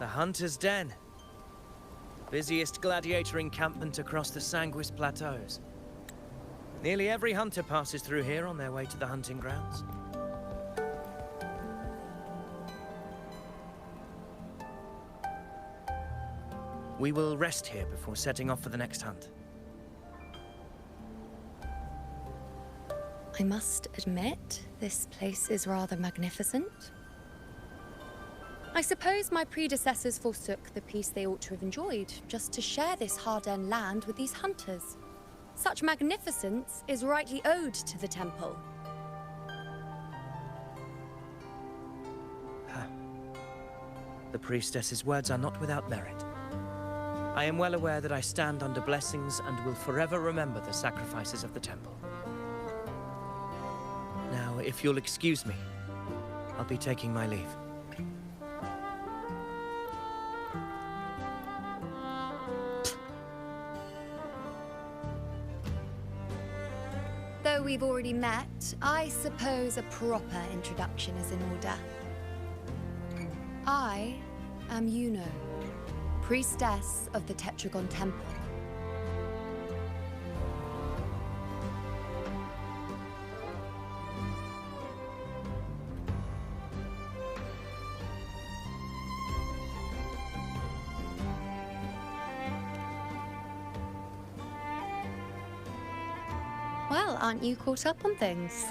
A hunter's den. Busiest gladiator encampment across the Sanguis Plateaus. Nearly every hunter passes through here on their way to the hunting grounds. We will rest here before setting off for the next hunt. I must admit, this place is rather magnificent. I suppose my predecessors forsook the peace they ought to have enjoyed, just to share this hard-earned land with these hunters. Such magnificence is rightly owed to the temple. The priestess's words are not without merit. I am well aware that I stand under blessings and will forever remember the sacrifices of the temple. Now, if you'll excuse me, I'll be taking my leave. Though we've already met, I suppose a proper introduction is in order. I am Yuno, priestess of the Tetragon Temple. Well, aren't you caught up on things?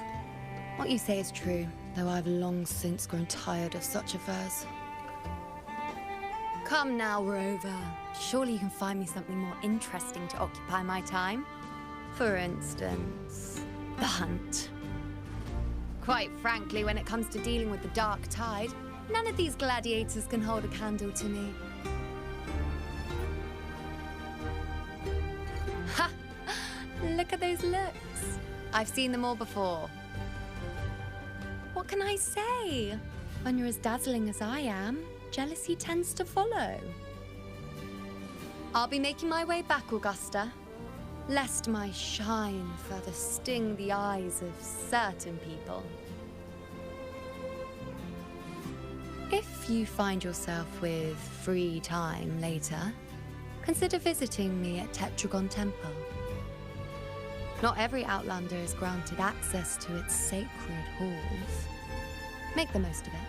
What you say is true, though I've long since grown tired of such affairs. Come now, Rover. Surely you can find me something more interesting to occupy my time. For instance, the hunt. Quite frankly, when it comes to dealing with the dark tide, none of these gladiators can hold a candle to me. Ha! Look at those looks. I've seen them all before. What can I say? When you're as dazzling as I am, jealousy tends to follow. I'll be making my way back, Augusta, lest my shine further sting the eyes of certain people. If you find yourself with free time later, consider visiting me at Tetragon Temple. Not every Outlander is granted access to its sacred halls. Make the most of it.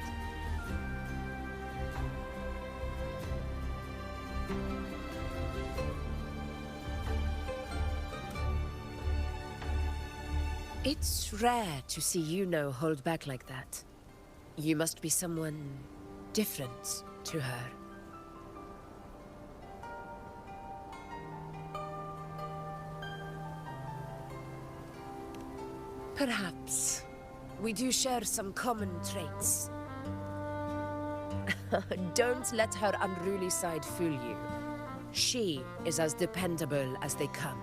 It's rare to see Yuno hold back like that. You must be someone different to her. Perhaps we do share some common traits. Don't let her unruly side fool you. She is as dependable as they come.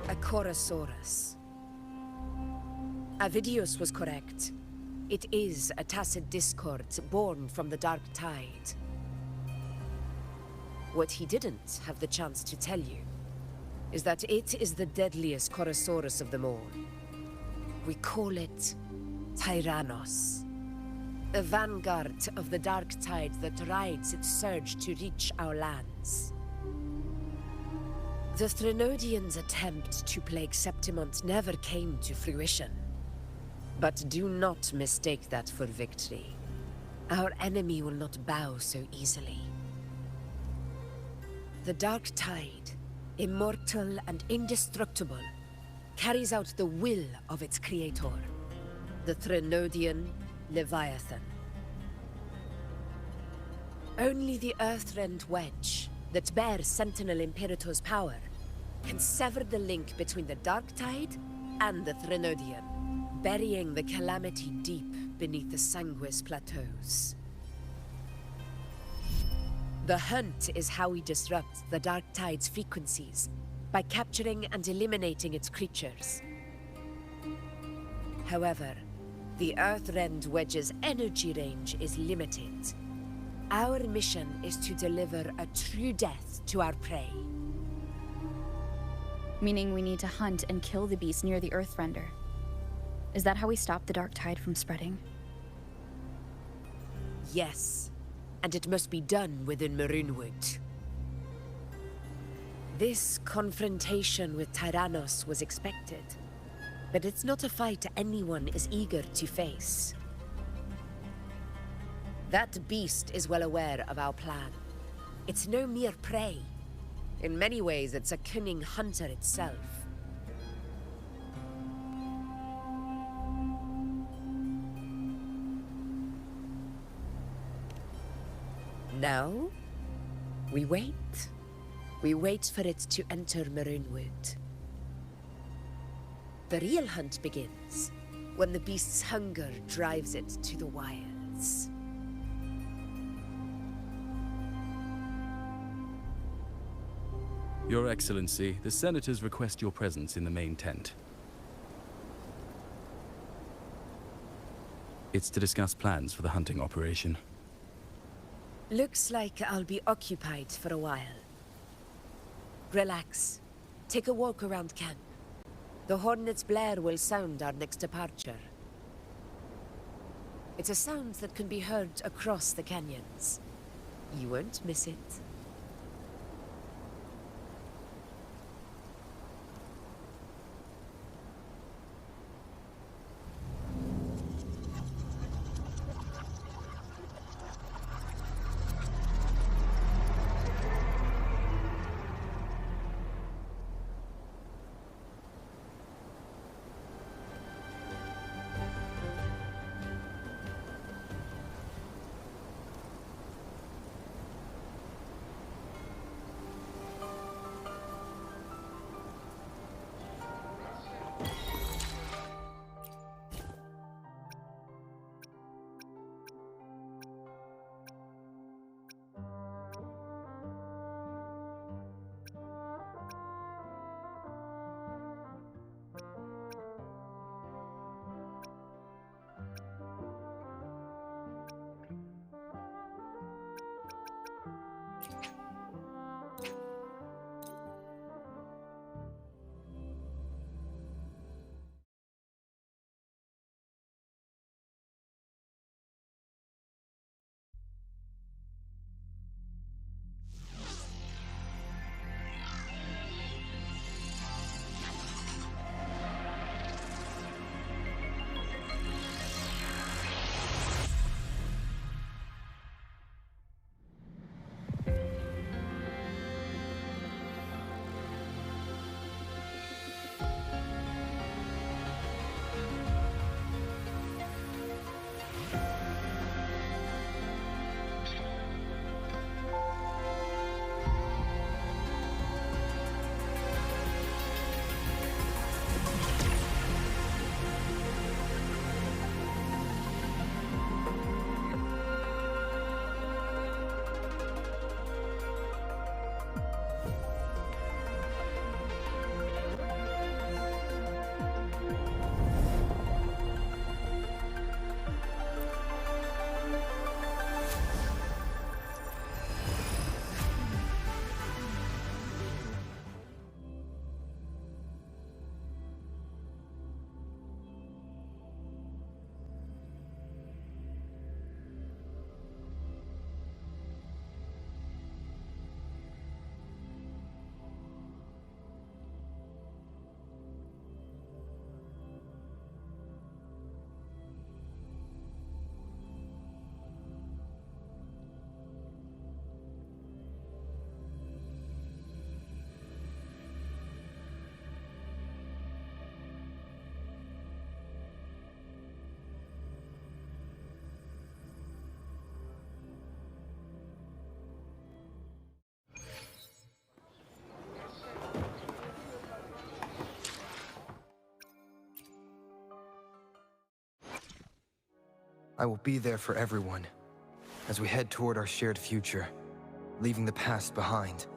A Chorosaurus. Avidius was correct. It is a tacit discord born from the dark tide. What he didn't have the chance to tell you is that it is the deadliest Chorosaurus of them all. We call it Tyrannos. A vanguard of the dark tide that rides its surge to reach our lands. The Threnodians' attempt to plague Septimont never came to fruition. But do not mistake that for victory. Our enemy will not bow so easily. The dark tide, immortal and indestructible, carries out the will of its creator, the Threnodian Leviathan. Only the Earthrend Wedge, that bears Sentinel Imperator's power, can sever the link between the dark tide and the Threnodian, burying the calamity deep beneath the Sanguis Plateaus. The hunt is how we disrupt the dark tide's frequencies, by capturing and eliminating its creatures. However, the Earthrend Wedge's energy range is limited. Our mission is to deliver a true death to our prey. Meaning we need to hunt and kill the beast near the Earthrender. Is that how we stop the dark tide from spreading? Yes, and it must be done within Maroonwood. This confrontation with Tyrannos was expected, but it's not a fight anyone is eager to face. That beast is well aware of our plan. It's no mere prey. In many ways, it's a cunning hunter itself. Now, we wait. We wait for it to enter Maroonwood. The real hunt begins when the beast's hunger drives it to the wilds. Your Excellency, the Senators request your presence in the main tent. It's to discuss plans for the hunting operation. Looks like I'll be occupied for a while. Relax. Take a walk around camp. The Hornet's blare will sound our next departure. It's a sound that can be heard across the canyons. You won't miss it. I will be there for everyone, as we head toward our shared future, leaving the past behind.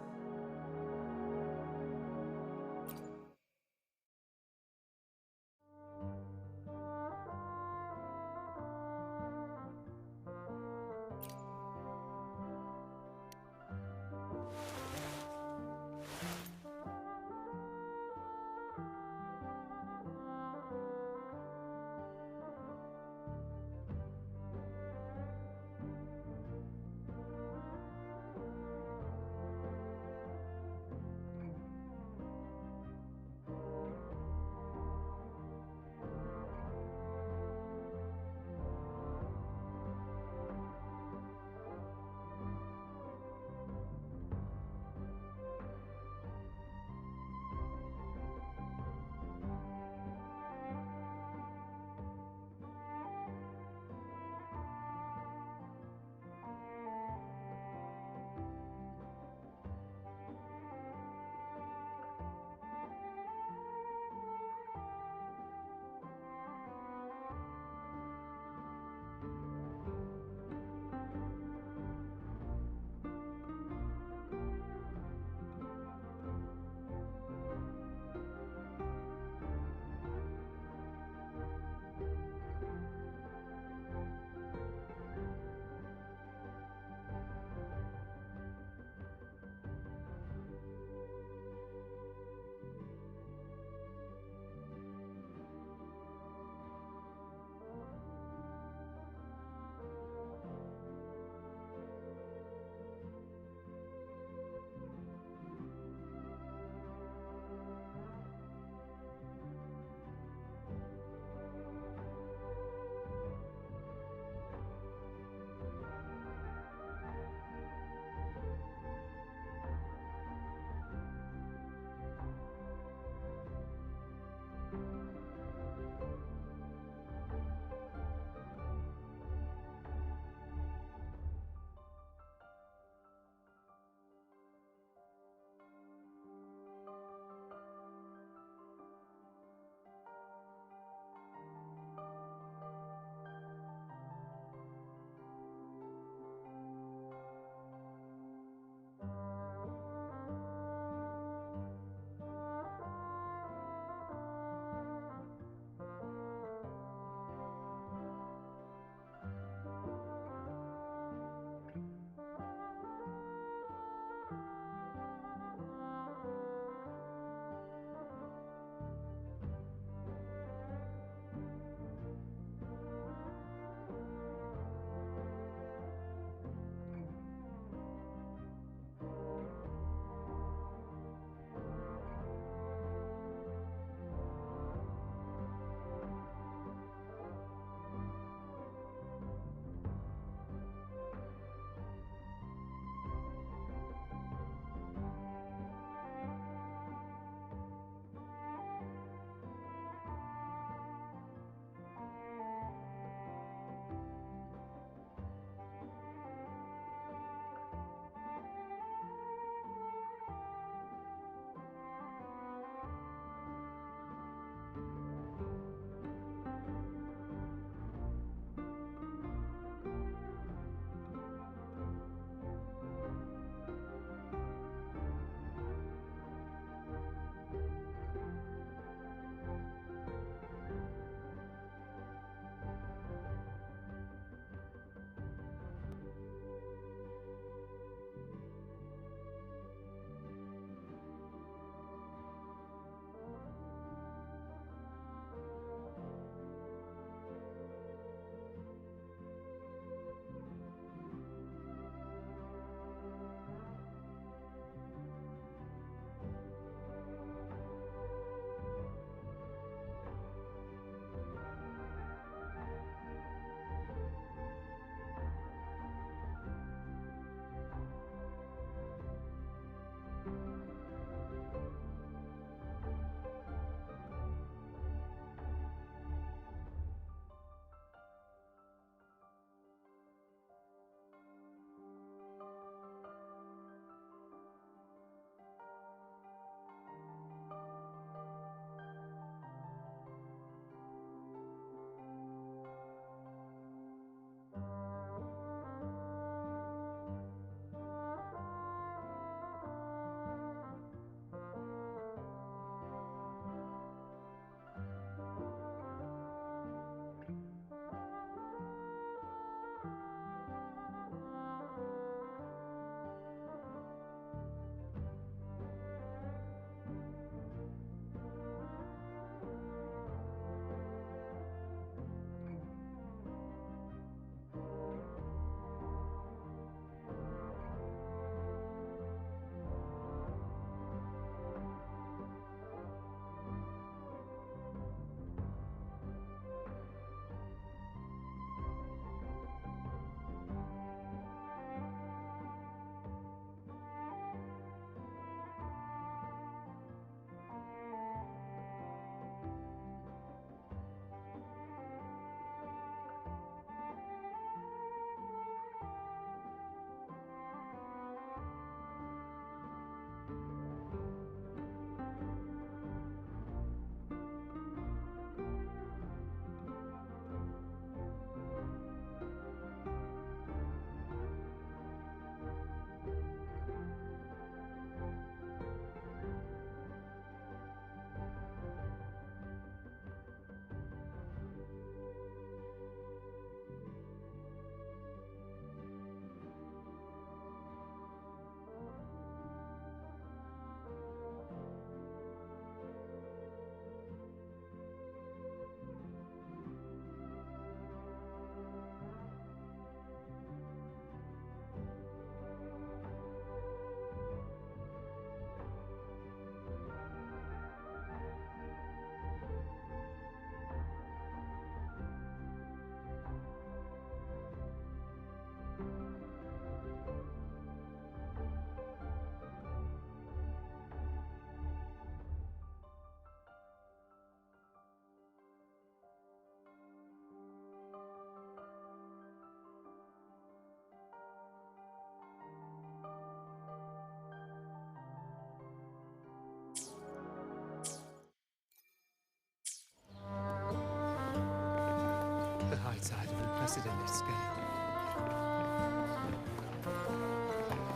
outside of the precedent scale.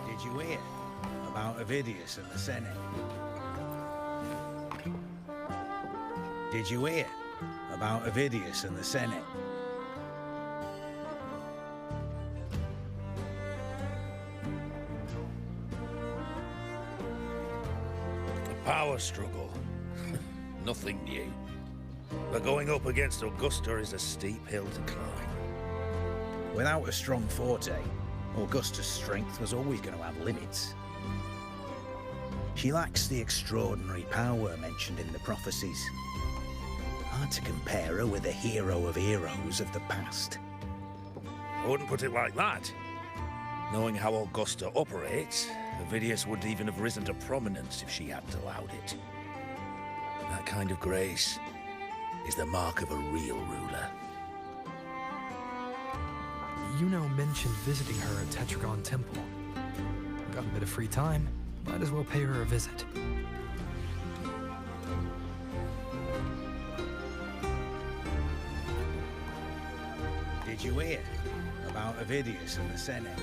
Did you hear about Ovidius and the Senate? Did you hear about Ovidius and the Senate? A power struggle. Nothing new. But going up against Augusta is a steep hill to climb. Without a strong forte, Augusta's strength was always going to have limits. She lacks the extraordinary power mentioned in the prophecies. Hard to compare her with a hero of heroes of the past. I wouldn't put it like that. Knowing how Augusta operates, Ovidius would even have risen to prominence if she hadn't allowed it. That kind of grace is the mark of a real ruler. Yuno mentioned visiting her at Tetragon Temple. Got a bit of free time, might as well pay her a visit. Did you hear about Ovidius and the Senate?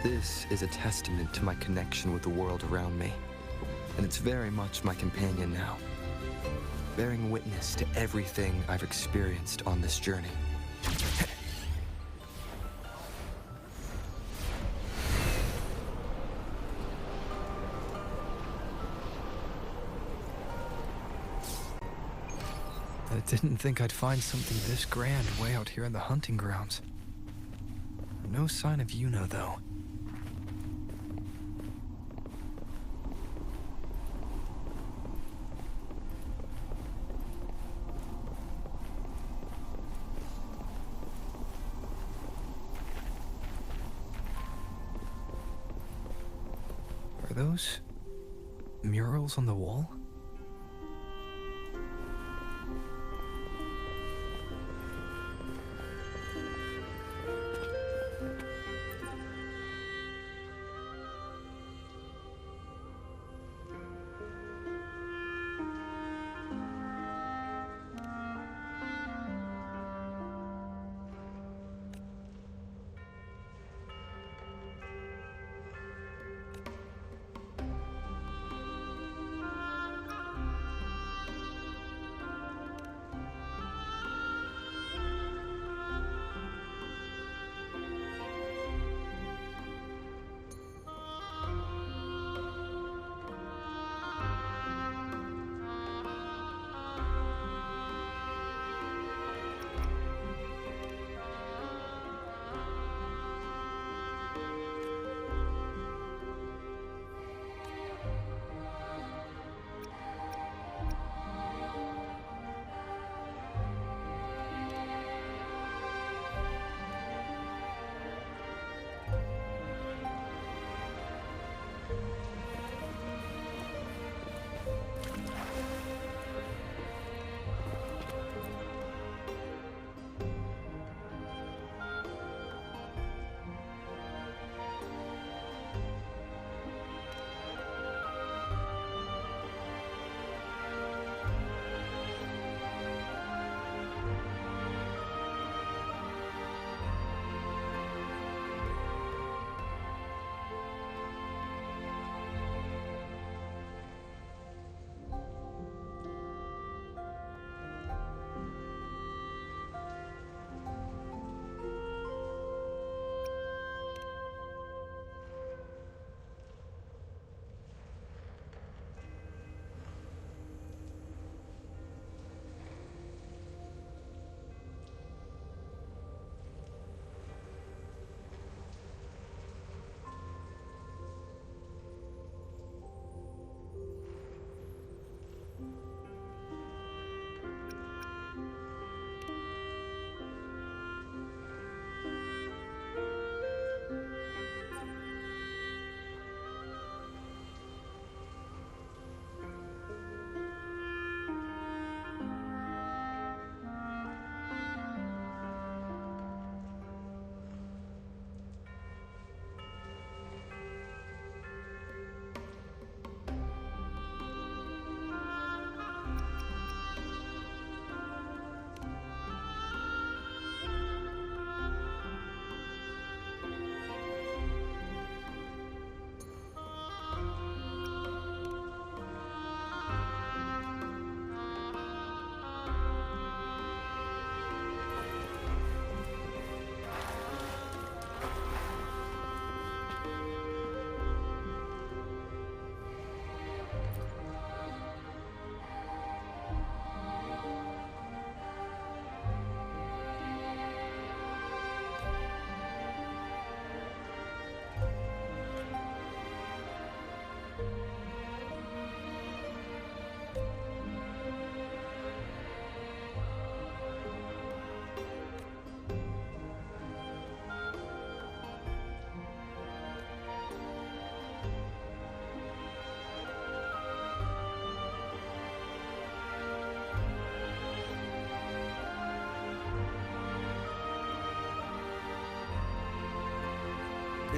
This is a testament to my connection with the world around me, and it's very much my companion now, bearing witness to everything I've experienced on this journey. I didn't think I'd find something this grand way out here in the hunting grounds. No sign of Yuno, though. Are those murals on the wall?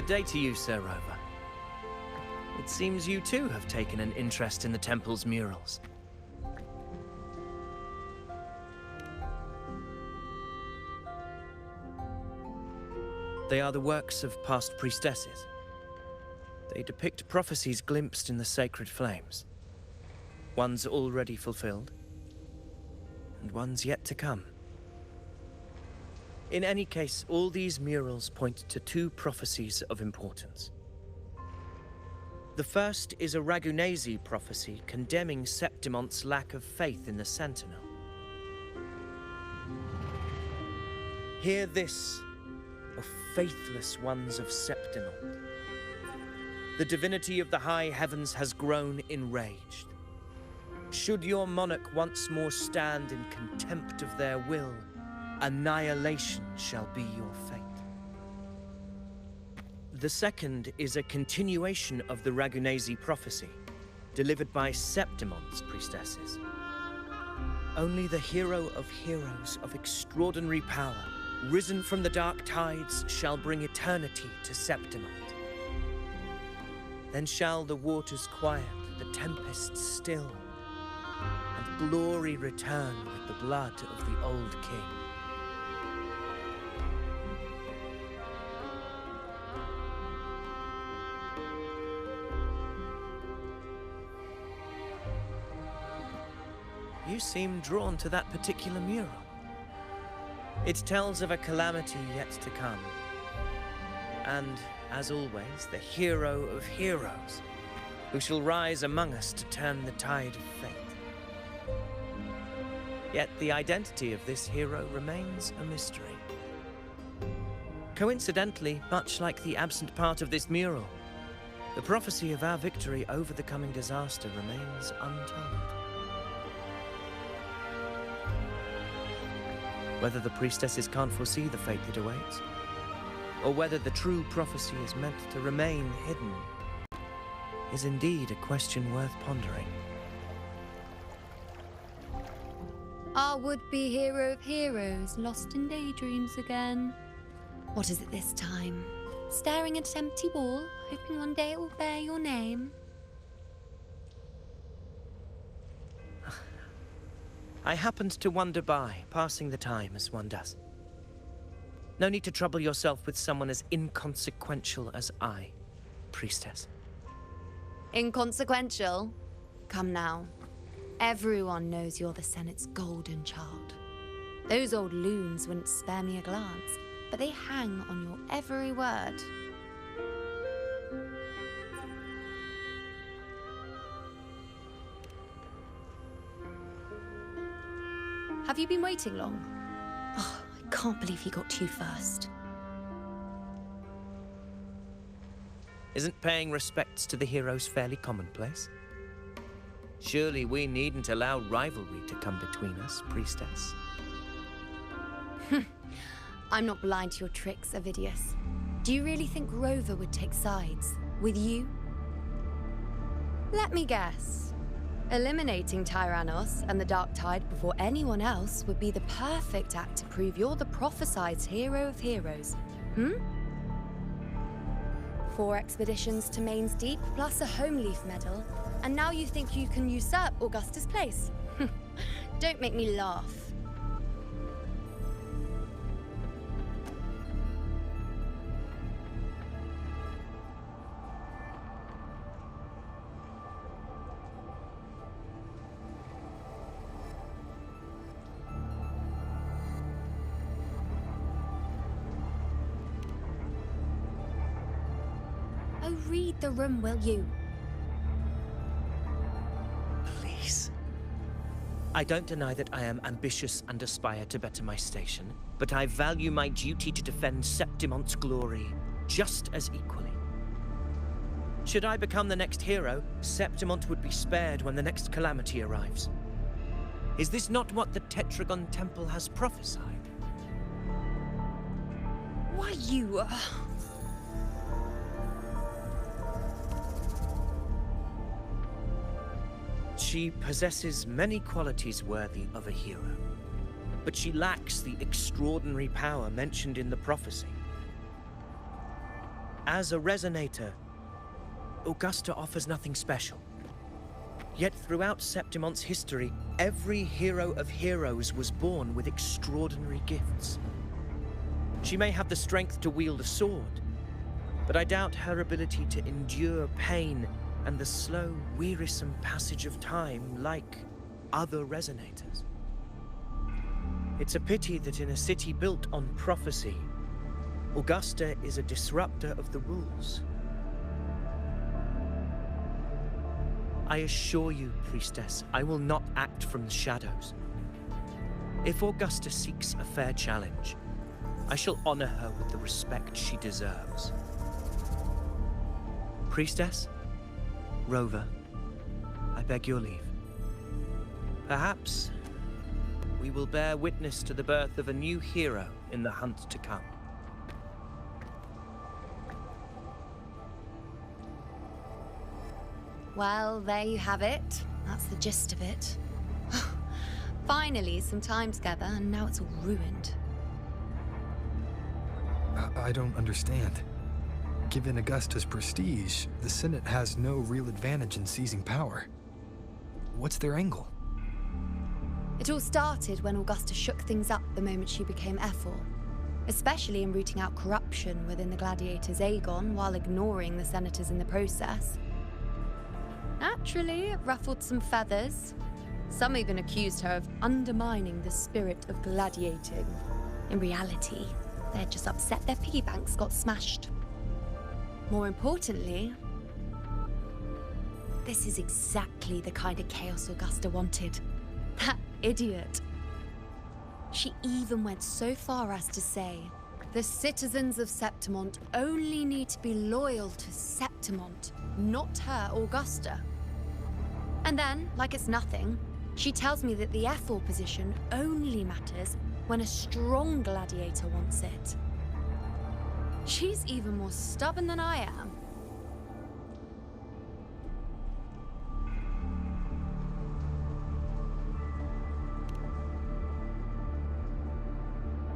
day to you, Sir Rover. It seems you too have taken an interest in the temple's murals. They are the works of past priestesses. They depict prophecies glimpsed in the sacred flames. Ones already fulfilled, and ones yet to come. In any case, all these murals point to two prophecies of importance. The first is a Ragunesi prophecy condemning Septimonte's lack of faith in the Sentinel. Hear this, O faithless ones of Septimont. The divinity of the high heavens has grown enraged. Should your monarch once more stand in contempt of their will, annihilation shall be your fate. The second is a continuation of the Ragunesi prophecy, delivered by Septimonte's priestesses. Only the hero of heroes of extraordinary power, risen from the dark tides, shall bring eternity to Septimont. Then shall the waters quiet, the tempests still, and glory return with the blood of the old king. You seem drawn to that particular mural. It tells of a calamity yet to come. And, as always, the hero of heroes, who shall rise among us to turn the tide of fate. Yet the identity of this hero remains a mystery. Coincidentally, much like the absent part of this mural, the prophecy of our victory over the coming disaster remains untold. Whether the priestesses can't foresee the fate that awaits, or whether the true prophecy is meant to remain hidden, is indeed a question worth pondering. Our would-be hero of heroes, lost in daydreams again. What is it this time? Staring at an empty wall, hoping one day it will bear your name? I happened to wander by, passing the time as one does. No need to trouble yourself with someone as inconsequential as I, priestess. Inconsequential? Come now. Everyone knows you're the Senate's golden child. Those old loons wouldn't spare me a glance, but they hang on your every word. Have you been waiting long? Oh, I can't believe he got to you first. Isn't paying respects to the heroes fairly commonplace? Surely we needn't allow rivalry to come between us, priestess. I'm not blind to your tricks, Avidius. Do you really think Rover would take sides with you? Let me guess. Eliminating Tyrannos and the Dark Tide before anyone else would be the perfect act to prove you're the prophesied hero of heroes. 4 expeditions to Main's Deep, plus a Home Leaf medal, and now you think you can usurp Augustus' place? Don't make me laugh. Oh, read the room, will you? Please. I don't deny that I am ambitious and aspire to better my station, but I value my duty to defend Septimonte's glory just as equally. Should I become the next hero, Septimont would be spared when the next calamity arrives. Is this not what the Tetragon Temple has prophesied? Why, you... She possesses many qualities worthy of a hero, but she lacks the extraordinary power mentioned in the prophecy. As a resonator, Augusta offers nothing special. Yet throughout Septimont's history, every hero of heroes was born with extraordinary gifts. She may have the strength to wield a sword, but I doubt her ability to endure pain and the slow, wearisome passage of time like other resonators. It's a pity that in a city built on prophecy, Augusta is a disruptor of the rules. I assure you, Priestess, I will not act from the shadows. If Augusta seeks a fair challenge, I shall honor her with the respect she deserves. Priestess, Rover, I beg your leave. Perhaps we will bear witness to the birth of a new hero in the hunt to come. Well, there you have it. That's the gist of it. Finally, some time together, and now it's all ruined. I don't understand. Given Augusta's prestige, the Senate has no real advantage in seizing power. What's their angle? It all started when Augusta shook things up the moment she became Ephor, especially in rooting out corruption within the gladiators' Aegon while ignoring the senators in the process. Naturally, it ruffled some feathers. Some even accused her of undermining the spirit of gladiating. In reality, they're just upset their piggy banks got smashed. More importantly, this is exactly the kind of chaos Augusta wanted. That idiot. She even went so far as to say, the citizens of Septimont only need to be loyal to Septimont, not her, Augusta. And then, like it's nothing, she tells me that the Ephor position only matters when a strong gladiator wants it. She's even more stubborn than I am.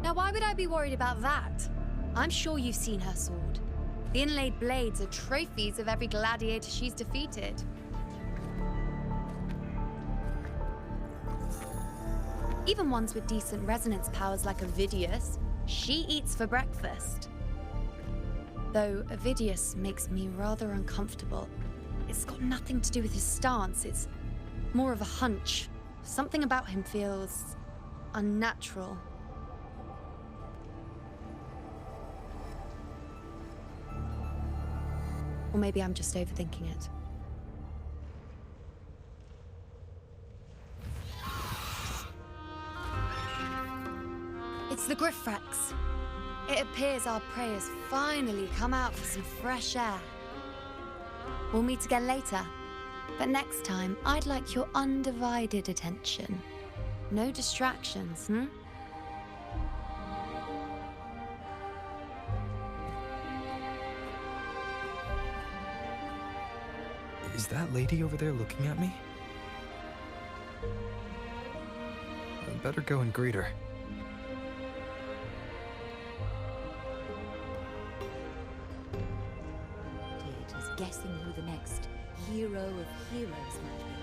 Now, why would I be worried about that? I'm sure you've seen her sword. The inlaid blades are trophies of every gladiator she's defeated. Even ones with decent resonance powers like Avidius, she eats for breakfast. Though Avidius makes me rather uncomfortable. It's got nothing to do with his stance, it's more of a hunch. Something about him feels unnatural. Or maybe I'm just overthinking it. It's the Griffrex. It appears our prey has finally come out for some fresh air. We'll meet again later, but next time I'd like your undivided attention. No distractions, Is that lady over there looking at me? I better go and greet her. Guessing who the next hero of heroes might be.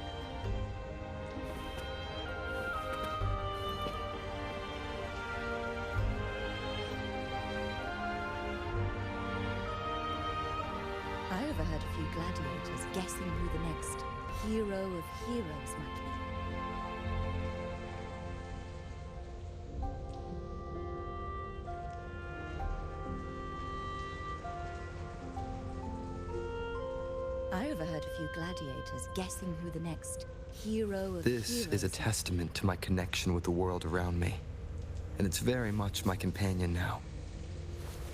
I overheard a few gladiators guessing who the next hero of heroes might be. I overheard a few gladiators guessing who the next hero of This heroes is a testament to my connection with the world around me, and it's very much my companion now,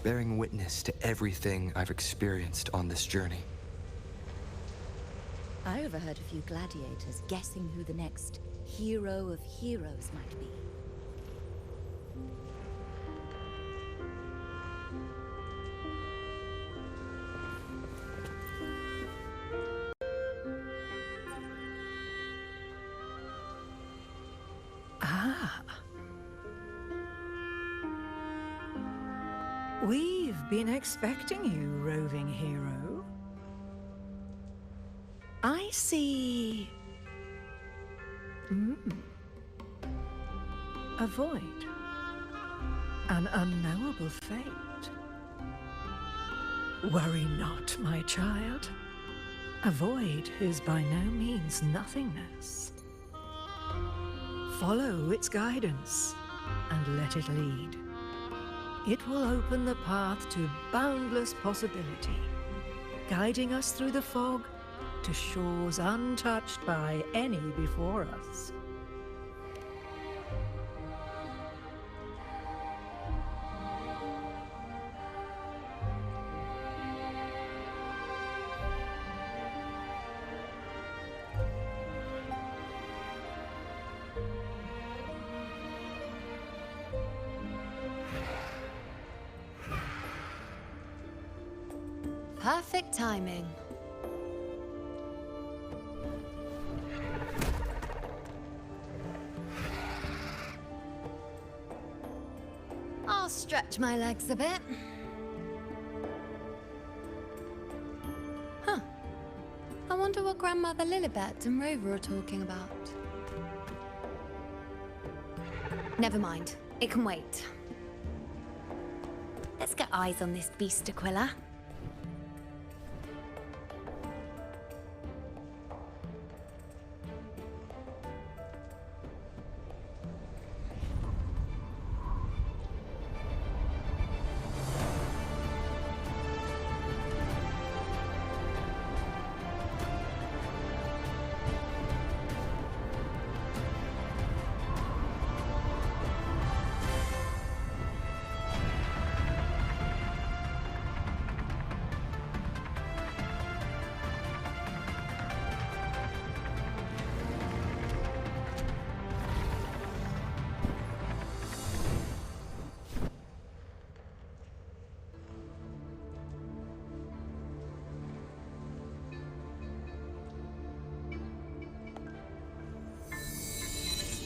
bearing witness to everything I've experienced on this journey. I overheard a few gladiators guessing who the next hero of heroes might be. We've been expecting you, roving hero. I see... A void. An unknowable fate. Worry not, my child. A void is by no means nothingness. Follow its guidance and let it lead. It will open the path to boundless possibility, guiding us through the fog to shores untouched by any before us. Perfect timing. I'll stretch my legs a bit. Huh. I wonder what Grandmother Lilibet and Rover are talking about. Never mind. It can wait. Let's get eyes on this beast, Aquila.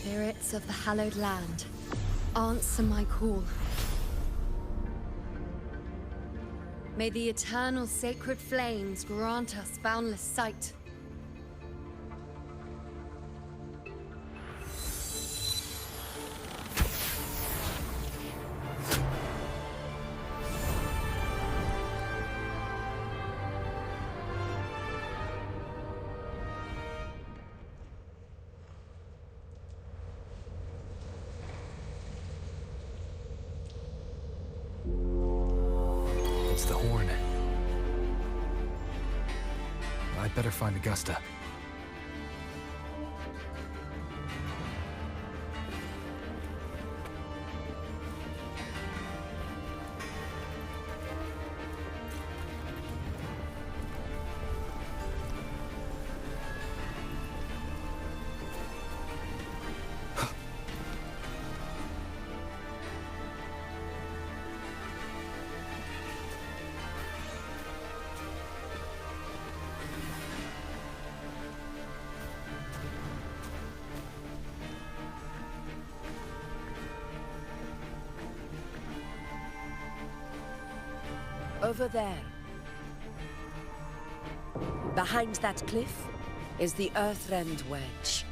Spirits of the hallowed land, answer my call. May the eternal sacred flames grant us boundless sight. It's the horn. I'd better find Augusta. Over there. Behind that cliff is the Earthrend Wedge,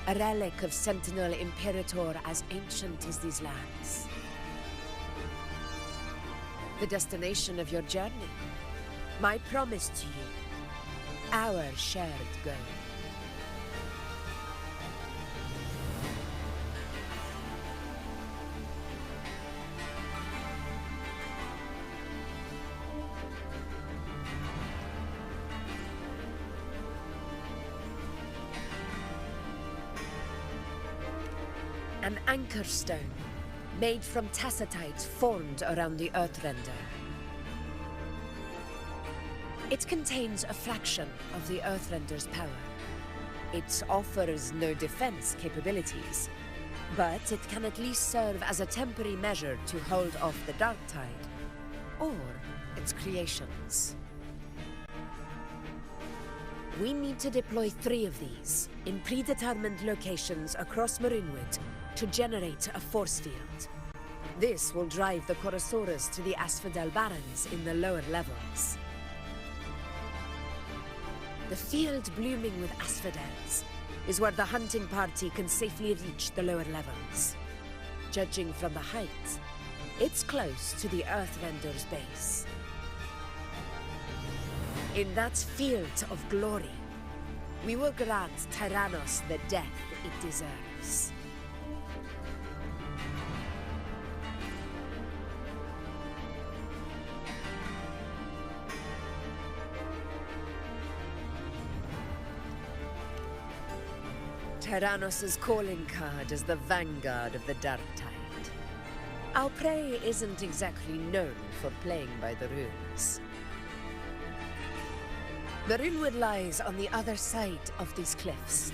a relic of Sentinel Imperator as ancient as these lands. The destination of your journey, my promise to you, our shared goal. An anchor stone, made from tacitite formed around the Earthrender. It contains a fraction of the Earthrender's power. It offers no defense capabilities, but it can at least serve as a temporary measure to hold off the dark tide, or its creations. We need to deploy 3 of these in predetermined locations across Marinewood to generate a force field. This will drive the Chorosaurus to the Asphodel Barrens in the lower levels. The field blooming with asphodels is where the hunting party can safely reach the lower levels. Judging from the height, it's close to the Earthrender's base. In that field of glory, we will grant Tyrannos the death it deserves. Tyrannos' calling card is the vanguard of the Dark Tide. Our prey isn't exactly known for playing by the runes. The Runewood lies on the other side of these cliffs.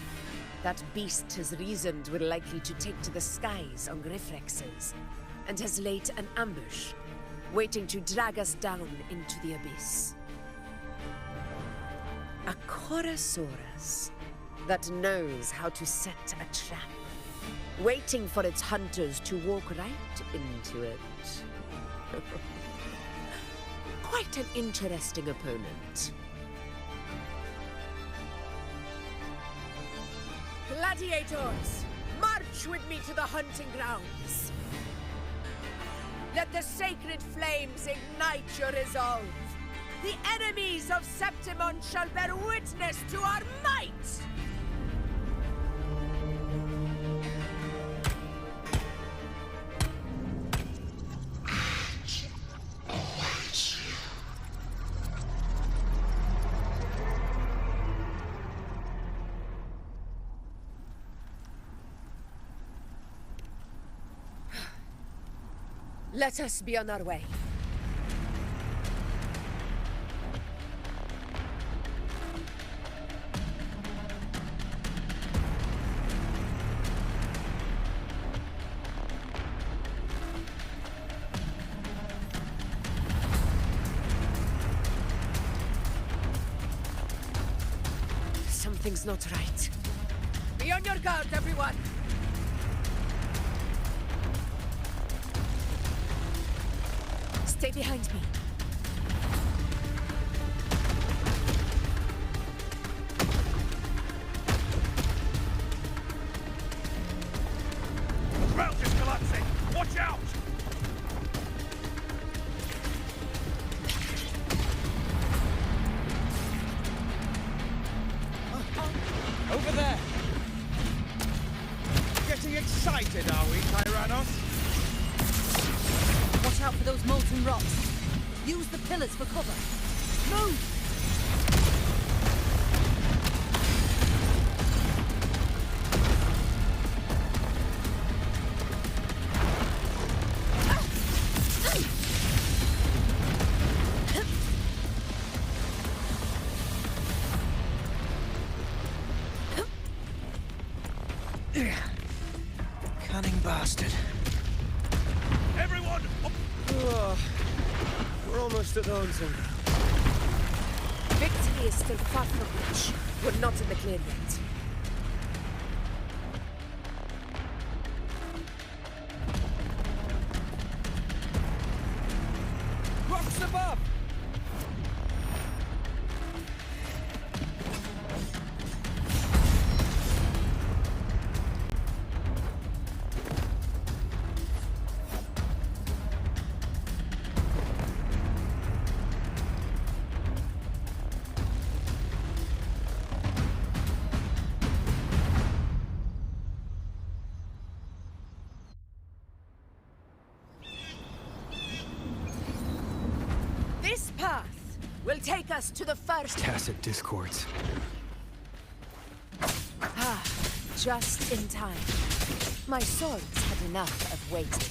That beast has reasoned we're likely to take to the skies on Griffrexes, and has laid an ambush, waiting to drag us down into the abyss. A Chorosaurus that knows how to set a trap, waiting for its hunters to walk right into it. Quite an interesting opponent. Gladiators, march with me to the hunting grounds. Let the sacred flames ignite your resolve. The enemies of Septimon shall bear witness to our might! Let us be on our way. Something's not right. Be on your guard, everyone! Stay behind me. The ground is collapsing! Watch out! Over there! Getting excited, are we, Tyrannos? Watch out for those molten rocks. Use the pillars for cover. Move! Cunning bastard. Everyone, up! Oh, we're almost at the hunting ground. Victory is still far from reach. We're not in the clear yet. Rocks above! This path will take us to the first... Tacit discords. Ah, just in time. My swords had enough of waiting.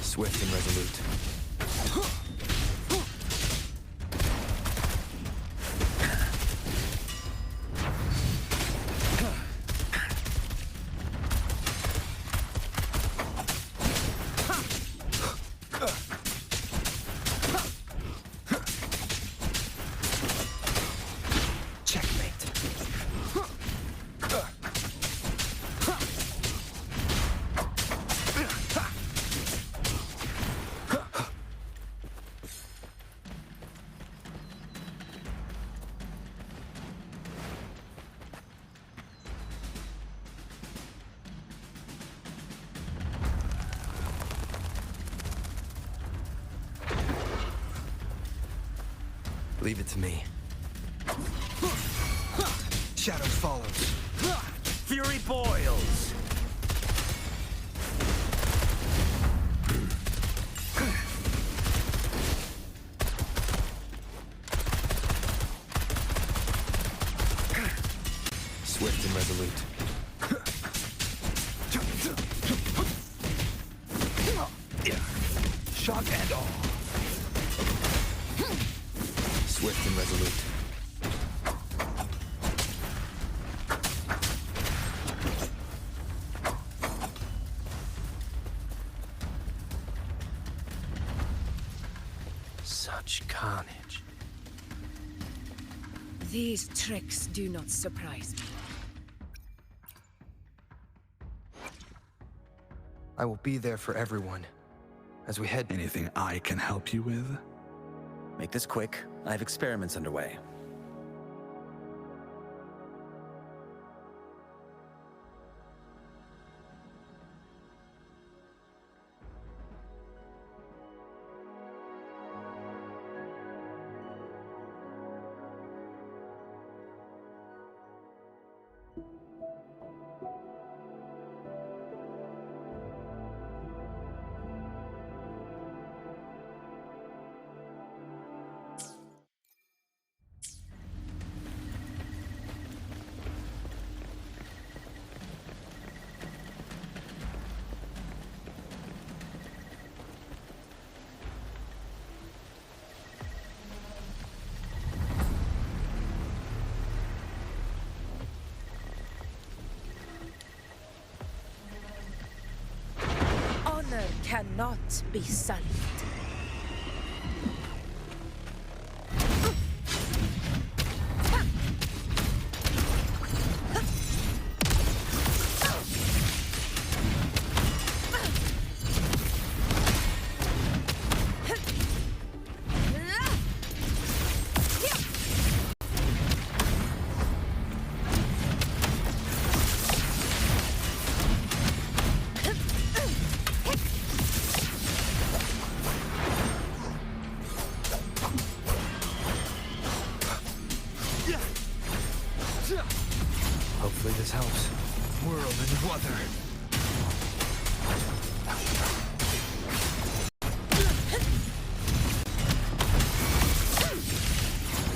Swift and resolute. Leave it to me. Shadows follows. Fury boils! Swift and resolute. Shock and awe. Swift and resolute. Such carnage. These tricks do not surprise me. I will be there for everyone as we head. Anything I can help you with? Make this quick. I have experiments underway. Honor cannot be sullied. Hopefully this helps. Whirl and weather.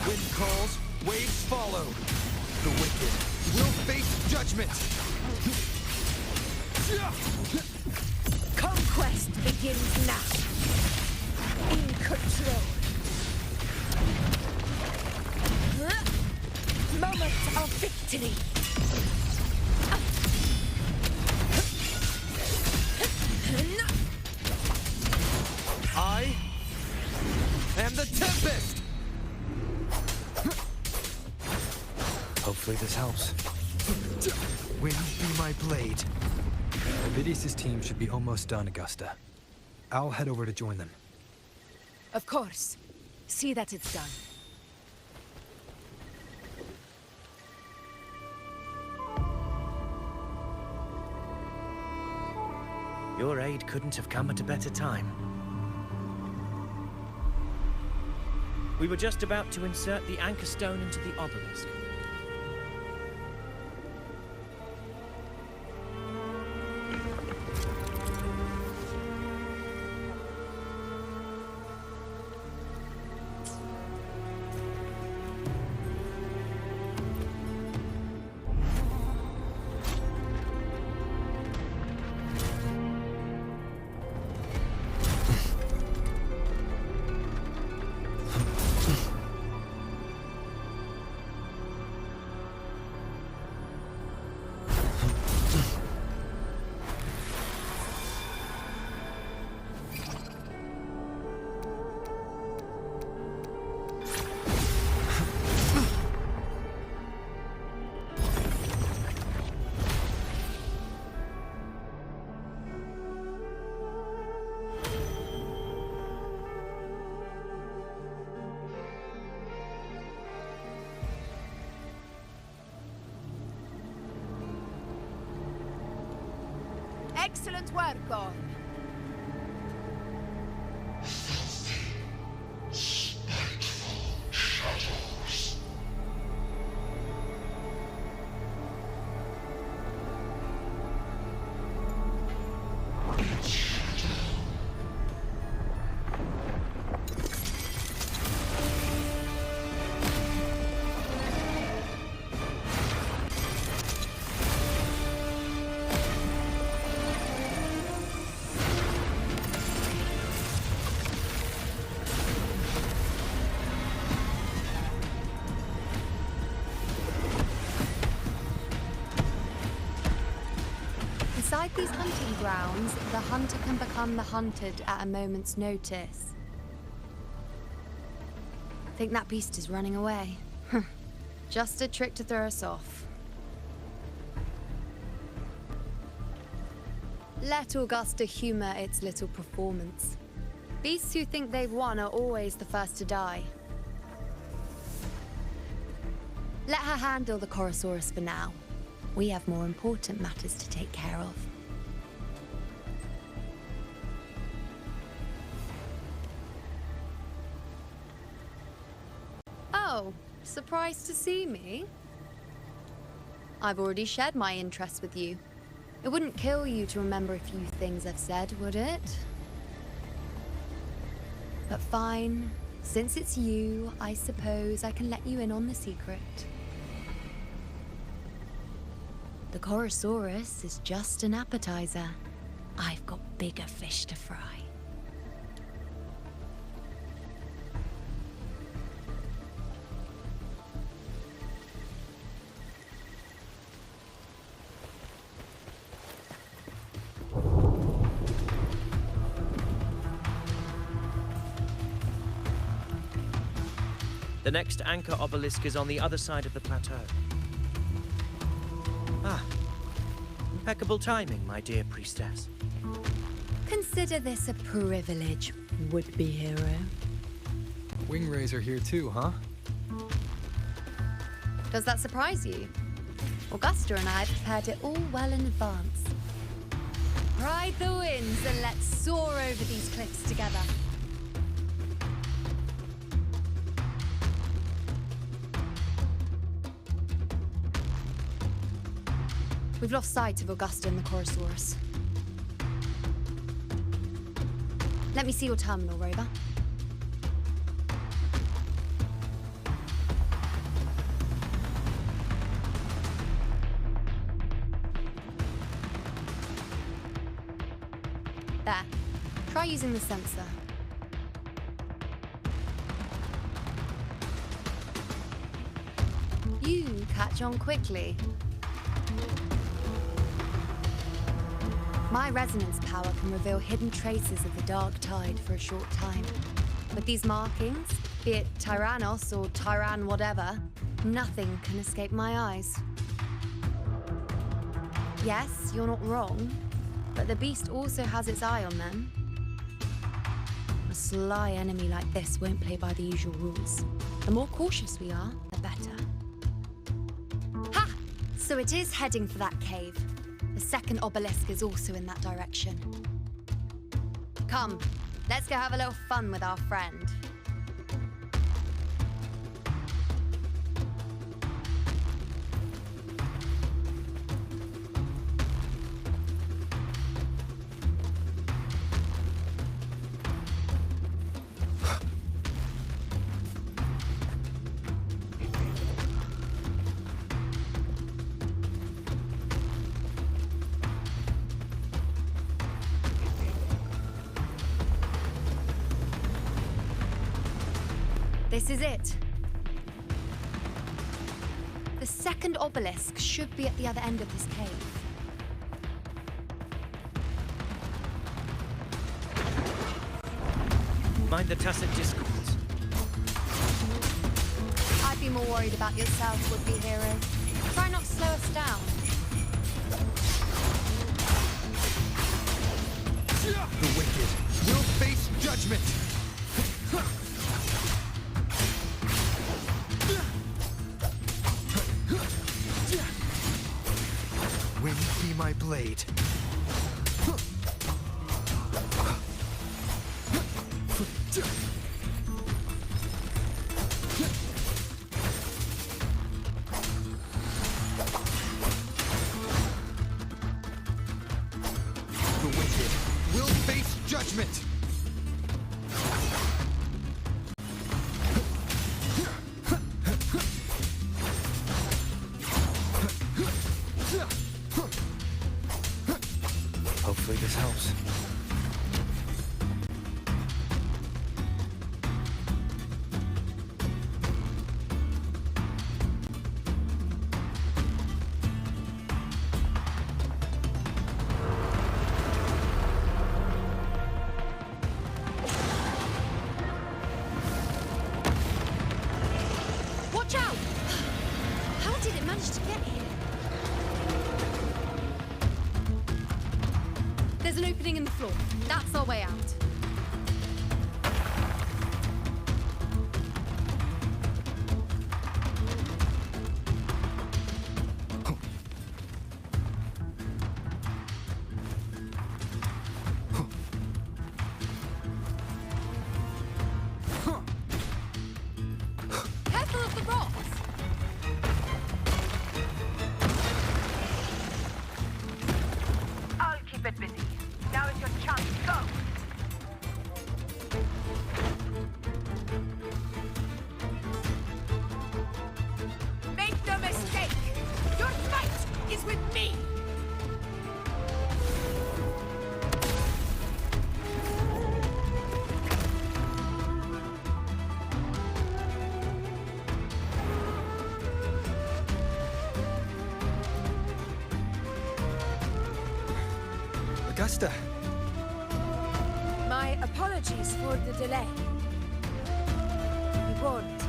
Wind calls, waves follow. The wicked will face judgment. Conquest begins now. In control. Moment of victory. I am the Tempest! Hopefully this helps. Wind be my blade. Avidius' team should be almost done, Augusta. I'll head over to join them. Of course. See that it's done. Your aid couldn't have come at a better time. We were just about to insert the anchor stone into the obelisk. Excellent work, Gorn. these hunting grounds, the hunter can become the hunted at a moment's notice. Think that beast is running away. Just a trick to throw us off. Let Augusta humor its little performance. Beasts who think they've won are always the first to die. Let her handle the Chorosaurus for now. We have more important matters to take care of. Oh, surprised to see me? I've already shared my interest with you. It wouldn't kill you to remember a few things I've said, would it? But fine. Since it's you, I suppose I can let you in on the secret. The Chorosaurus is just an appetizer. I've got bigger fish to fry. The next anchor obelisk is on the other side of the plateau. Ah, impeccable timing, my dear priestess. Consider this a privilege, would-be hero. Wingrays are here too, huh? Does that surprise you? Augusta and I prepared it all well in advance. Ride the winds and let's soar over these cliffs together. We've lost sight of Augusta and the Chorosaurus. Let me see your terminal, Rover. There. Try using the sensor. You catch on quickly. My resonance power can reveal hidden traces of the dark tide for a short time. With these markings, be it Tyrannos or Tyran whatever, nothing can escape my eyes. Yes, you're not wrong, but the beast also has its eye on them. A sly enemy like this won't play by the usual rules. The more cautious we are, the better. Ha! So it is heading for that cave. The second obelisk is also in that direction. Come, let's go have a little fun with our friend. This is it. The second obelisk should be at the other end of this cave. Mind the tacit discords. I'd be more worried about yourself, would-be hero. Try not to slow us down. The wicked will face judgment! Wind be my blade. The wicked will face judgment! opening in the floor. That's our way out. Careful of the rocks! I'll keep it busy. Now is your chance. Go! Make no mistake! Your fight is with me! Augusta! My apologies for the delay. Be warned,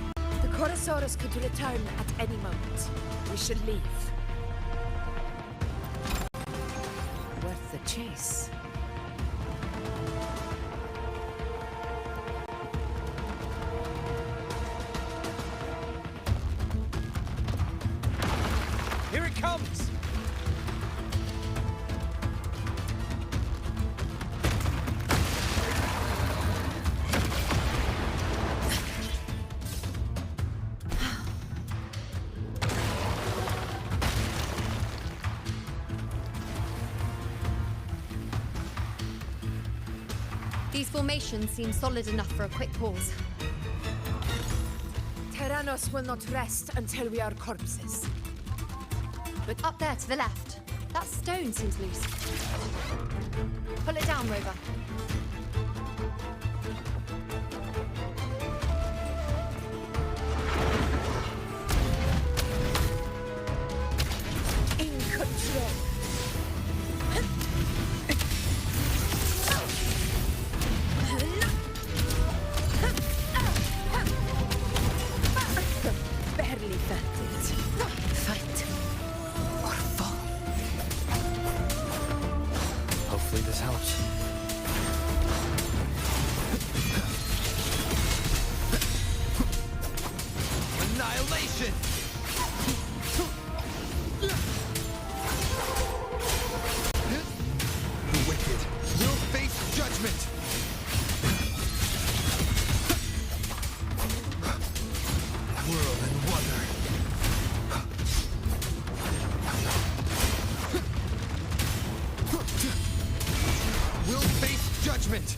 the Chorosaurus could return at any moment. We should leave. Worth the chase. Here it comes! These formations seem solid enough for a quick pause. Tyrannos will not rest until we are corpses. But up there to the left. That stone seems loose. Pull it down, Rover. In control. Barely felt it. Fight or fall. Hopefully this helps. Annihilation! The wicked will face judgment! Whirl and wonder. Will face judgment!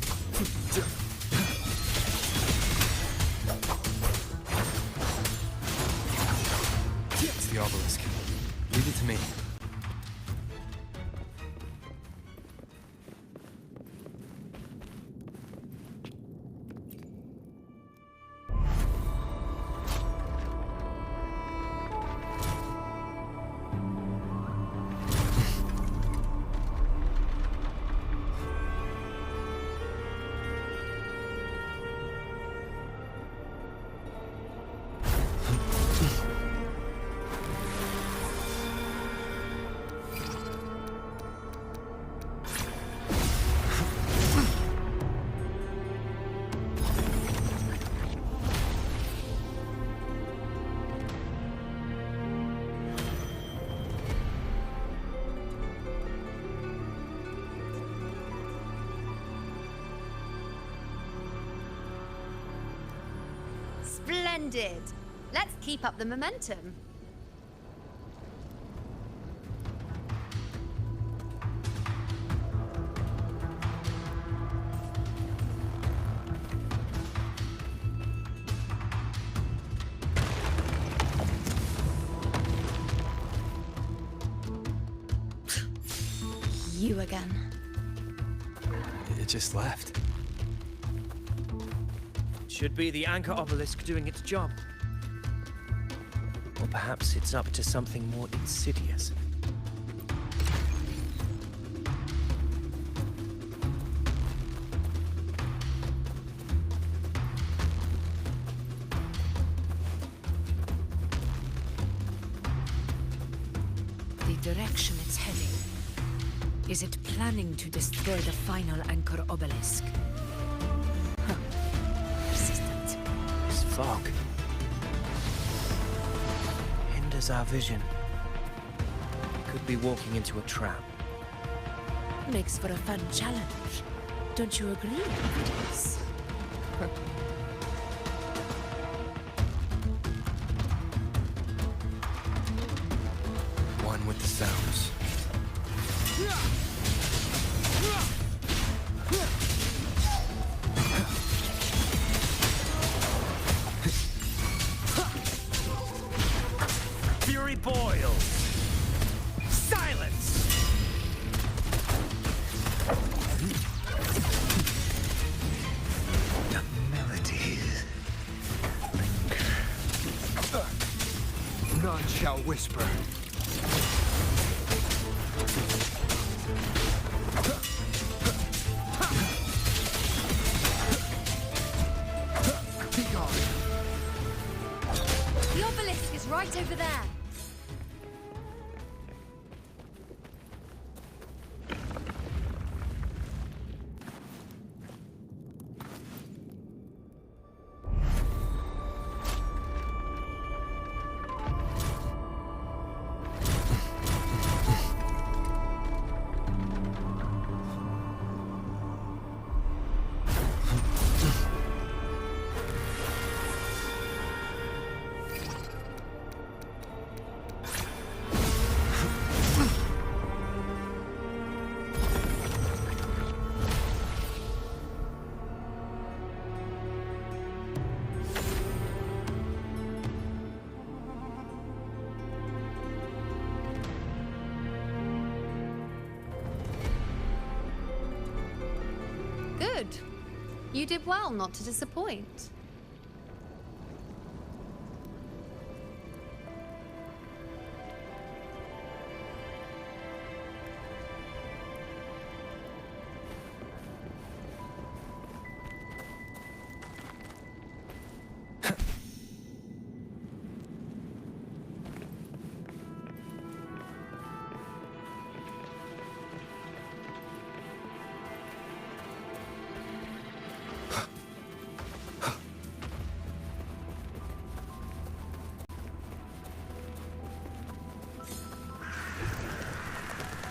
It's the obelisk. Leave it to me. Splendid! Let's keep up the momentum. You again. It just left. Should be the anchor obelisk doing its job. Or perhaps it's up to something more insidious. The direction it's heading. Is it planning to destroy the final anchor obelisk? Huh. Persistent. This fog hinders our vision. We could be walking into a trap. Makes for a fun challenge. Don't you agree, Avidius? One with the sounds. Fury boils! Silence! The melodies linger. None shall whisper. Be gone. The obelisk is right over there. Good. You did well not to disappoint.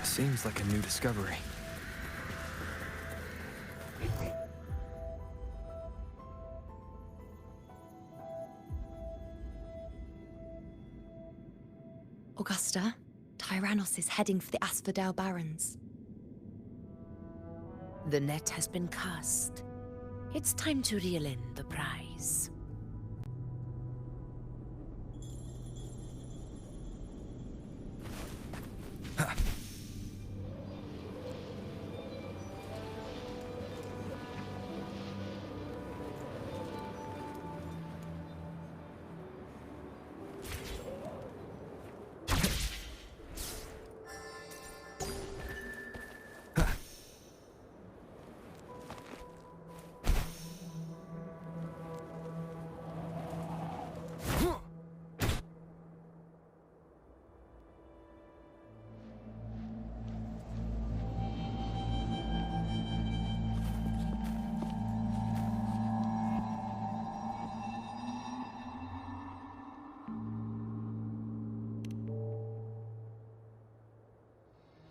Seems like a new discovery. Augusta, Tyrannos is heading for the Asphodel Barrens. The net has been cast. It's time to reel in the prize.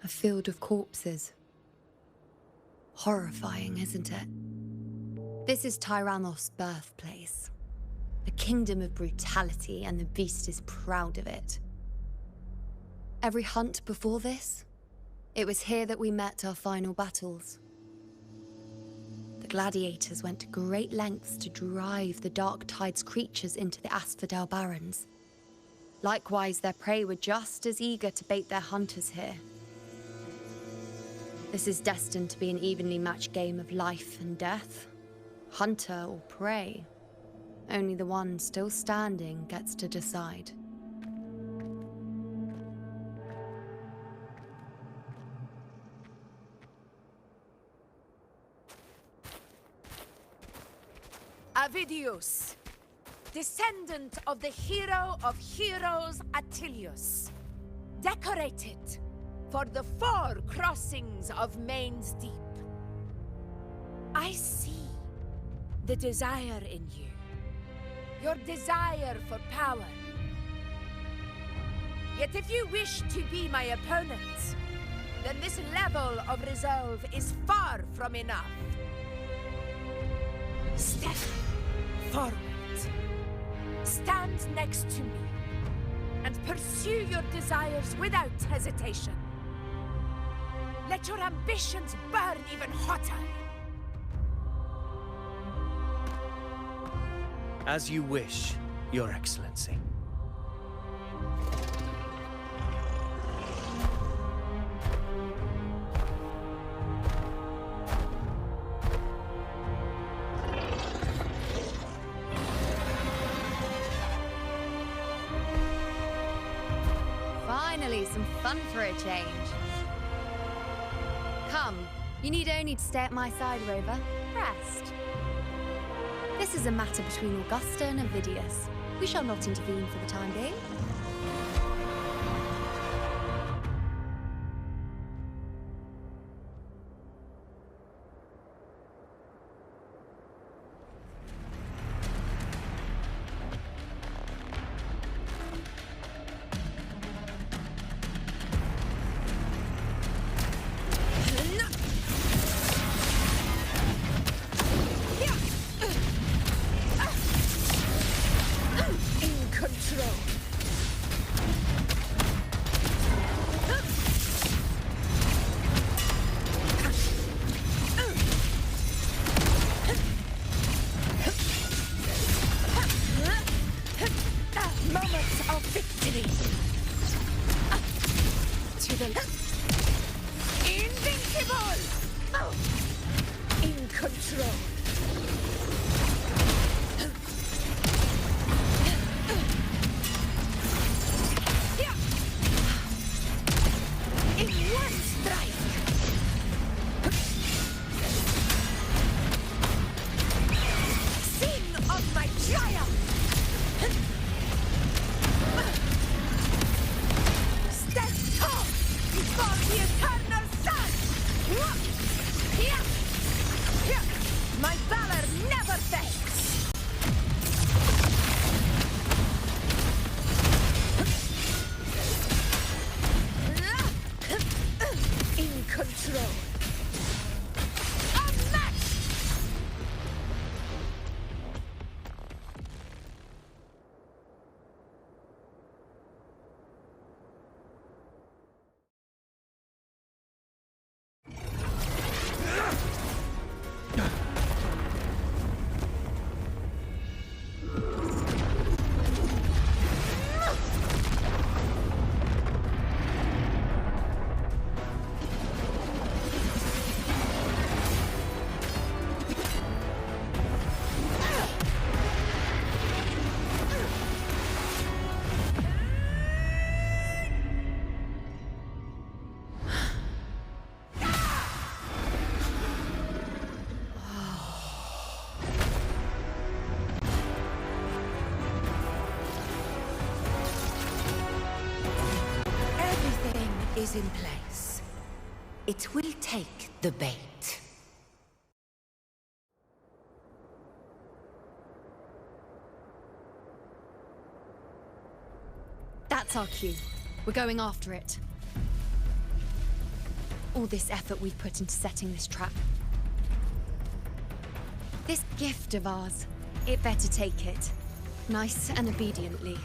A field of corpses. Horrifying, isn't it? This is Tyrannos' birthplace. A kingdom of brutality, and the beast is proud of it. Every hunt before this, it was here that we met our final battles. The gladiators went to great lengths to drive the Dark Tide's creatures into the Asphodel Barrens. Likewise, their prey were just as eager to bait their hunters here. This is destined to be an evenly matched game of life and death. Hunter or prey. Only the one still standing gets to decide. Avidius, descendant of the hero of heroes Attilius, decorated for the 4 crossings of Main's Deep. I see the desire in you. Your desire for power. Yet if you wish to be my opponent, then this level of resolve is far from enough. Step forward. Stand next to me and pursue your desires without hesitation. Let your ambitions burn even hotter. As you wish, Your Excellency. Finally, some fun for a change. Come, you need only to stay at my side, Rover. Rest. This is a matter between Augusta and Avidius. We shall not intervene for the time being. Is in place. It will take the bait. That's our cue. We're going after it. All this effort we've put into setting this trap. This gift of ours, it better take it. Nice and obediently.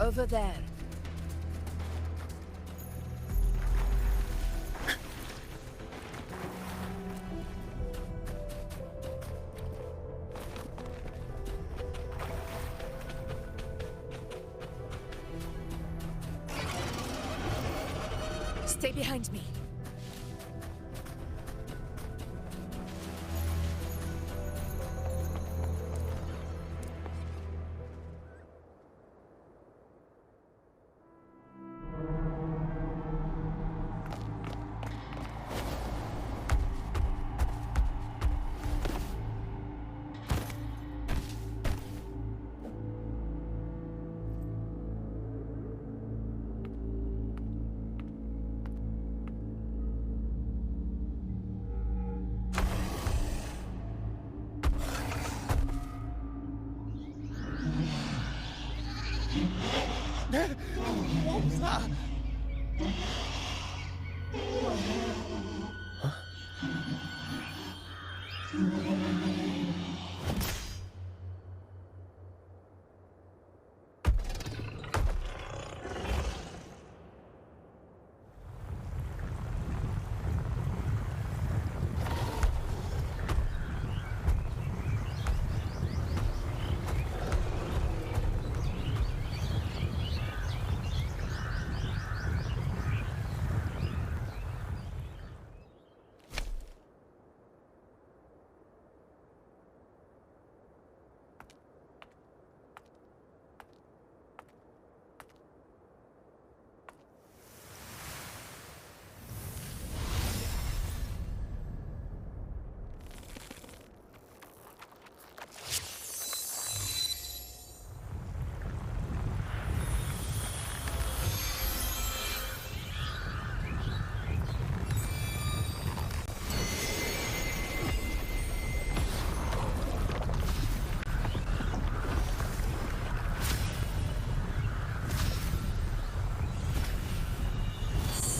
Over there. Stay behind me.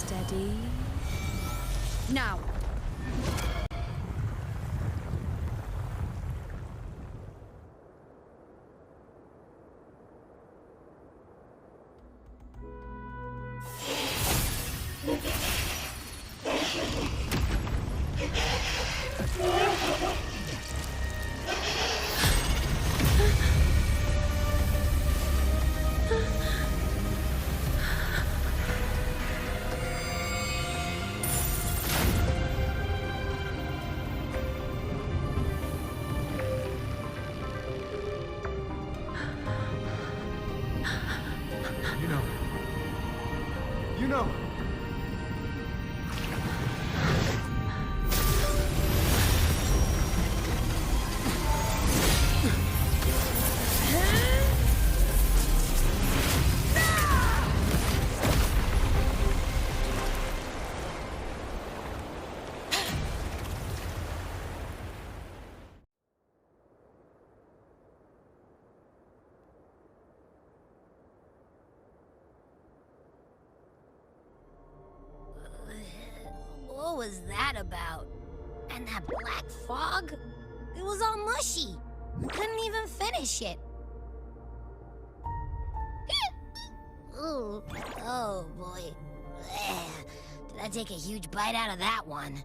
Steady. Now. You know. What was that about? And that black fog? It was all mushy. I couldn't even finish it. Ooh, oh boy. Did I take a huge bite out of that one?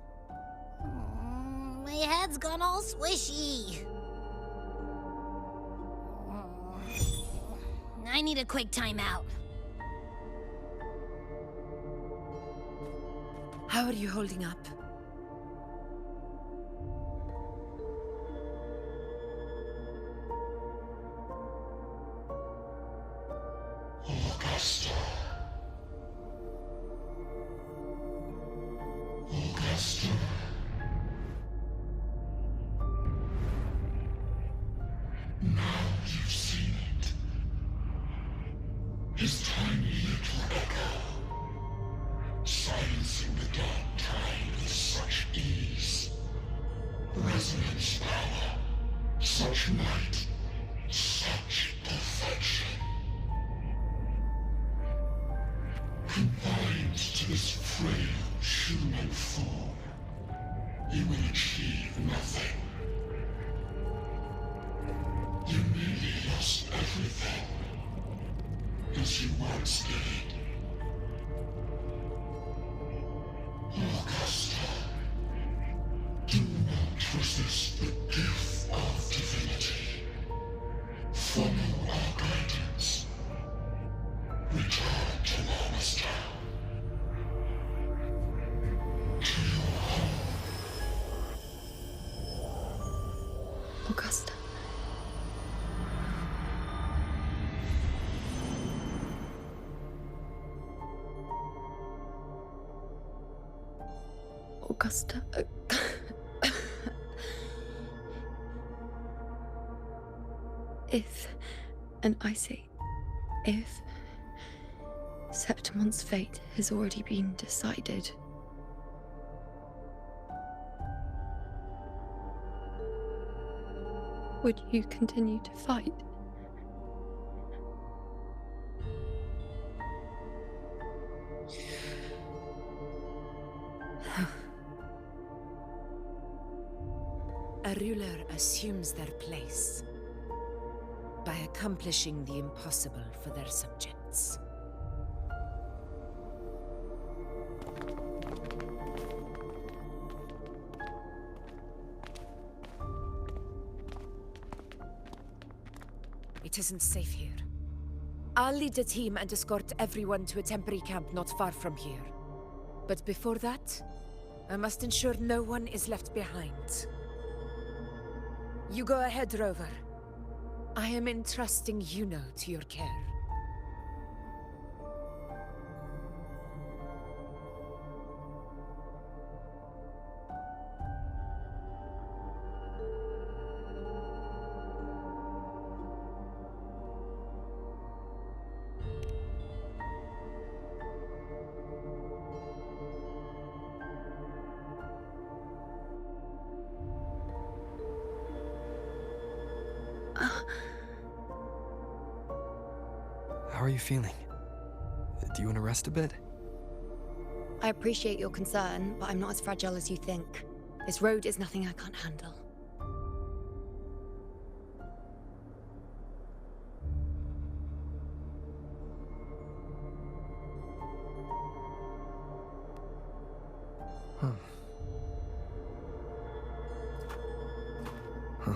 My head's gone all swishy. I need a quick timeout. How are you holding up? Augusta. Augusta. Now you've seen it. His tiny little echo, silencing the dark tide with such ease. Resonance power, such might, such perfection. Confined to this frail human form, you will achieve nothing. You nearly lost everything, as you once did. Augusta, do not resist the gift of divinity. Follow our guidance. Return to Augusta. To your home. Augusta. Augusta. If, and I say, if Septimon's fate has already been decided, would you continue to fight? a ruler assumes their place by accomplishing the impossible for their subjects. It isn't safe here. I'll lead a team and escort everyone to a temporary camp not far from here. But before that, I must ensure no one is left behind. You go ahead, Rover. I am entrusting Yuno to your care. How are you feeling? Do you want to rest a bit? I appreciate your concern, but I'm not as fragile as you think. This road is nothing I can't handle. Huh. Huh.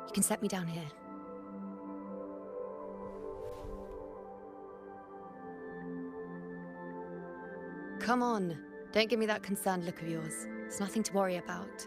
You can set me down here. Come on. Don't give me that concerned look of yours. It's nothing to worry about.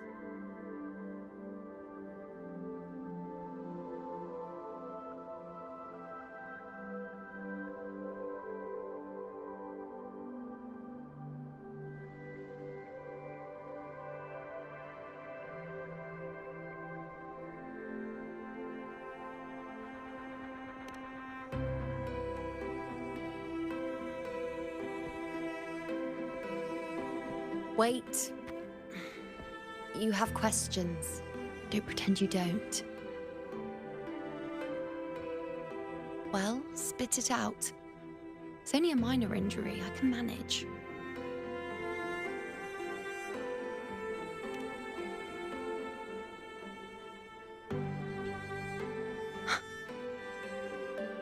Wait. You have questions. Don't pretend you don't. Well, spit it out. It's only a minor injury. I can manage.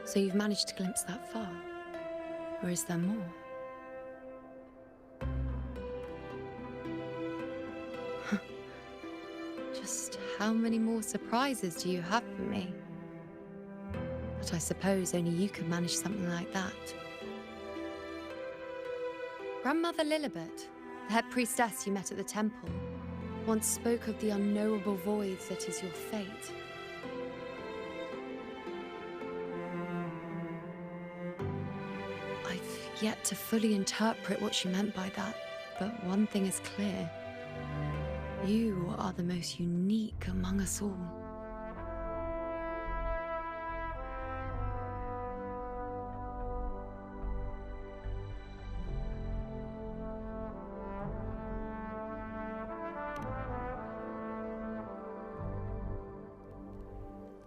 So you've managed to glimpse that far? Or is there more? Just how many more surprises do you have for me? But I suppose only you could manage something like that. Grandmother Lilibet, the head priestess you met at the temple, once spoke of the unknowable void that is your fate. I've yet to fully interpret what she meant by that, but one thing is clear. You are the most unique among us all.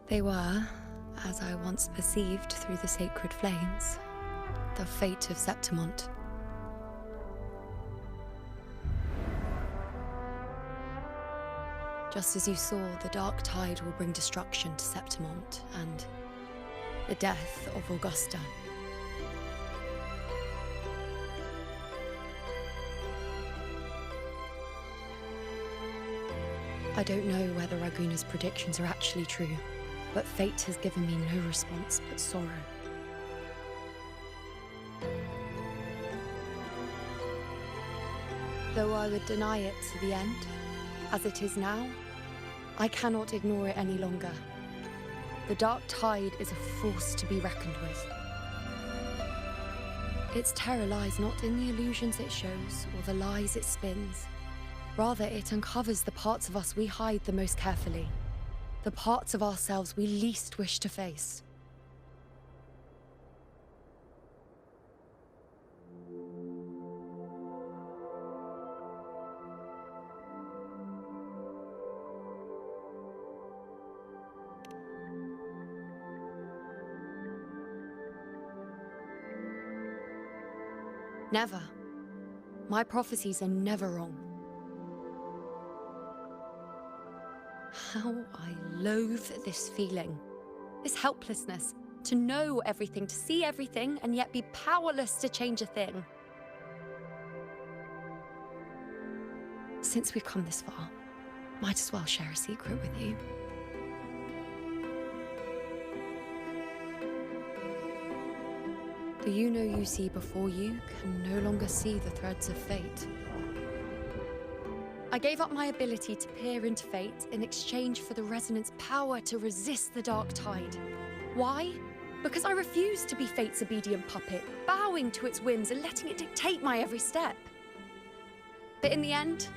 They were, as I once perceived through the sacred flames, the fate of Septimont. Just as you saw, the dark tide will bring destruction to Septimont and the death of Augusta. I don't know whether Raguna's predictions are actually true, but fate has given me no response but sorrow. Though I would deny it to the end, as it is now, I cannot ignore it any longer. The Dark Tide is a force to be reckoned with. Its terror lies not in the illusions it shows or the lies it spins. Rather, it uncovers the parts of us we hide the most carefully, the parts of ourselves we least wish to face. Never. My prophecies are never wrong. How I loathe this feeling. This helplessness. To know everything, to see everything, and yet be powerless to change a thing. Since we've come this far, might as well share a secret with you. The you see before you can no longer see the threads of fate. I gave up my ability to peer into fate in exchange for the Resonant's power to resist the Dark Tide. Why? Because I refused to be fate's obedient puppet, bowing to its whims and letting it dictate my every step. But in the end,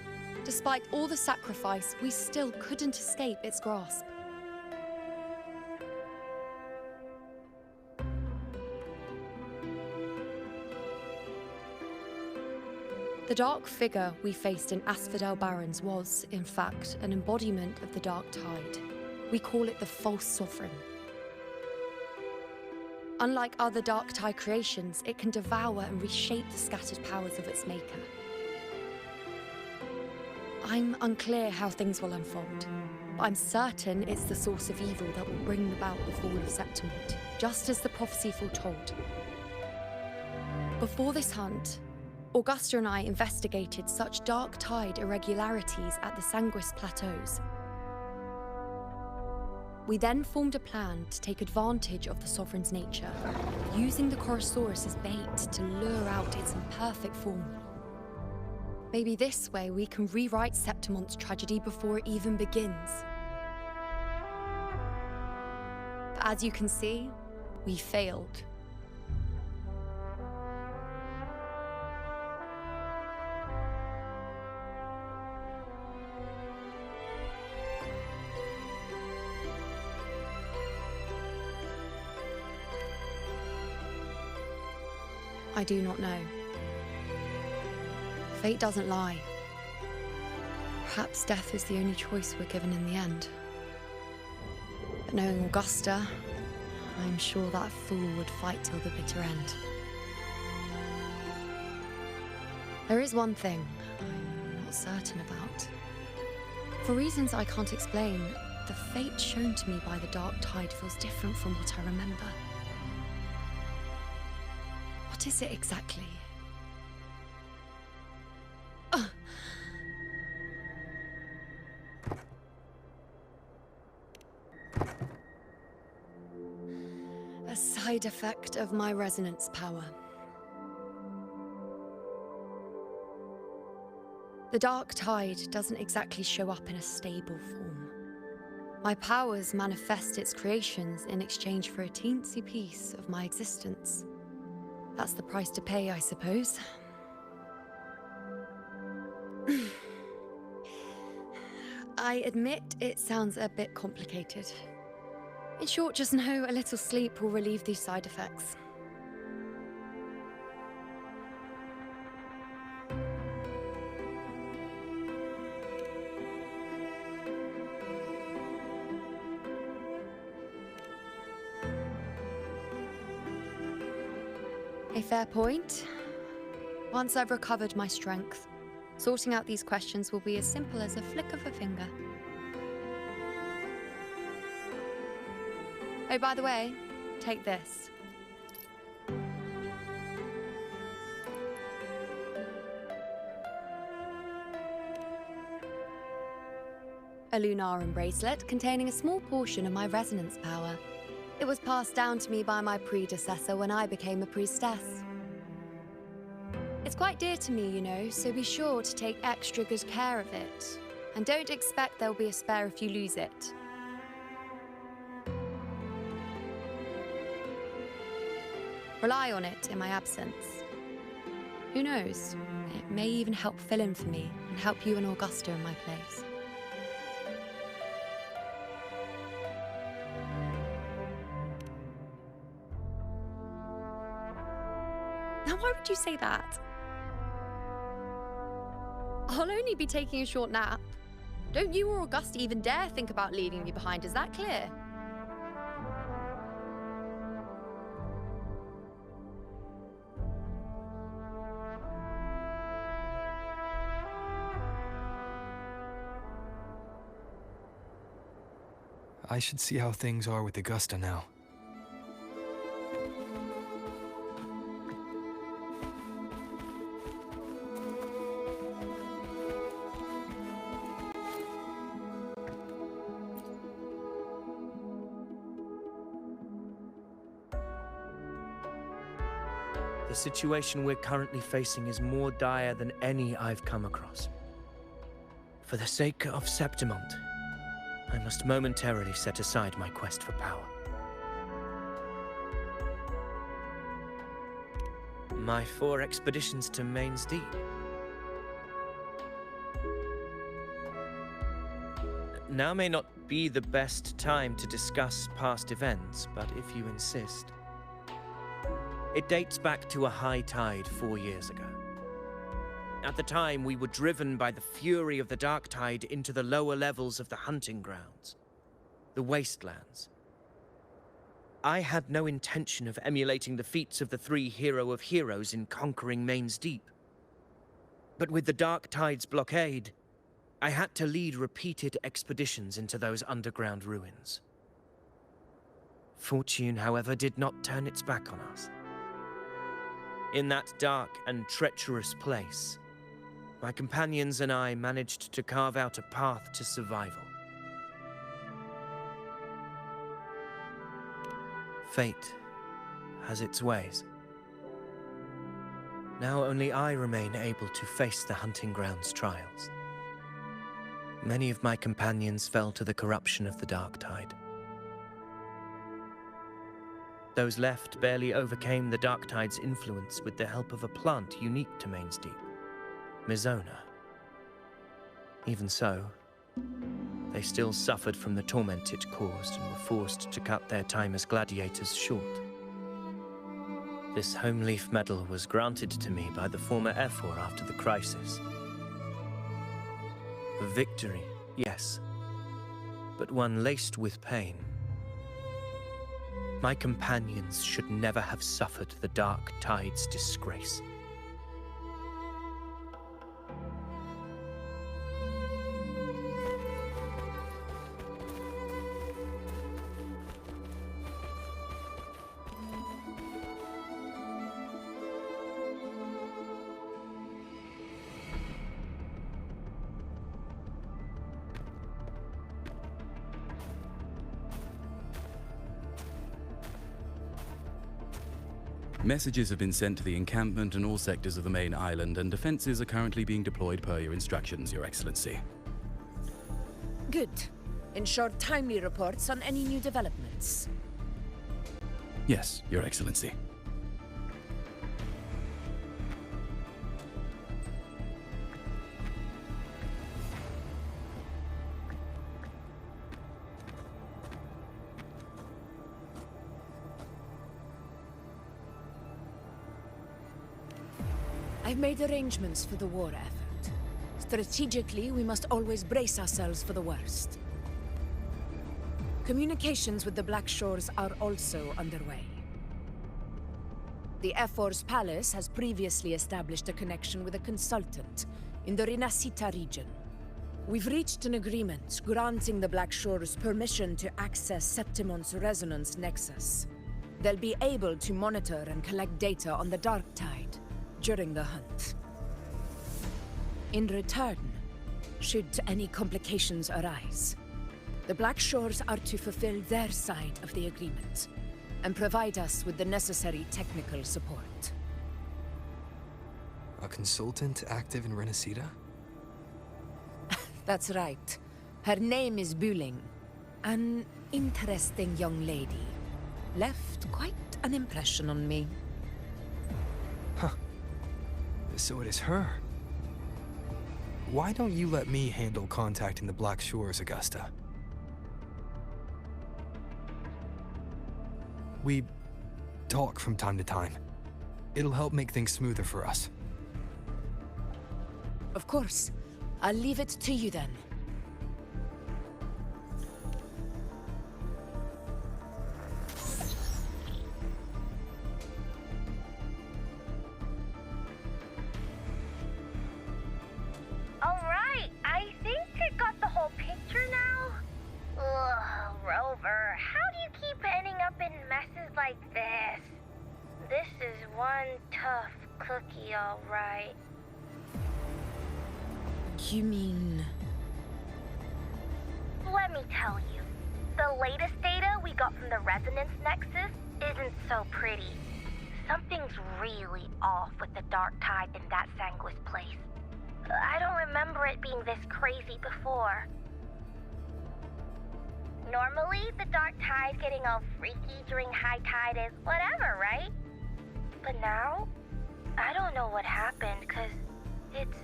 despite all the sacrifice, we still couldn't escape its grasp. The dark figure we faced in Asphodel Barrens was, in fact, an embodiment of the Dark Tide. We call it the False Sovereign. Unlike other Dark Tide creations, it can devour and reshape the scattered powers of its maker. I'm unclear how things will unfold, but I'm certain it's the source of evil that will bring about the fall of Septimont, just as the prophecy foretold. Before this hunt, Augusta and I investigated such Dark Tide irregularities at the Sanguis Plateaus. We then formed a plan to take advantage of the Sovereign's nature, using the Chorosaurus as bait to lure out its imperfect form. Maybe this way we can rewrite Septimont's tragedy before it even begins. But as you can see, we failed. I do not know. Fate doesn't lie. Perhaps death is the only choice we're given in the end. But knowing Augusta, I'm sure that fool would fight till the bitter end. There is one thing I'm not certain about. For reasons I can't explain, the fate shown to me by the Dark Tide feels different from what I remember. What is it exactly? A side effect of my resonance power. The Dark Tide doesn't exactly show up in a stable form. My powers manifest its creations in exchange for a teensy piece of my existence. That's the price to pay, I suppose. I admit it sounds a bit complicated. In short, just know a little sleep will relieve these side effects. A fair point. Once I've recovered my strength, sorting out these questions will be as simple as a flick of a finger. Oh, by the way, take this. a Lunarum bracelet containing a small portion of my resonance power. It was passed down to me by my predecessor when I became a priestess. It's quite dear to me, you know, so be sure to take extra good care of it. And don't expect there'll be a spare if you lose it. Rely on it in my absence. Who knows? It may even help fill in for me and help you and Augusta in my place. Now, why would you say that? I'll only be taking a short nap. Don't you or Augusta even dare think about leaving me behind, is that clear? I should see how things are with Augusta now. The situation we're currently facing is more dire than any I've come across. For the sake of Septimont, I must momentarily set aside my quest for power. My 4 expeditions to Main's Deep. Now may not be the best time to discuss past events, but if you insist. It dates back to a high tide 4 years ago. At the time, we were driven by the fury of the dark tide into the lower levels of the hunting grounds, the wastelands. I had no intention of emulating the feats of the 3 hero of heroes in conquering Main's Deep. But with the dark tide's blockade, I had to lead repeated expeditions into those underground ruins. Fortune, however, did not turn its back on us. In that dark and treacherous place, my companions and I managed to carve out a path to survival. Fate has its ways. Now only I remain able to face the hunting grounds trials. Many of my companions fell to the corruption of the dark tide. Those left barely overcame the dark tide's influence with the help of a plant unique to Main's Deep, Mizona. Even so, they still suffered from the torment it caused and were forced to cut their time as gladiators short. This home leaf medal was granted to me by the former Ephor after the crisis. A victory, yes, but one laced with pain. My companions should never have suffered the dark tide's disgrace. Messages have been sent to the encampment and all sectors of the main island, and defenses are currently being deployed per your instructions, Your Excellency. Good. Ensure timely reports on any new developments. Yes, Your Excellency. I've made arrangements for the war effort. Strategically, we must always brace ourselves for the worst. Communications with the Black Shores are also underway. The Ephor's palace has previously established a connection with a consultant in the Rinascita region. We've reached an agreement granting the Black Shores permission to access Septimont's resonance nexus. They'll be able to monitor and collect data on the Dark Tide during the hunt. In return, should any complications arise. The Black Shores are to fulfill their side of the agreement and provide us with the necessary technical support. A consultant active in Renacida? That's right. Her name is Buling. An interesting young lady. Left quite an impression on me. Huh. So it is her. Why don't you let me handle contacting the Black Shores, Augusta? We talk from time to time. It'll help make things smoother for us. Of course. I'll leave it to you then. Alright, I think I got the whole picture now. Ugh, Rover, how do you keep ending up in messes like this? This is one tough cookie, alright. You mean... Let me tell you. The latest data we got from the Resonance Nexus isn't so pretty. Something's really off with the Dark Tide in that Sanguis place. I don't remember it being this crazy before. Normally, the Dark Tide getting all freaky during high tide is whatever, right? But now, I don't know what happened, because it's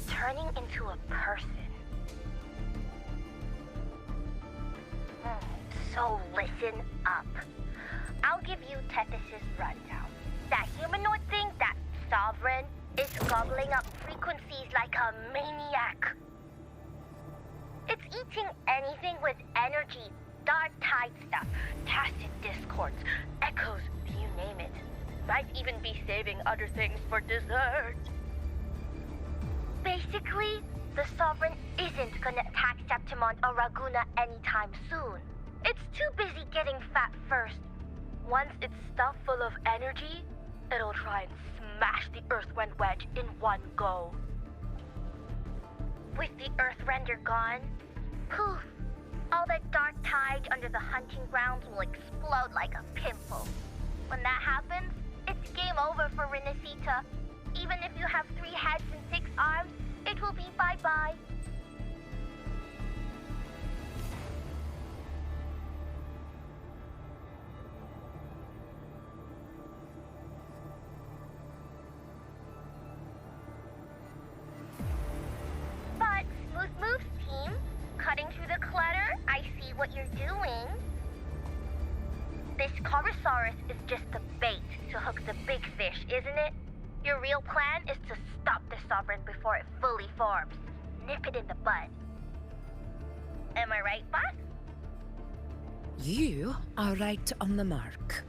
turning into a person. So listen up. I'll give you Tethys' rundown. That humanoid thing, that Sovereign, is gobbling up frequencies like a maniac. It's eating anything with energy, dark tide stuff, tacit discords, echoes, you name it. Might even be saving other things for dessert. Basically, the Sovereign isn't gonna attack Septimon or Raguna anytime soon. It's too busy getting fat first. Once it's stuffed full of energy, it'll try and smash the Earthrend wedge in one go. With the Earthrender gone, poof, all that dark tide under the hunting grounds will explode like a pimple. When that happens, it's game over for Renacita. Even if you have 3 heads and 6 arms, it will be bye-bye. But, Smooth Moves team, cutting through the clutter, I see what you're doing. This Corosaurus is just the bait to hook the big fish, isn't it? Your real plan is to stop the Sovereign before it fully forms. Nip it in the bud. Am I right, boss? You are right on the mark.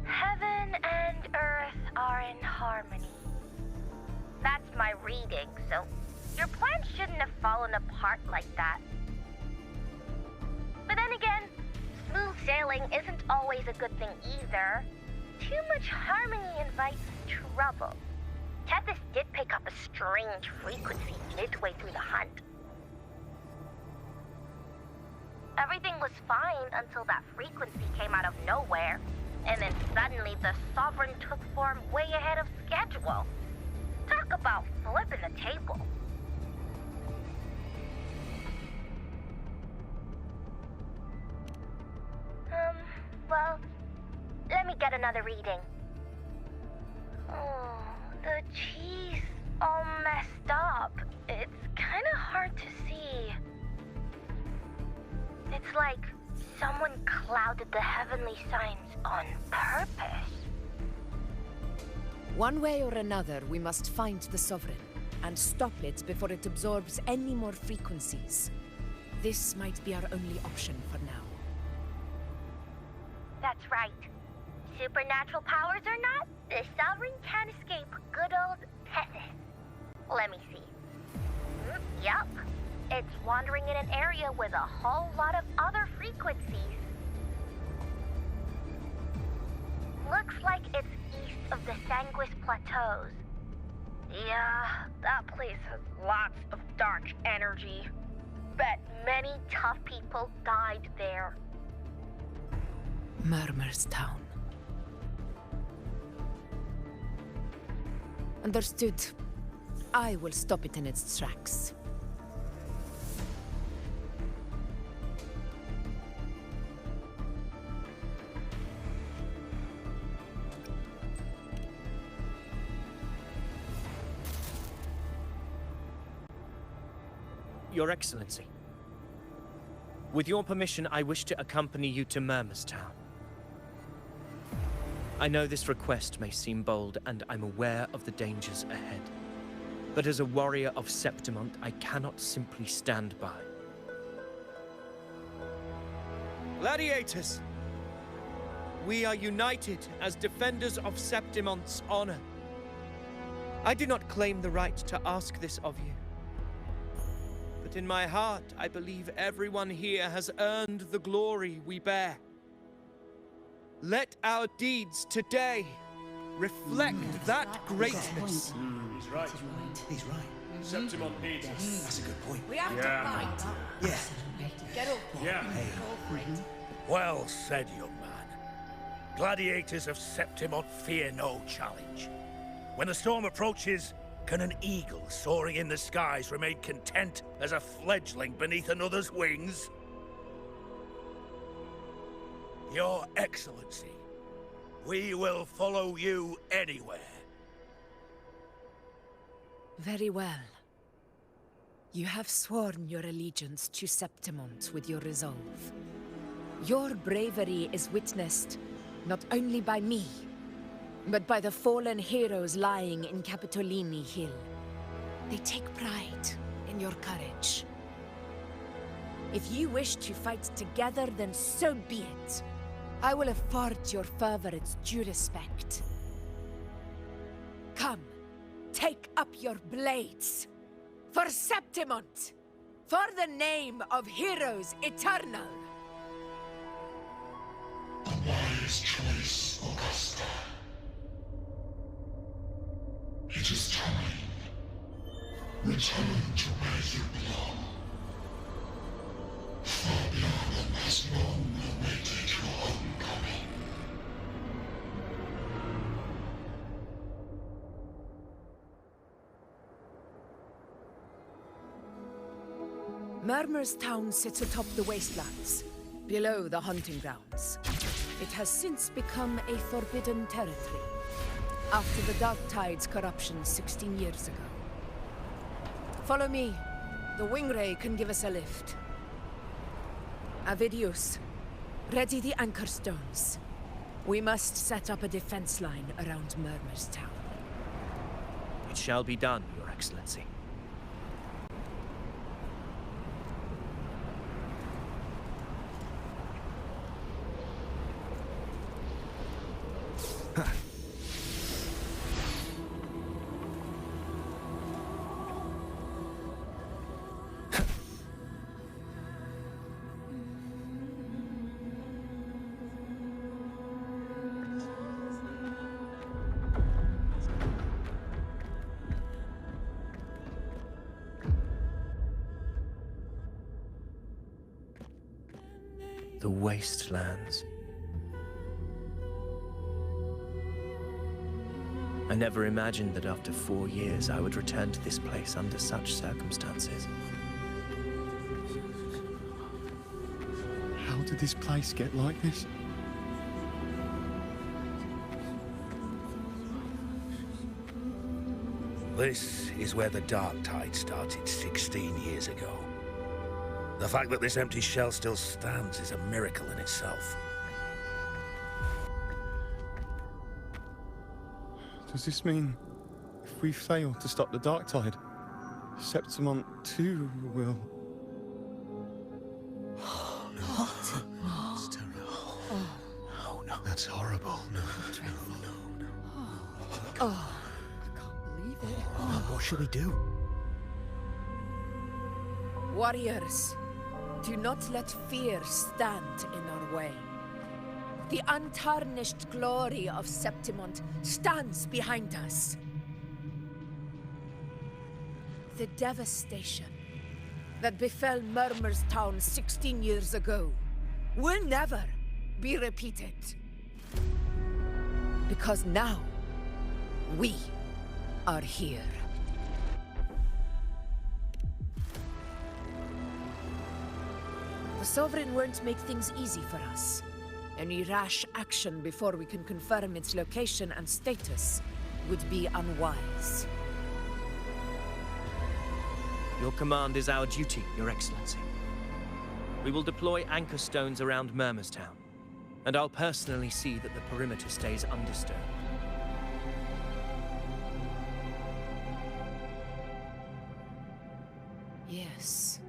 Heaven and Earth are in harmony. That's my reading, so your plan shouldn't have fallen apart like that. But then again, smooth sailing isn't always a good thing either. Too much harmony invites trouble. Tethys did pick up a strange frequency midway through the hunt. Everything was fine until that frequency came out of nowhere. And then suddenly the Sovereign took form way ahead of schedule. Talk about flipping the table. Well, let me get another reading. Oh, the cheese all messed up. It's kind of hard to see. It's like someone clouded the heavenly signs on purpose. One way or another, we must find the Sovereign and stop it before it absorbs any more frequencies. This might be our only option for now. That's right. Supernatural powers or not, the Sovereign can't escape good old Tethys. Let me see. Yup. It's wandering in an area with a whole lot of other frequencies. Looks like it's east of the Sanguis Plateaus. Yeah, that place has lots of dark energy. Bet many tough people died there. Murmur's Town. Understood. I will stop it in its tracks. Your Excellency. With your permission, I wish to accompany you to Murmur's Town. I know this request may seem bold, and I'm aware of the dangers ahead. But as a warrior of Septimont, I cannot simply stand by. Gladiators! We are united as defenders of Septimont's honor. I do not claim the right to ask this of you. But in my heart, I believe everyone here has earned the glory we bear. Let our deeds today reflect that greatness. He's right. He's right. Septimont needs us. That's a good point. We have to fight. Yeah. Get up. Yeah. Go for it. Well said, young man. Gladiators of Septimont fear no challenge. When the storm approaches, can an eagle soaring in the skies remain content as a fledgling beneath another's wings? Your Excellency, we will follow you anywhere. Very well. You have sworn your allegiance to Septimont with your resolve. Your bravery is witnessed not only by me, but by the fallen heroes lying in Capitolini Hill. They take pride in your courage. If you wish to fight together, then so be it. I will afford your fervor its due respect. Come, take up your blades. For Septimont! For the name of heroes eternal! A wise choice, Augusta. It is time. Return to where you belong. Fabianum has long awaited your homecoming. Murmur's Town sits atop the wastelands, below the hunting grounds. It has since become a forbidden territory, after the Dark Tide's corruption 16 years ago. Follow me. The Wingray can give us a lift. Avidius, ready the anchor stones. We must set up a defense line around Murmur's Town. It shall be done, Your Excellency. The wastelands. I never imagined that after 4 years I would return to this place under such circumstances. How did this place get like this? This is where the Dark Tide started 16 years ago. The fact that this empty shell still stands is a miracle in itself. Does this mean if we fail to stop the Dark Tide, Septimont too will... Oh, no. What? It's terrible. Oh, no. That's horrible. No, no. Oh, I can't believe it. What should we do? Warriors, do not let fear stand in our way. The untarnished glory of Septimont stands behind us. The devastation that befell Murmur's town 16 years ago will never be repeated. Because now, we are here. The Sovereign won't make things easy for us. Any rash action before we can confirm its location and status would be unwise. Your command is our duty, Your Excellency. We will deploy anchor stones around Murmurstown, and I'll personally see that the perimeter stays undisturbed. Yes.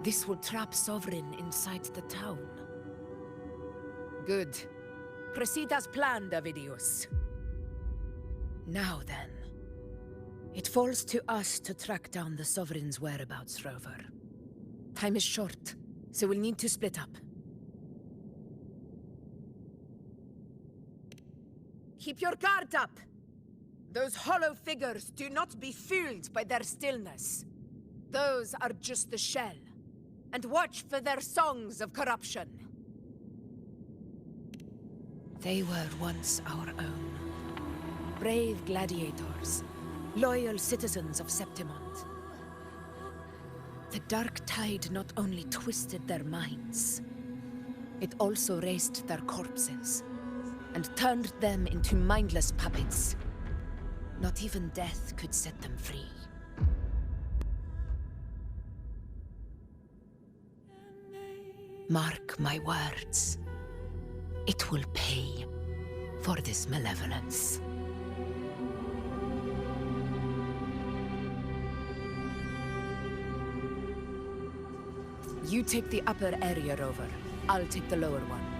This will trap Sovereign inside the town. Good. Proceed as planned, Avidius. Now then. It falls to us to track down the Sovereign's whereabouts, Rover. Time is short, so we'll need to split up. Keep your guard up! Those hollow figures do not be fooled by their stillness. Those are just the shell. And watch for their songs of corruption. They were once our own. Brave gladiators. Loyal citizens of Septimont. The dark tide not only twisted their minds, it also raised their corpses and turned them into mindless puppets. Not even death could set them free. Mark my words. It will pay for this malevolence. You take the upper area, Rover. I'll take the lower one.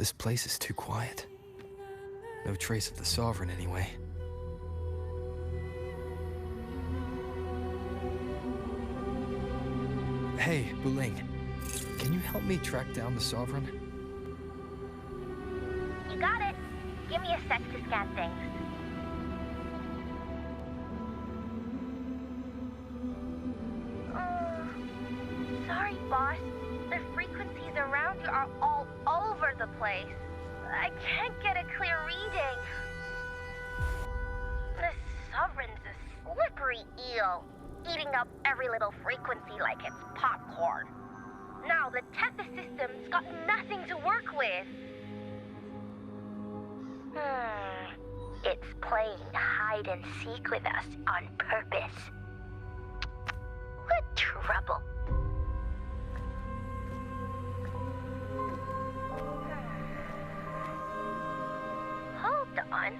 This place is too quiet. No trace of the Sovereign, anyway. Hey, Buling. Can you help me track down the Sovereign? You got it. Give me a sec to scan things. Sorry, boss. The frequencies around you are all over the place. I can't get a clear reading. The Sovereign's a slippery eel, eating up every little frequency like it's popcorn. Now the Tethys system's got nothing to work with. It's playing hide and seek with us on purpose. What trouble? Hold on.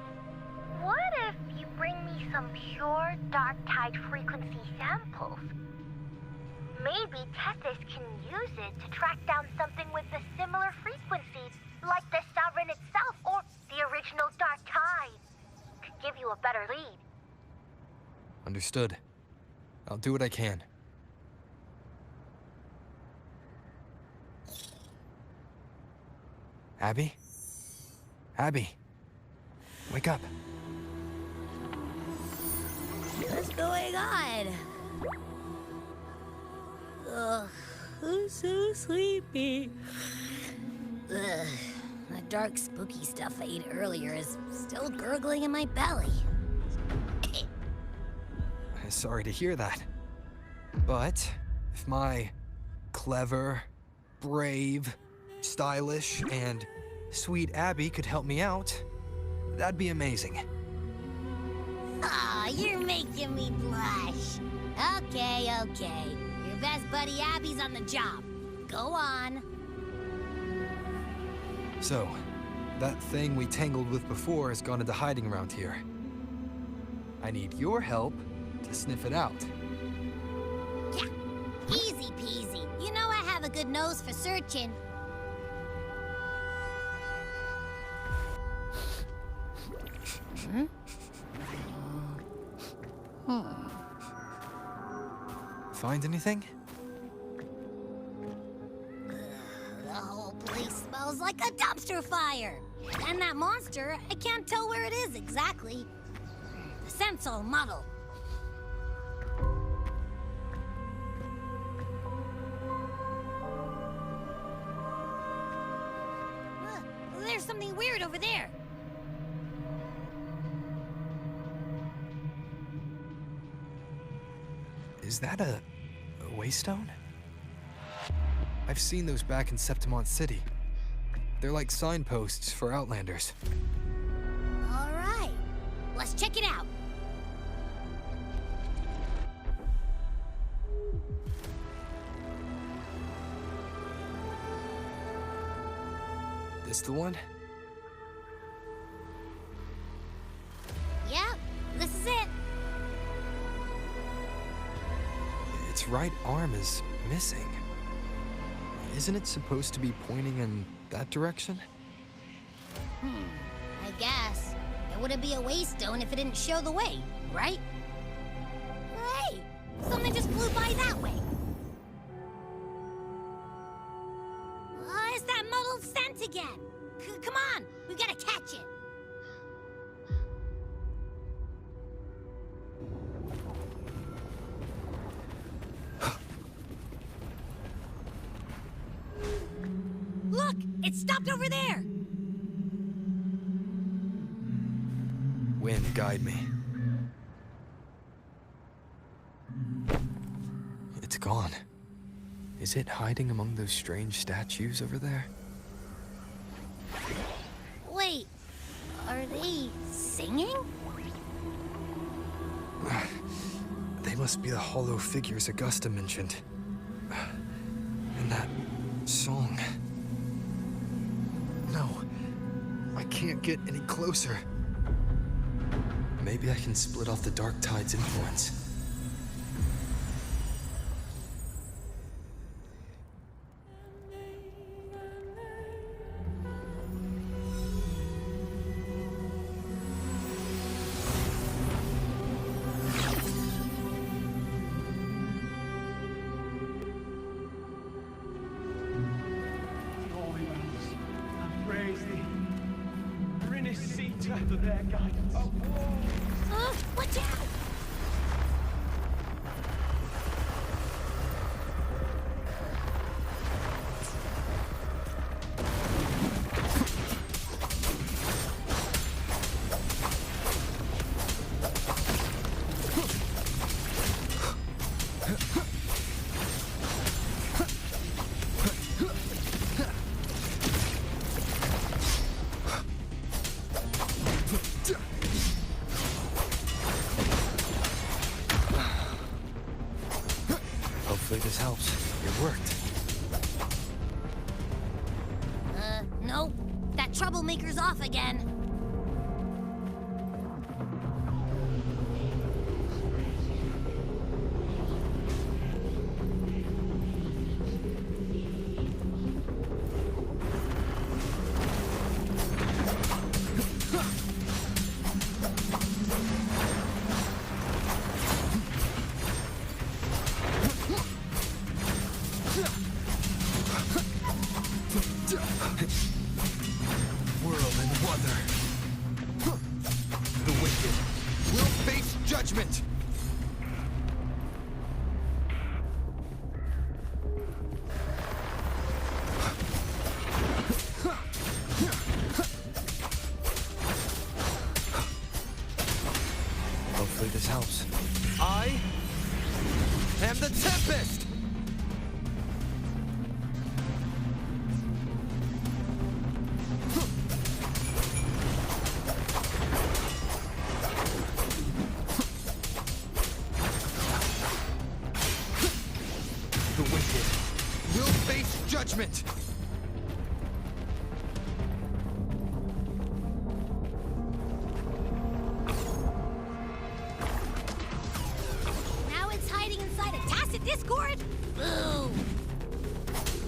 What if you bring me some pure dark tide frequency samples? Maybe Tethys can use it to track down something with a similar frequency, like the Sovereign itself or the original dark tide. Could give you a better lead. Understood. I'll do what I can. Abby? Abby? Wake up. What's going on? Ugh, I'm so sleepy. Ugh, the dark, spooky stuff I ate earlier is still gurgling in my belly. Sorry to hear that. But if my clever, brave, stylish, and sweet Abby could help me out, that'd be amazing. Aw, you're making me blush. Okay. Your best buddy Abby's on the job. Go on. So, that thing we tangled with before has gone into hiding around here. I need your help to sniff it out. Yeah, easy peasy. You know I have a good nose for searching. Find anything? The whole place smells like a dumpster fire. And that monster, I can't tell where it is exactly. The scent's all muddled. There's something weird over there. Is that a waystone? I've seen those back in Septimont City. They're like signposts for Outlanders. All right, let's check it out. This the one? Yep, this is it. Its right arm is missing. Isn't it supposed to be pointing in that direction? I guess. It wouldn't be a waystone if it didn't show the way, right? Hey, something just flew by that way. It's that muddled scent again. Come on, we gotta catch it. Look, it stopped over there. Wind, guide me. It's gone. Is it hiding among those strange statues over there? Wait, are they singing? They must be the hollow figures Augusta mentioned. And that song. No, I can't get any closer. Maybe I can split off the Dark Tide's influence. there, guys. Watch out! Hopefully this helps. It worked. Nope. That troublemaker's off again. Whirlwind weather. The wicked will face judgment. Hopefully this helps. I am the Tempest! The wicked will face judgment! Now it's hiding inside a tacit discord? Boo!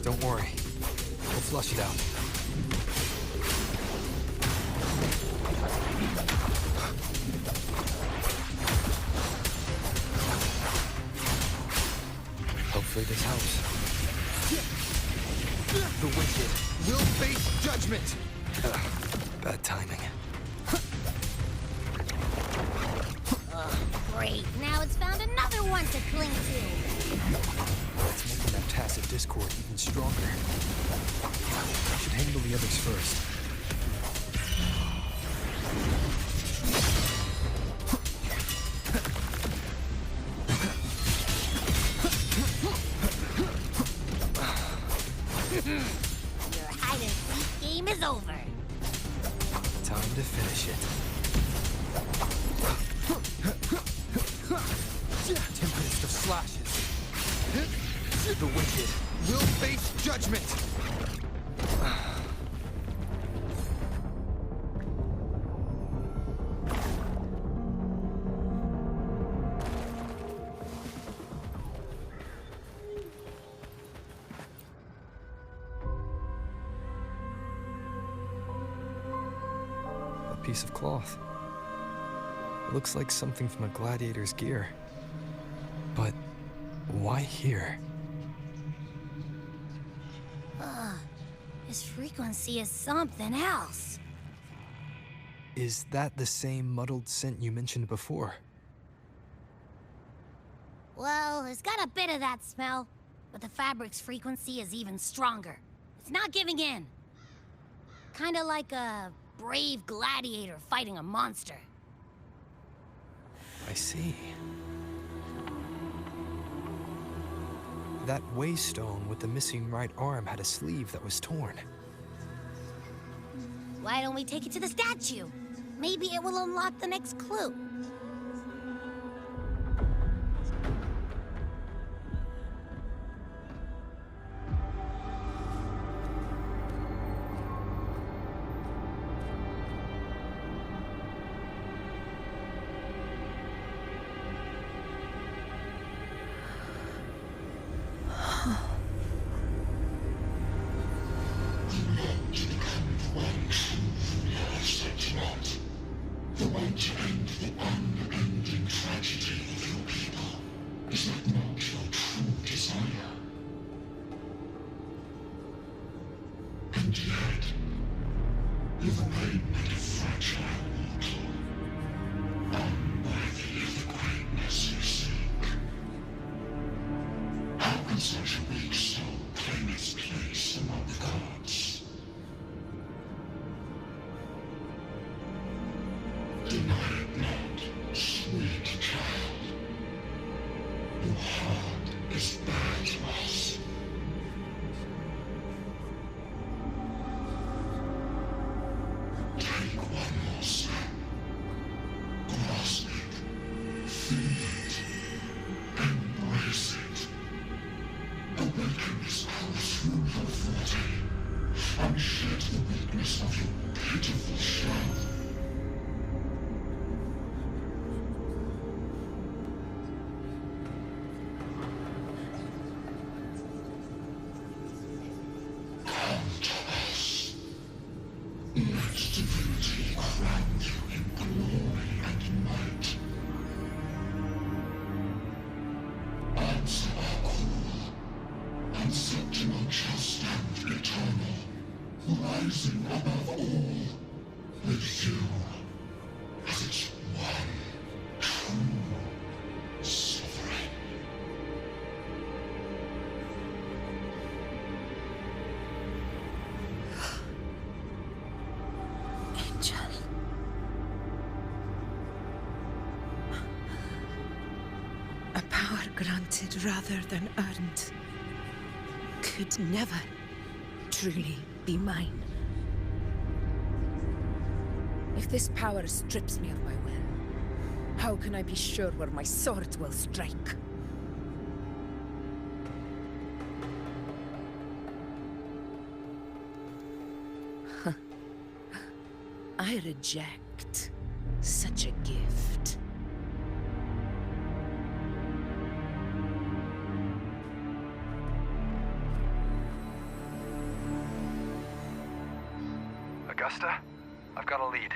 Don't worry. We'll flush it out. Hopefully this helps. The wicked will face judgment! Bad timing. Great. Now it's found another one to cling to. It's making that tacit discord even stronger. I should handle the others first. Your hide-and-seek game is over. Time to finish it. Tempest of slashes. The wicked will face judgment. A piece of cloth. It looks like something from a gladiator's gear. But why here? This frequency is something else. Is that the same muddled scent you mentioned before? Well, it's got a bit of that smell, but the fabric's frequency is even stronger. It's not giving in. Kinda like a brave gladiator fighting a monster. I see. That waystone with the missing right arm had a sleeve that was torn. Why don't we take it to the statue? Maybe it will unlock the next clue. The one to end the unending tragedy of your people. Is that not your true desire? And yet, you remain but a fragile mortal. rising above all, with you as its one true sovereign. Angel. A power granted rather than earned could never truly be mine. If this power strips me of my will, how can I be sure where my sword will strike? I reject such a gift. Augusta, I've got a lead.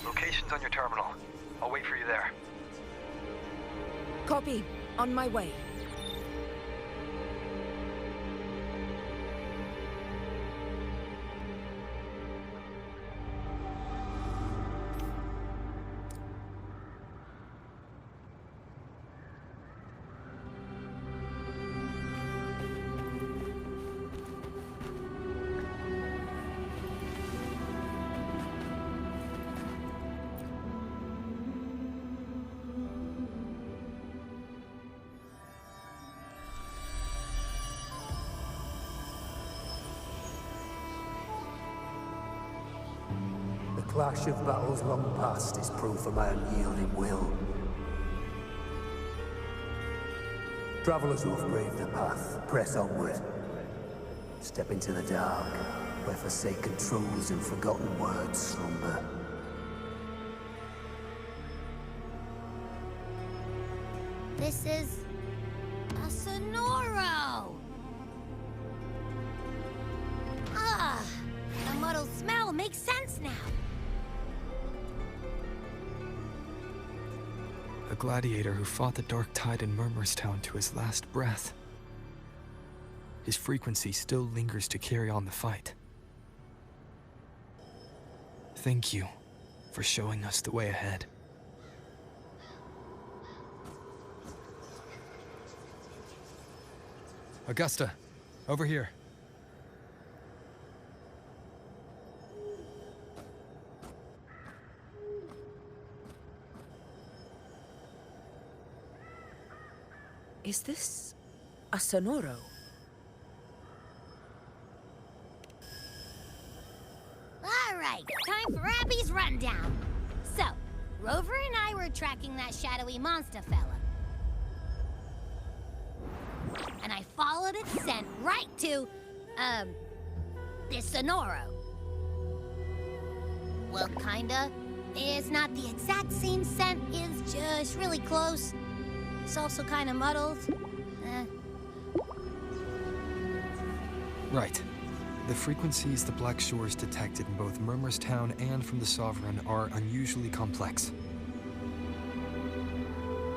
Location's on your terminal. I'll wait for you there. Copy. On my way. The clash of battles long past is proof of my unyielding will. Travelers who have braved the path, press onward. Step into the dark, where forsaken truths and forgotten words slumber. This is a Sonoro! Ah, the muddled smell makes sense now. A gladiator who fought the dark tide in Murmurstown to his last breath. His frequency still lingers to carry on the fight. Thank you for showing us the way ahead. Augusta, over here. Is this a Sonoro? All right, time for Abby's rundown. So, Rover and I were tracking that shadowy monster fella. And I followed its scent right to, this Sonoro. Well, kinda. It's not the exact same scent, it's just really close. It's also kinda muddled. Right. The frequencies the Black Shores detected in both Murmurstown and from the Sovereign are unusually complex.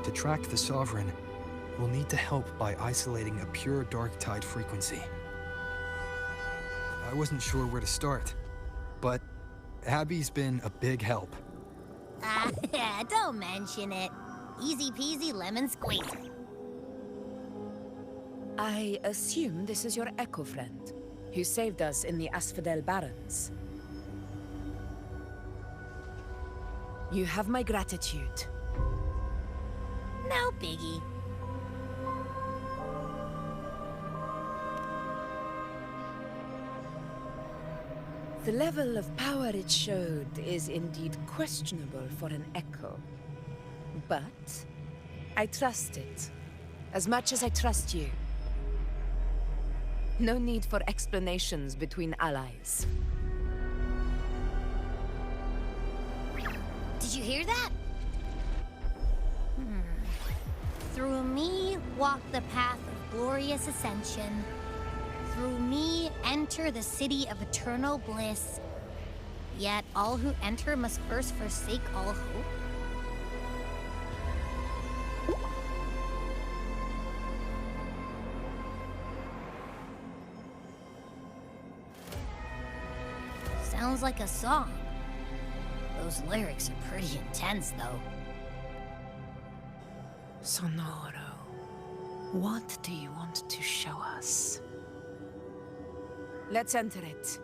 To track the Sovereign, we'll need to help by isolating a pure dark tide frequency. I wasn't sure where to start, but Abby's been a big help. Don't mention it. Easy peasy lemon squeezy. I assume this is your echo friend, who saved us in the Asphodel Barrens. You have my gratitude. No biggie. The level of power it showed is indeed questionable for an echo. But I trust it, as much as I trust you. No need for explanations between allies. Did you hear that? Through me walk the path of glorious ascension. Through me enter the city of eternal bliss. Yet all who enter must first forsake all hope. Sounds like a song. Those lyrics are pretty intense, though. Sonoro, what do you want to show us? Let's enter it.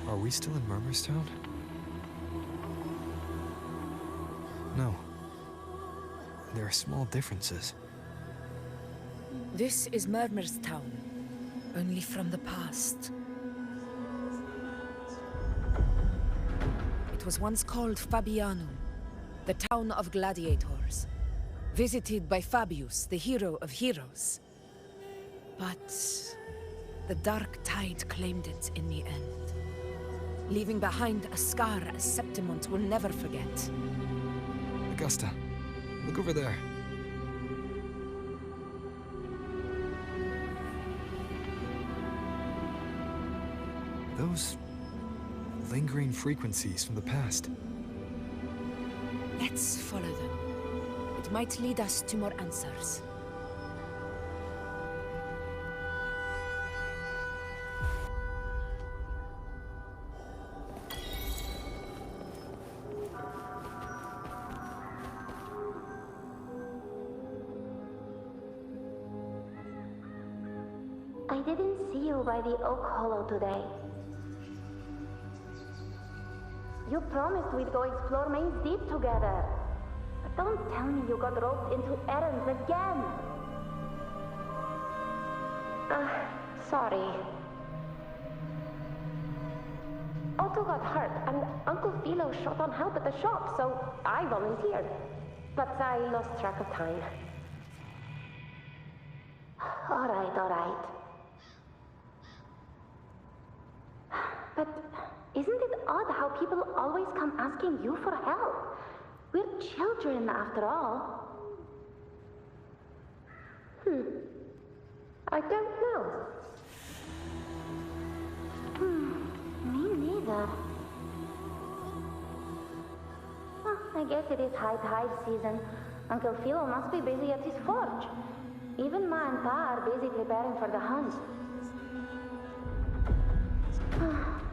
Are we still in Murmurstown? No. There are small differences. This is Murmurstown, only from the past. It was once called Fabianum, the town of gladiators, visited by Fabius, the hero of heroes. But the dark tide claimed it in the end, leaving behind a scar Septimont will never forget. Augusta, look over there. Those lingering frequencies from the past. Let's follow them. It might lead us to more answers. I didn't see you by the Oak Hollow today. You promised we'd go explore Main's Deep together. But don't tell me you got roped into errands again. Sorry. Otto got hurt, and Uncle Philo shot on help at the shop, so I volunteered. But I lost track of time. All right. But isn't it odd how people always come asking you for help? We're children, after all. I don't know. Me neither. Well, I guess it is high tide season. Uncle Philo must be busy at his forge. Even Ma and Pa are busy preparing for the hunt.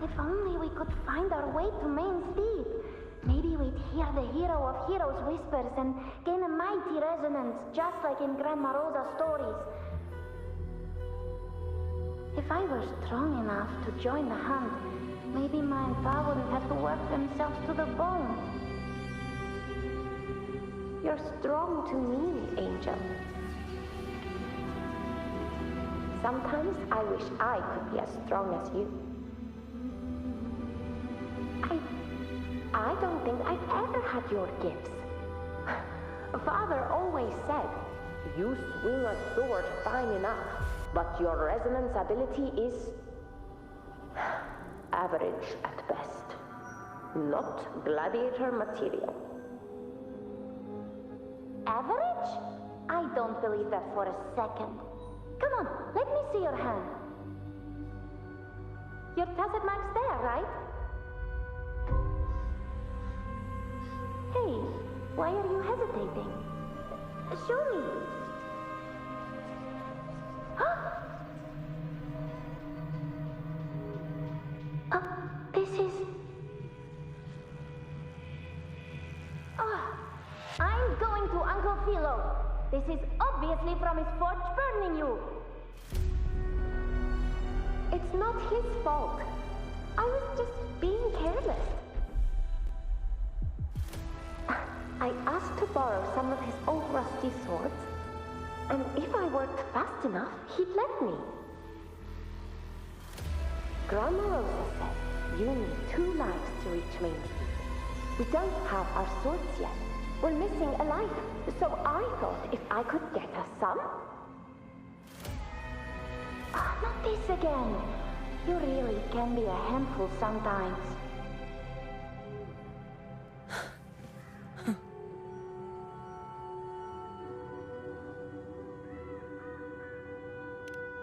If only we could find our way to Main's Deep. Maybe we'd hear the hero of heroes whispers and gain a mighty resonance, just like in Grandma Rosa's stories. If I were strong enough to join the hunt, maybe Ma and Pa wouldn't have to work themselves to the bone. You're strong to me, Angel. Sometimes I wish I could be as strong as you. I don't think I've ever had your gifts. Father always said, you swing a sword fine enough, but your resonance ability is average at best. Not gladiator material. Average? I don't believe that for a second. Come on, let me see your hand. Your tacet mark's there, right? Hey, why are you hesitating? Show me. This is... I'm going to Uncle Philo. This is obviously from his forge burning you. It's not his fault. I was just being careless. I asked to borrow some of his old rusty swords, and if I worked fast enough, he'd let me. Grandma Rosa said you need 2 lives to reach Main Street. We don't have our swords yet. We're missing a life, so I thought if I could get us some... not this again. You really can be a handful sometimes.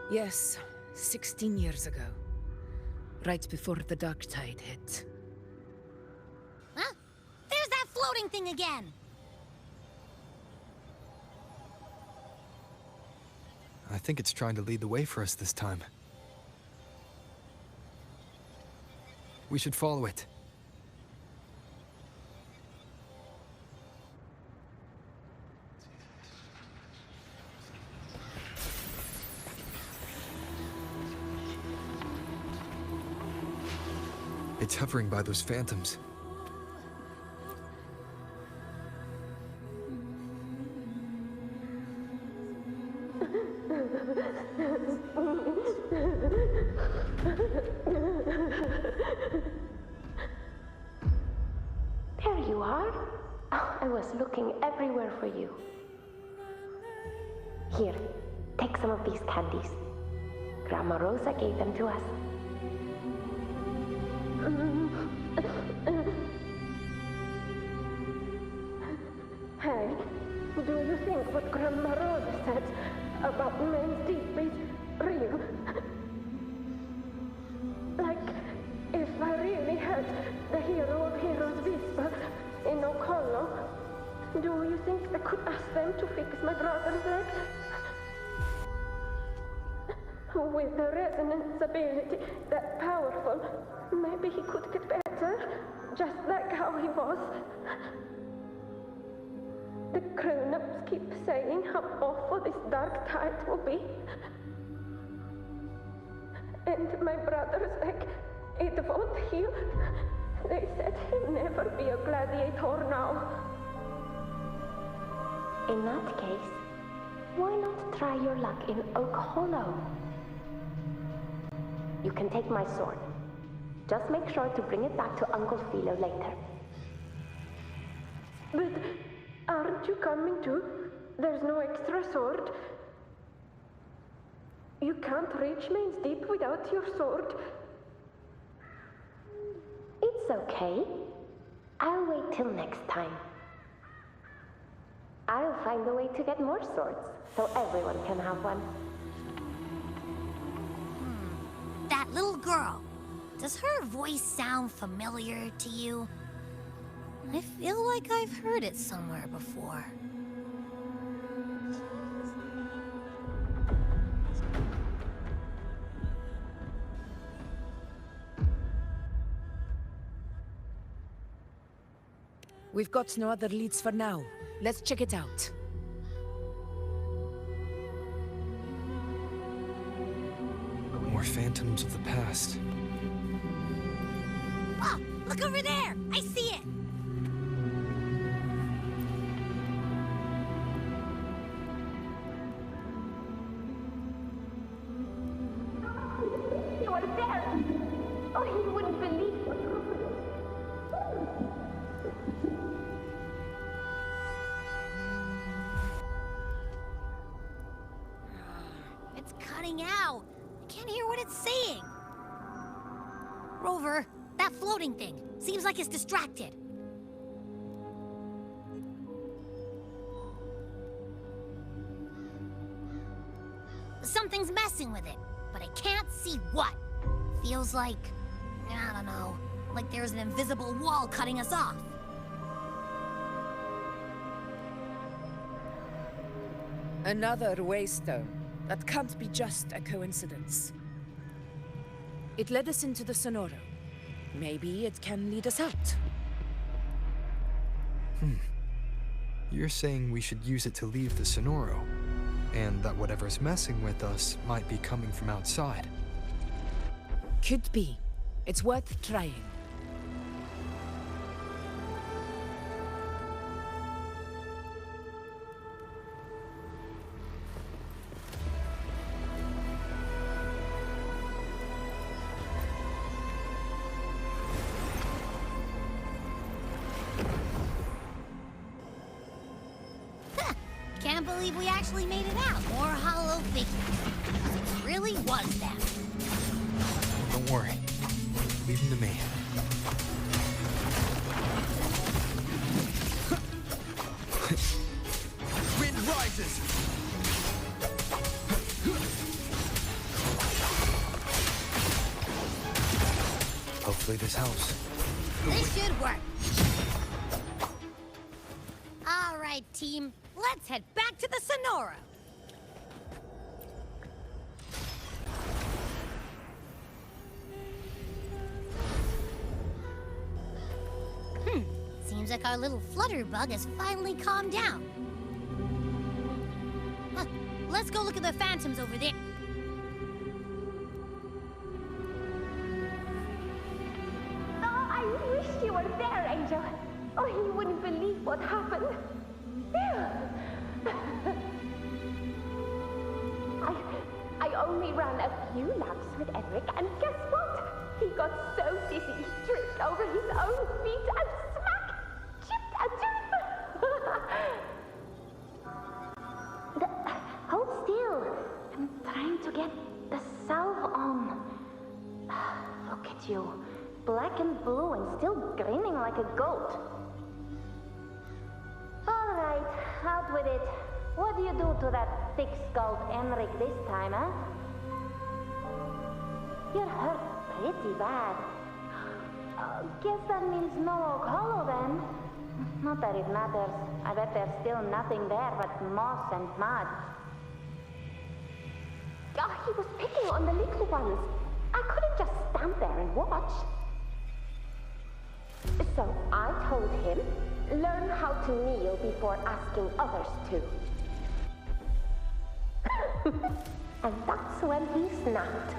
Yes, 16 years ago. Right before the dark tide hit. Huh? There's that floating thing again! I think it's trying to lead the way for us this time. We should follow it. It's hovering by those phantoms. There you are. Oh, I was looking everywhere for you. Here, take some of these candies. Grandma Rosa gave them to us. Hey, do you think what Grandma Rosa said about men's deep is real? Like, if I really had the hero of heroes whisper in O'Connell, do you think I could ask them to fix my brother's leg? With the resonance ability that powerful, maybe he could get better, just like how he was. The grown-ups keep saying how awful this dark tide will be. And my brother's leg, it won't heal. They said he'll never be a gladiator now. In that case, why not try your luck in Oak Hollow? You can take my sword. Just make sure to bring it back to Uncle Philo later. But aren't you coming too? There's no extra sword. You can't reach Main's Deep without your sword. It's okay. I'll wait till next time. I'll find a way to get more swords, so everyone can have one. That little girl. Does her voice sound familiar to you? I feel like I've heard it somewhere before. We've got no other leads for now. Let's check it out. More phantoms of the past. Oh, look over there! I see it! You are there! Oh, he wouldn't believe it. It's cutting out. I can't hear what it's saying. Rover, that floating thing. Seems like it's distracted. Something's messing with it, but I can't see what. Feels like, I don't know, like there's an invisible wall cutting us off. Another waystone. That can't be just a coincidence. It led us into the Sonoro. Maybe it can lead us out. You're saying we should use it to leave the Sonoro, and that whatever's messing with us might be coming from outside. Could be. It's worth trying. Can't believe we actually made it out. More hollow figures. It really was them. Don't worry. Leave him to me. Wind rises! Hopefully this helps. This should work. All right, team. Let's head back to the Sonora. Seems like our little flutterbug has finally calmed down. Let's go look at the phantoms over there. Oh, I wish you were there, Angel. Oh, you wouldn't believe what happened. I only ran a few laps with Eric, and guess what? He got so dizzy he tripped over his own feet and smack! Chipped a tooth! Hold still. I'm trying to get the salve on. Look at you. Black and blue and still grinning like a goat. All right, out with it. What do you do to that thick-skulled Enric this time, huh? You're hurt pretty bad. Guess that means no Oak Hollow then. Not that it matters. I bet there's still nothing there but moss and mud. Oh, he was picking on the little ones. I couldn't just stand there and watch. So I told him, learn how to kneel before asking others to. And that's when he snapped.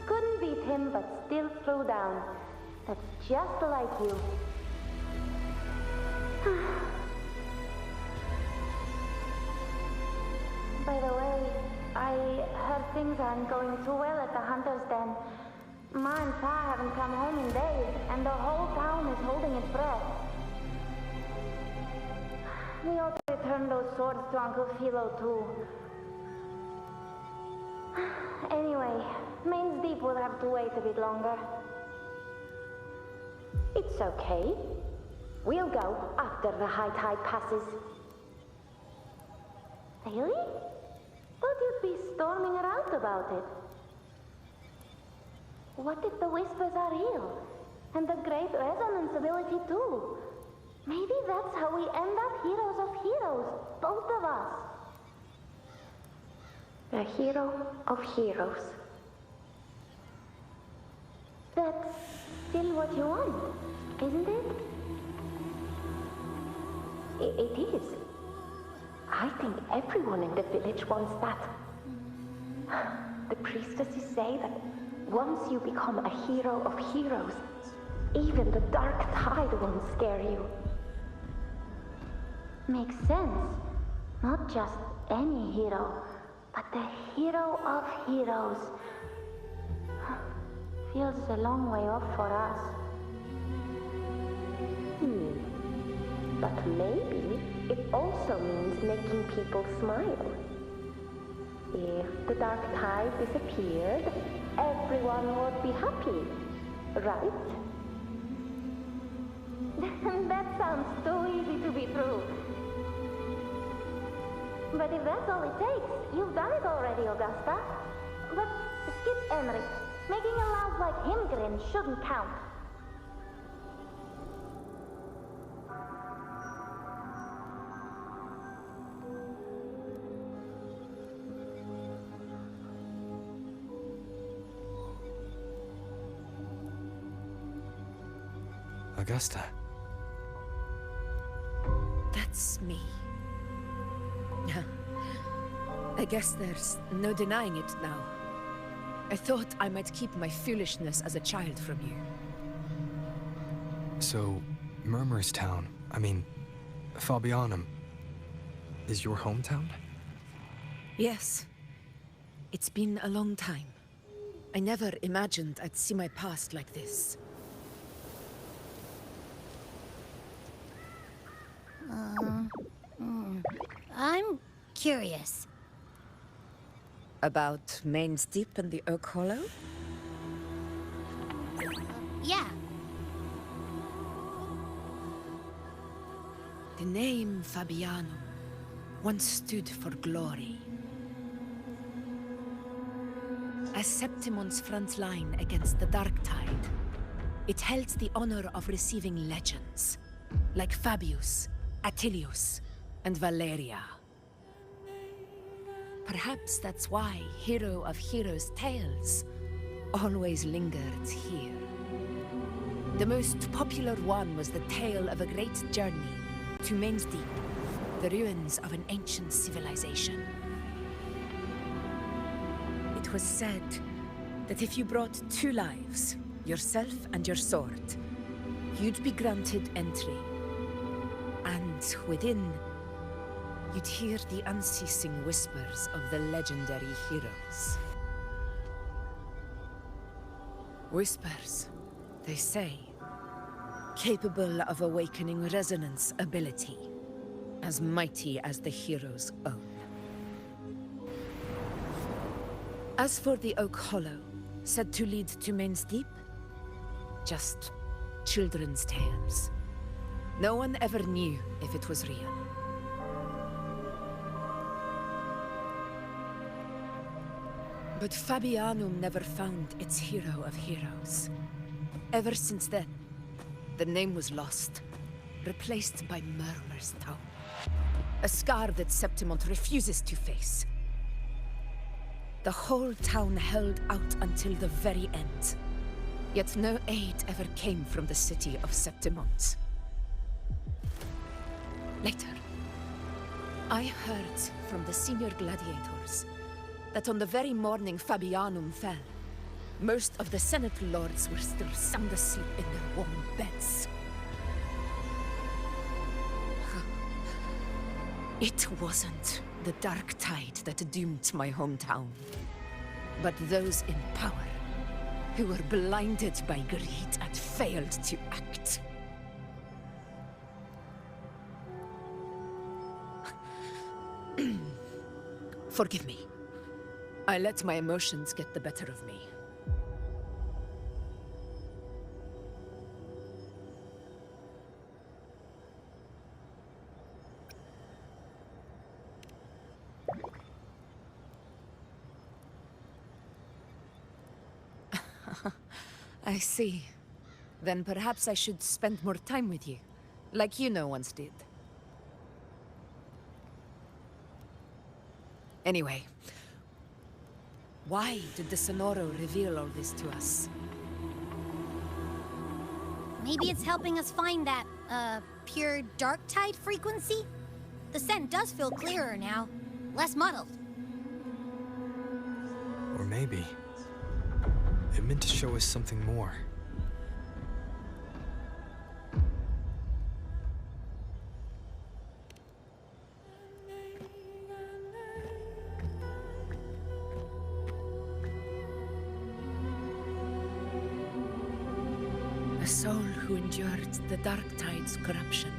Couldn't beat him, but still threw down. That's just like you. By the way, I heard things aren't going too well at the Hunter's Den. Ma and Pa haven't come home in days, and the whole town is holding its breath. We ought to return those swords to Uncle Philo, too. Anyway, Main's Deep will have to wait a bit longer. It's okay. We'll go after the high tide passes. Really? Thought you'd be storming around about it. What if the whispers are real? And the great resonance ability too? Maybe that's how we end up heroes of heroes, both of us. A hero of heroes. That's still what you want, isn't it? It is. I think everyone in the village wants that. The priestesses say that once you become a hero of heroes, even the dark tide won't scare you. Makes sense. Not just any hero, but the hero of heroes. Feels a long way off for us. But maybe it also means making people smile. If the dark tide disappeared, everyone would be happy, right? That sounds too easy to be true. But if that's all it takes, you've done it already, Augusta. But skip Enric. Making a loud like him grin shouldn't count. Augusta. That's me. I guess there's no denying it now. I thought I might keep my foolishness as a child from you. So, Murmur's town, Fabianum, is your hometown? Yes. It's been a long time. I never imagined I'd see my past like this. I'm curious. About Main's Deep and the Oak Hollow? Yeah. The name Fabianum once stood for glory. As Septimon's front line against the Dark Tide, it held the honor of receiving legends, like Fabius, Attilius, and Valeria. Perhaps that's why Hero of Heroes' tales always lingered here. The most popular one was the tale of a great journey to Main's Deep, the ruins of an ancient civilization. It was said that if you brought 2 lives, yourself and your sword, you'd be granted entry. And within, you'd hear the unceasing whispers of the legendary heroes. Whispers, they say, capable of awakening resonance ability, as mighty as the hero's own. As for the Oak Hollow, said to lead to Main's Deep, just children's tales. No one ever knew if it was real. But Fabianum never found its hero of heroes. Ever since then, the name was lost, replaced by Murmur's Town. A scar that Septimont refuses to face. The whole town held out until the very end. Yet no aid ever came from the city of Septimont. Later, I heard from the senior gladiators that on the very morning Fabianum fell, most of the Senate lords were still sound asleep in their warm beds. It wasn't the Dark Tide that doomed my hometown, but those in power who were blinded by greed and failed to act. Forgive me. I let my emotions get the better of me. I see. Then perhaps I should spend more time with you, like you once did. Anyway, why did the Sonoro reveal all this to us? Maybe it's helping us find that, pure dark tide frequency? The scent does feel clearer now, less muddled. Or maybe it meant to show us something more. A soul who endured the Dark Tide's corruption,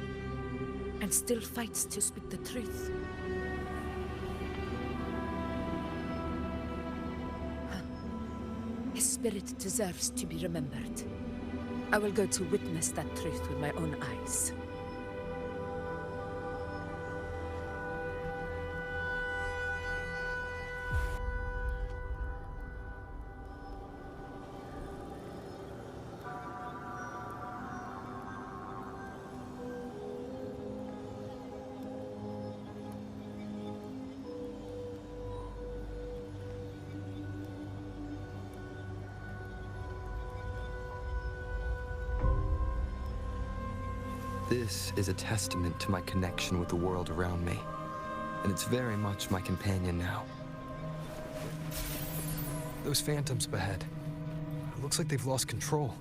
and still fights to speak the truth. His spirit deserves to be remembered. I will go to witness that truth with my own eyes. This is a testament to my connection with the world around me, and it's very much my companion now. Those phantoms up ahead. It looks like they've lost control.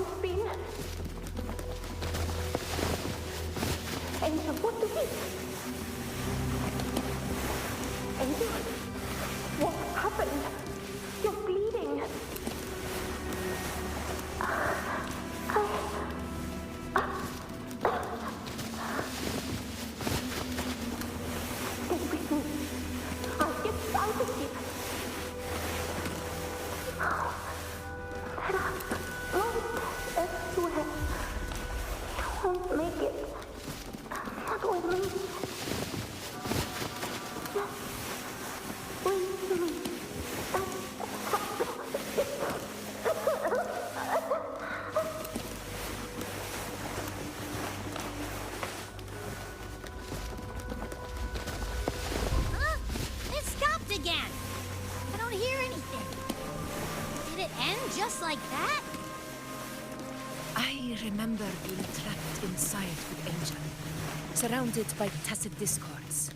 once been. Angel, what do we? Angel, what happened? You're bleeding. Stay with me. I'll get out of here. You won't make it. Not with me. Just wait for me. Huh? It stopped again. I don't hear anything. Did it end just like that? I remember being trapped inside with Angel, surrounded by tacit discords.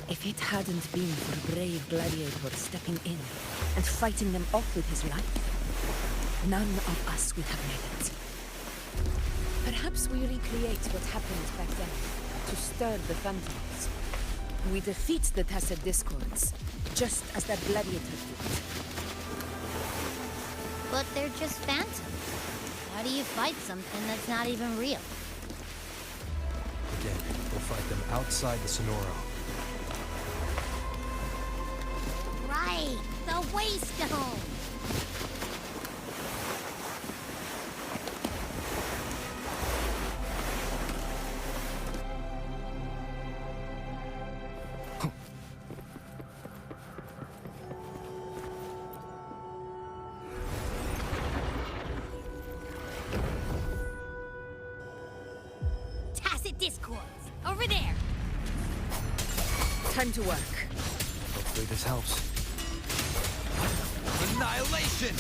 If it hadn't been for brave Gladiator stepping in and fighting them off with his life, none of us would have made it. Perhaps we recreate what happened back then, to stir the phantoms. We defeat the tacit discords, just as that Gladiator did. But they're just phantoms. How do you fight something that's not even real? Again, we'll fight them outside the Sonoro. Right, the Waystone. Tacit discords, over there. Time to work. Hopefully this helps. Annihilation!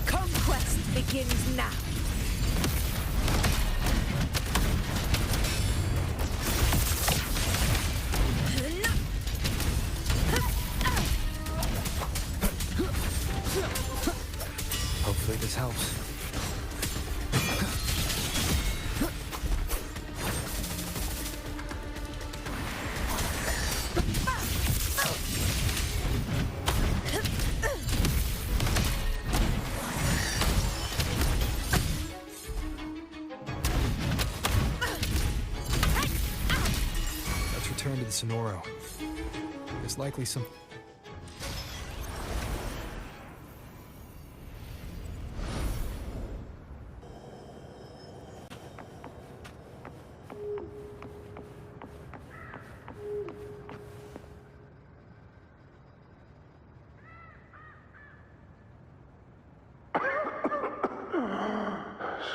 Conquest begins now. Hopefully this helps. Let's return to the Sonoro. There's likely some...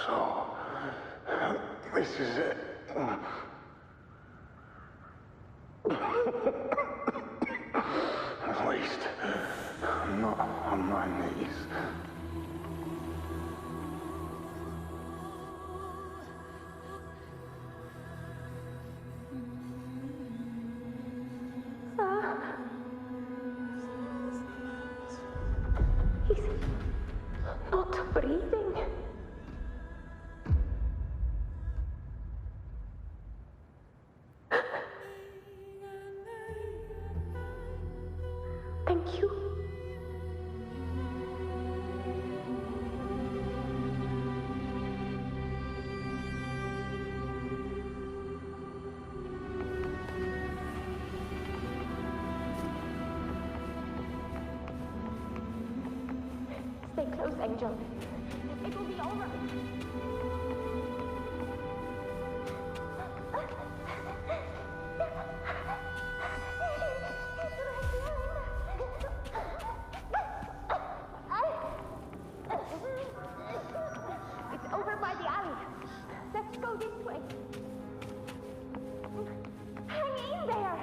So, this is it. At least, I'm not on my knees. He's not breathing. Thank you. Stay close, Angel. It will be all right. It's over by the alley. Let's go this way. Hang in there.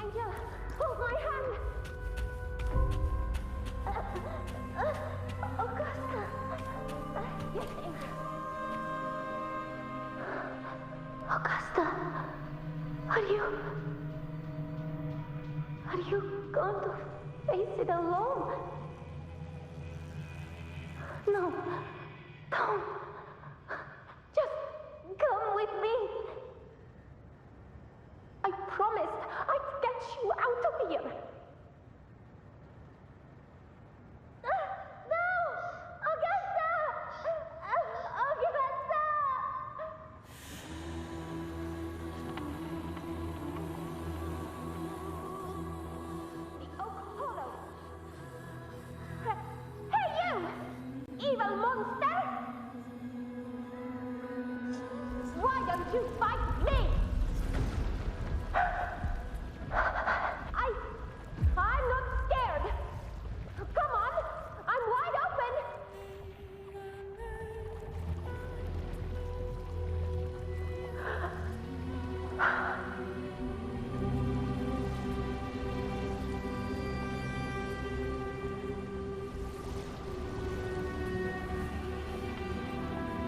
Angel, hold my hand. Are you going to face it alone? No, don't. Just come with me. I promised I'd get you out of here. No! Augusta! Augusta! The Oak Hollow. Hey, you! Evil monster! Why don't you fight me? I'm not scared. Come on, I'm wide open.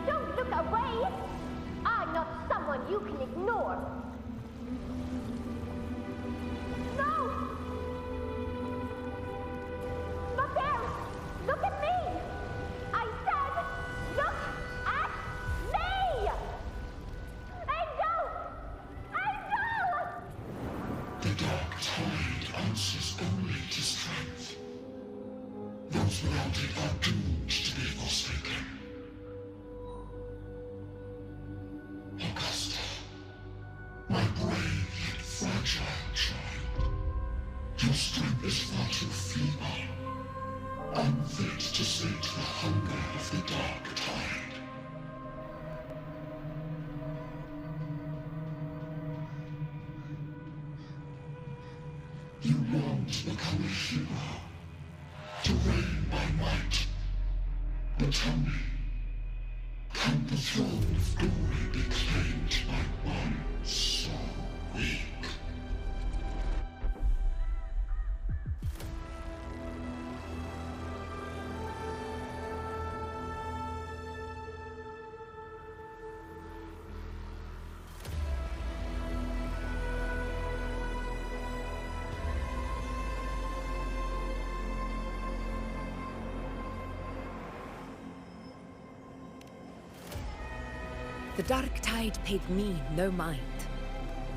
Don't look away. I'm not someone you can ignore. No! Not there! Look at me! I said, look at me! Angel! Angel! The dark tide answers only to strength. Those without it are doomed to be forsaken. Augusta, my brave yet fragile child, your strength is far too feeble, unfit to sate the hunger of the dark tide. You long to become a hero, to reign by might. But tell me, can the throne of glory be claimed by one so weak? The Dark Tide paid me no mind.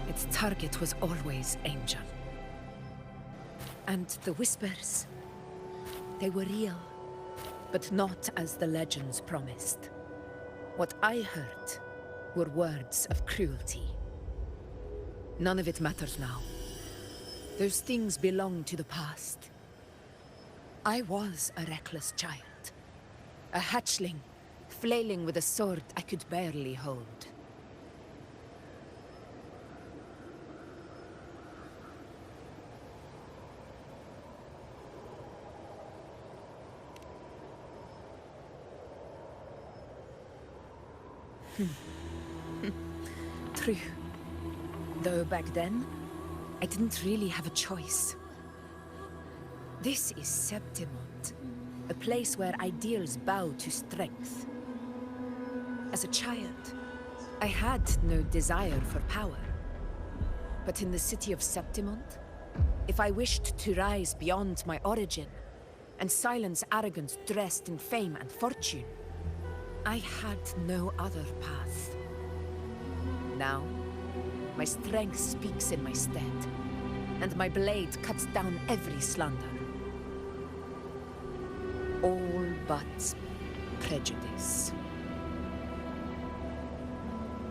Its target was always Angel. And the whispers, they were real, but not as the legends promised. What I heard were words of cruelty. None of it matters now. Those things belong to the past. I was a reckless child, a hatchling, flailing with a sword I could barely hold. True. Though back then, I didn't really have a choice. This is Septimont, a place where ideals bow to strength. As a child, I had no desire for power. But in the city of Septimont, if I wished to rise beyond my origin and silence arrogance dressed in fame and fortune, I had no other path. Now, my strength speaks in my stead, and my blade cuts down every slander. All but prejudice.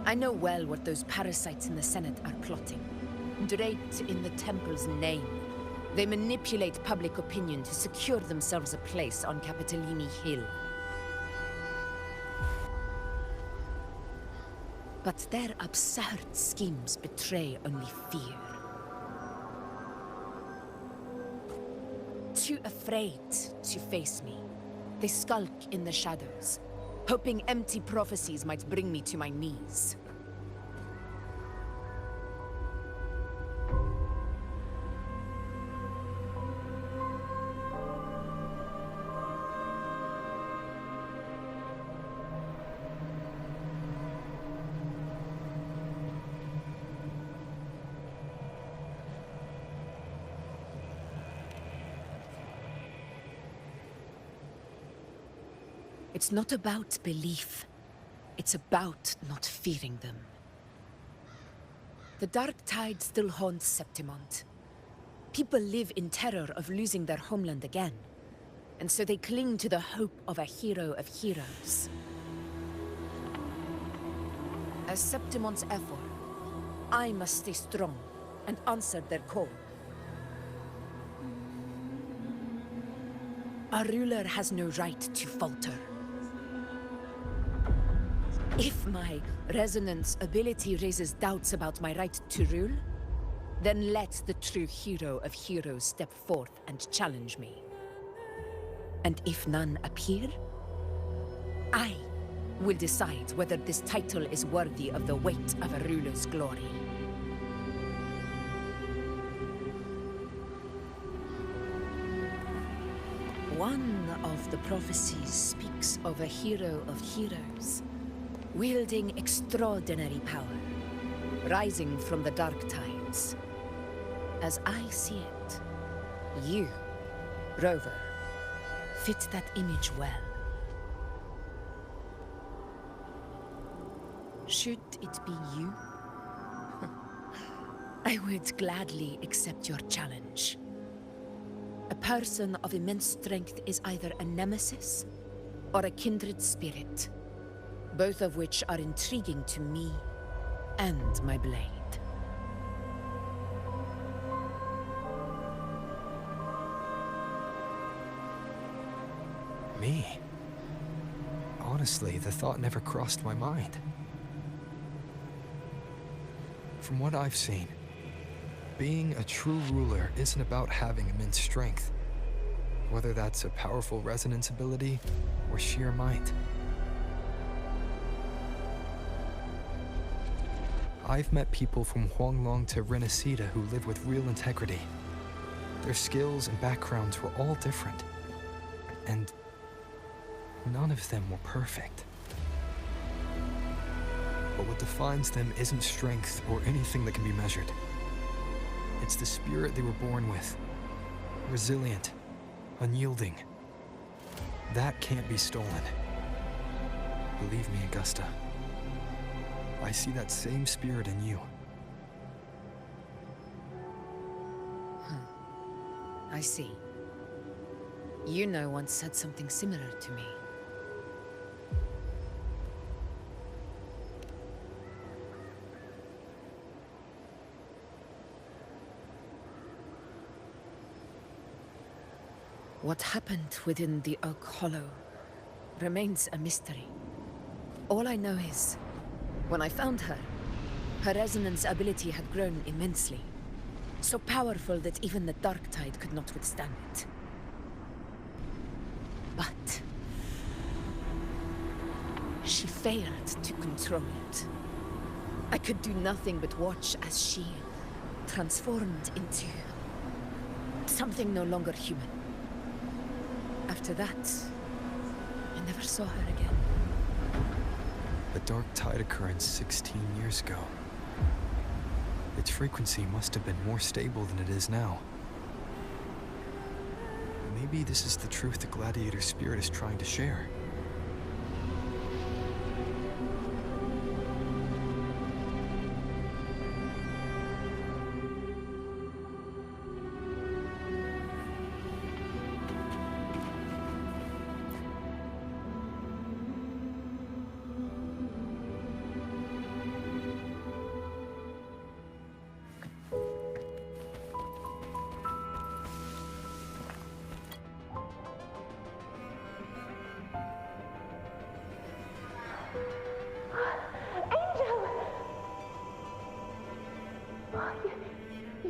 I know well what those parasites in the Senate are plotting. Draped in the Temple's name, they manipulate public opinion to secure themselves a place on Capitolini Hill. But their absurd schemes betray only fear. Too afraid to face me, they skulk in the shadows, hoping empty prophecies might bring me to my knees. It's not about belief. It's about not fearing them. The dark tide still haunts Septimont. People live in terror of losing their homeland again, and so they cling to the hope of a hero of heroes. As Septimont's effort, I must stay strong and answer their call. A ruler has no right to falter. If my resonance ability raises doubts about my right to rule, then let the true hero of heroes step forth and challenge me. And if none appear, I will decide whether this title is worthy of the weight of a ruler's glory. One of the prophecies speaks of a hero of heroes, wielding extraordinary power, rising from the dark tides. As I see it, you, Rover, fit that image well. Should it be you, I would gladly accept your challenge. A person of immense strength is either a nemesis or a kindred spirit, both of which are intriguing to me and my blade. Me? Honestly, the thought never crossed my mind. From what I've seen, being a true ruler isn't about having immense strength, whether that's a powerful resonance ability or sheer might. I've met people from Huanglong to Renacida who live with real integrity. Their skills and backgrounds were all different, and none of them were perfect. But what defines them isn't strength or anything that can be measured. It's the spirit they were born with. Resilient, unyielding. That can't be stolen. Believe me, Augusta. I see that same spirit in you. I see. Yuno once said something similar to me. What happened within the Oak Hollow remains a mystery. All I know is, when I found her, her resonance ability had grown immensely. So powerful that even the Dark Tide could not withstand it. But she failed to control it. I could do nothing but watch as she transformed into something no longer human. After that, I never saw her again. The Dark Tide occurrence 16 years ago. Its frequency must have been more stable than it is now. Maybe this is the truth the Gladiator spirit is trying to share.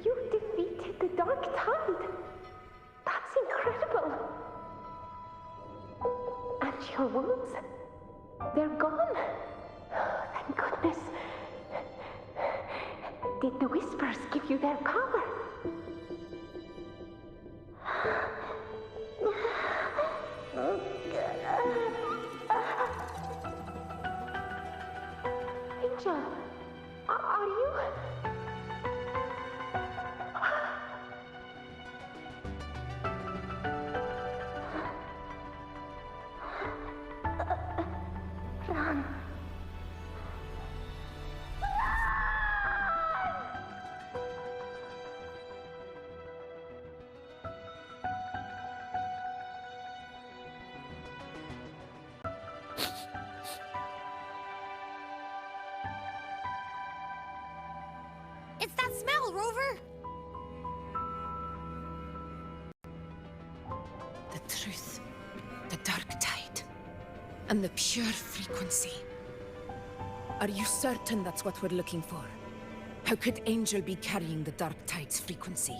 You defeated the Dark Tide. That's incredible. And your wounds, they're gone. Thank goodness. Did the Whispers give you their power? Angel, are you... deal, Rover? The truth, the dark tide, and the pure frequency. Are you certain that's what we're looking for? How could Angel be carrying the dark tide's frequency?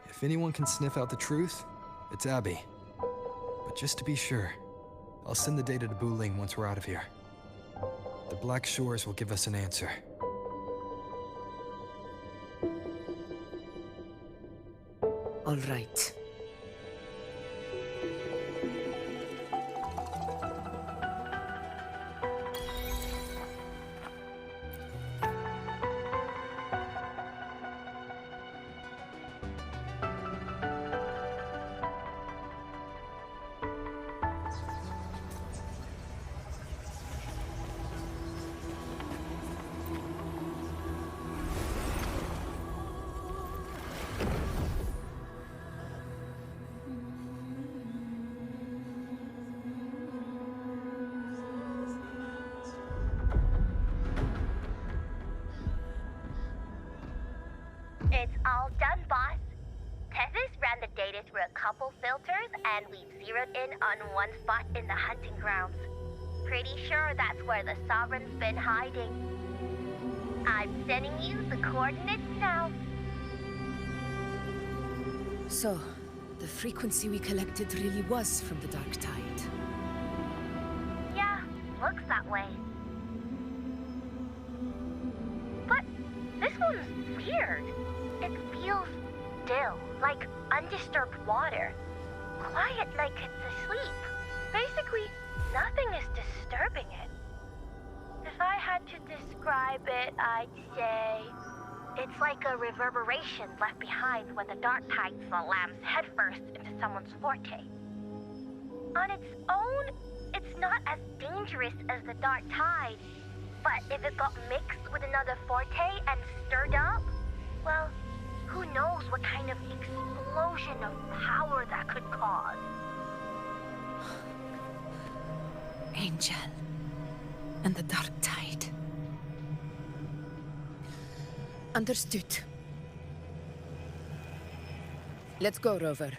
If anyone can sniff out the truth, it's Abby. But just to be sure, I'll send the data to Buling once we're out of here. The Black Shores will give us an answer. All right. It's all done, boss. Tethys ran the data through a couple filters, and we zeroed in on one spot in the hunting grounds. Pretty sure that's where the Sovereign's been hiding. I'm sending you the coordinates now. So, the frequency we collected really was from the dark tide. Yeah, looks that way. But this one's weird. It feels still, like undisturbed water. Quiet like it's asleep. Basically, nothing is disturbing it. If I had to describe it, I'd say it's like a reverberation left behind when the dark tide slams headfirst into someone's forte. On its own, it's not as dangerous as the dark tide, but if it got mixed with another forte and stirred up, well, who knows what kind of explosion of power that could cause. Angel and the dark tide. Understood. Let's go, Rover.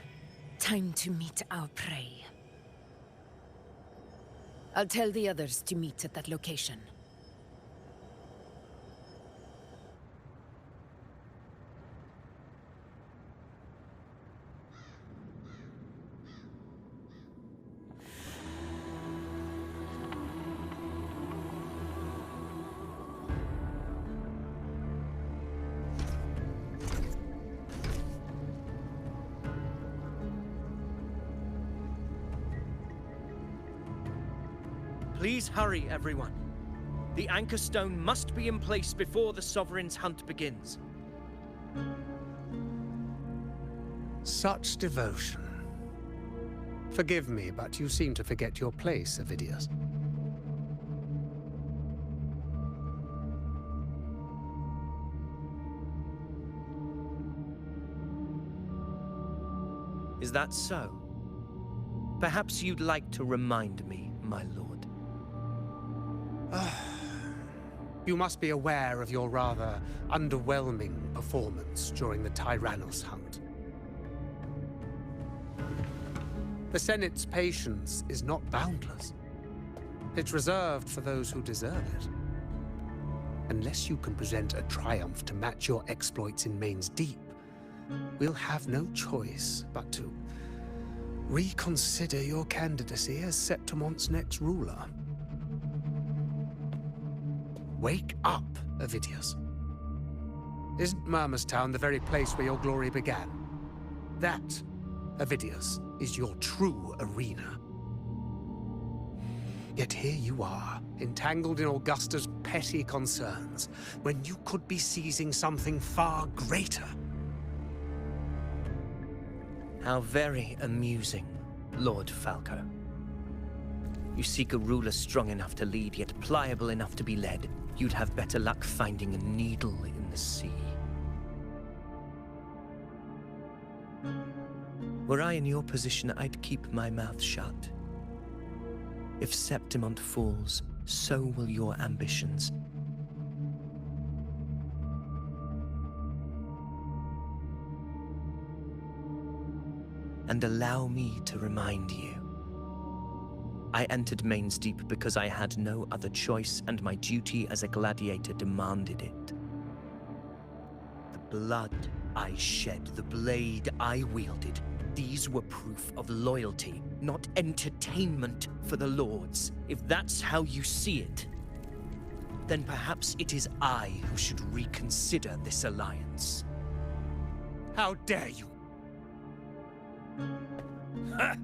Time to meet our prey. I'll tell the others to meet at that location. Please hurry, everyone. The anchor stone must be in place before the Sovereign's hunt begins. Such devotion. Forgive me, but you seem to forget your place, Avidius. Is that so? Perhaps you'd like to remind me, my lord. You must be aware of your rather underwhelming performance during the Tyrannos hunt. The Senate's patience is not boundless. It's reserved for those who deserve it. Unless you can present a triumph to match your exploits in Main's Deep, we'll have no choice but to reconsider your candidacy as Septimont's next ruler. Wake up, Avidius. Isn't Murmustown the very place where your glory began? That, Avidius, is your true arena. Yet here you are, entangled in Augusta's petty concerns, when you could be seizing something far greater. How very amusing, Lord Falco. You seek a ruler strong enough to lead, yet pliable enough to be led. You'd have better luck finding a needle in the sea. Were I in your position, I'd keep my mouth shut. If Septimont falls, so will your ambitions. And allow me to remind you. I entered Main's Deep because I had no other choice, and my duty as a gladiator demanded it. The blood I shed, the blade I wielded, these were proof of loyalty, not entertainment for the Lords. If that's how you see it, then perhaps it is I who should reconsider this alliance. How dare you? Ha!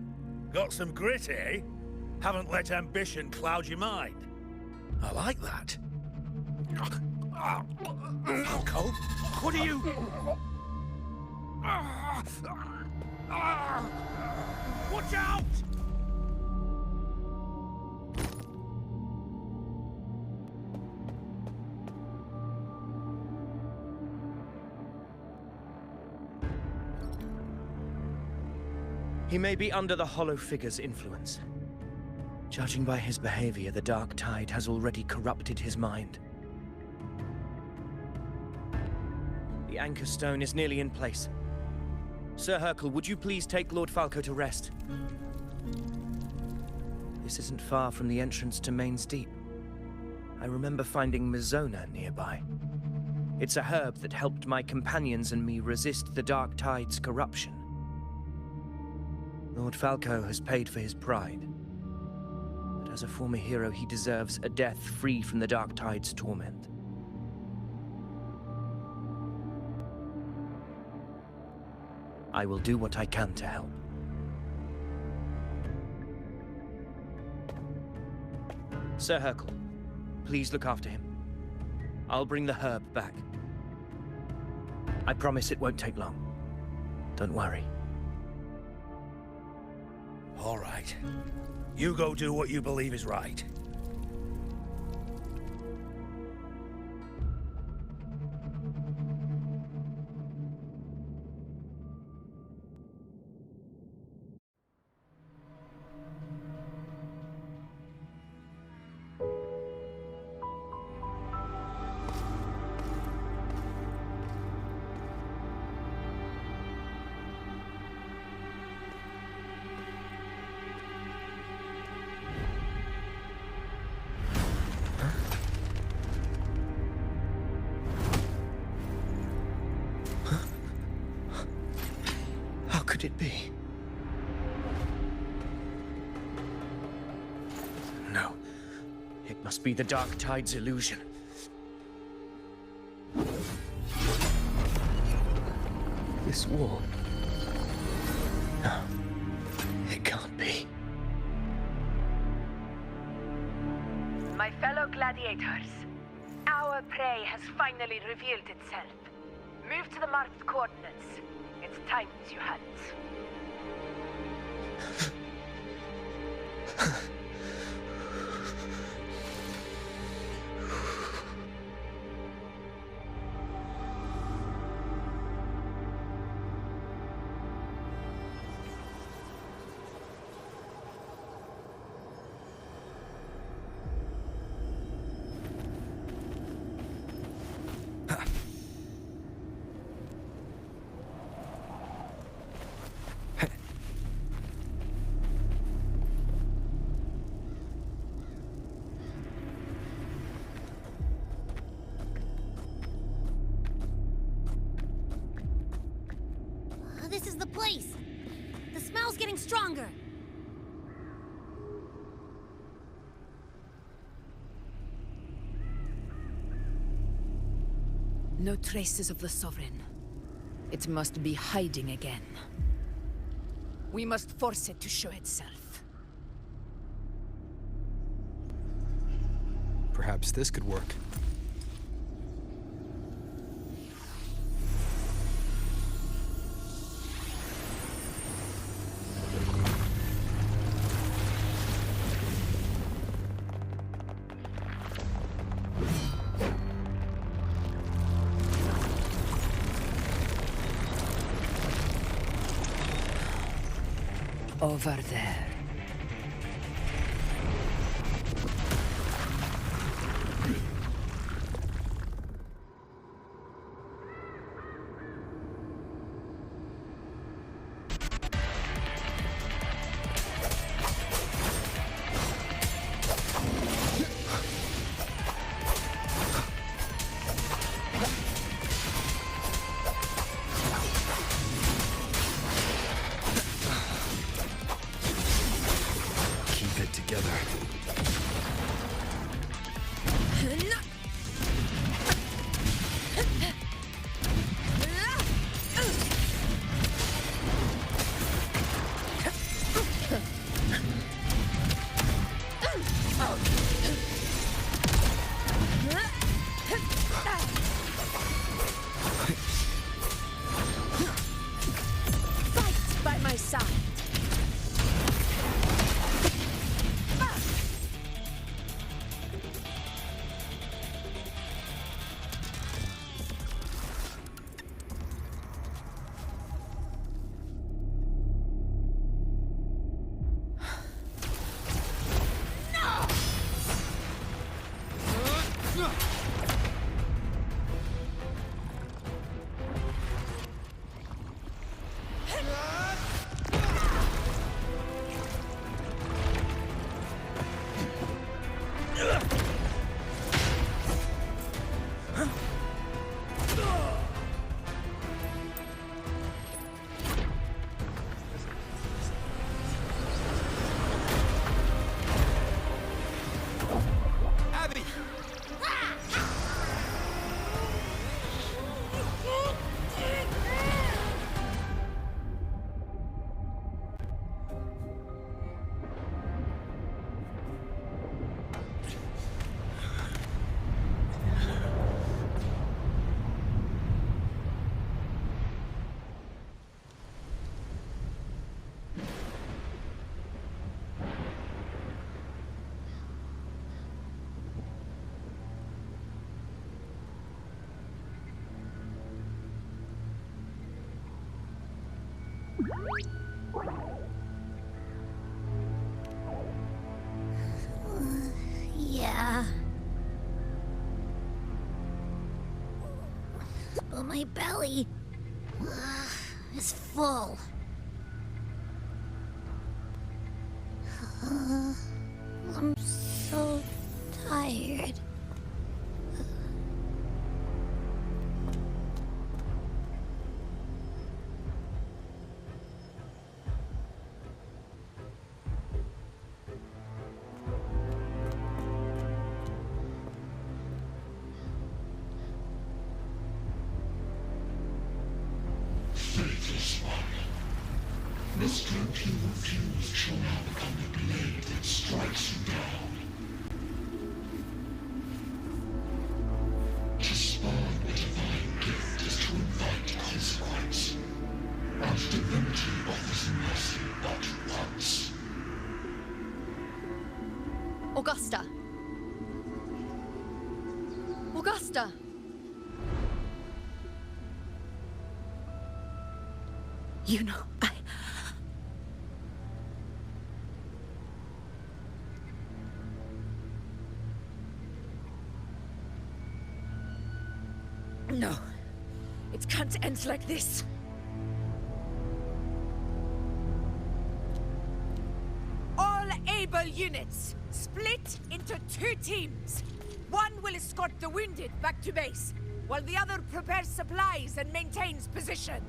Got some grit, eh? Haven't let ambition cloud your mind. I like that. Falco, what are you... Watch out! He may be under the Hollow Figure's influence. Judging by his behavior, the Dark Tide has already corrupted his mind. The Anchor Stone is nearly in place. Sir Hercule, would you please take Lord Falco to rest? This isn't far from the entrance to Main's Deep. I remember finding Mizona nearby. It's a herb that helped my companions and me resist the Dark Tide's corruption. Lord Falco has paid for his pride. But as a former hero, he deserves a death free from the Dark Tide's torment. I will do what I can to help. Sir Hercule, please look after him. I'll bring the herb back. I promise it won't take long. Don't worry. All right. You go do what you believe is right. Could it be? No. It must be the Dark Tide's illusion. This wall. No. It can't be. My fellow gladiators, our prey has finally revealed itself. Move to the marked coordinates. It's time you hunt. This is the place! The smell's getting stronger! No traces of the Sovereign. It must be hiding again. We must force it to show itself. Perhaps this could work. Over there. side. Yeah. But my belly is full. I'm so tired. Faithless one. The strength you refuse shall now become the blade that strikes you down. To spawn a divine gift is to invite consequence. And divinity offers mercy but once. Augusta! Augusta! You know, No. It can't end like this. All able units, split into 2 teams. One will escort the wounded back to base, while the other prepares supplies and maintains position.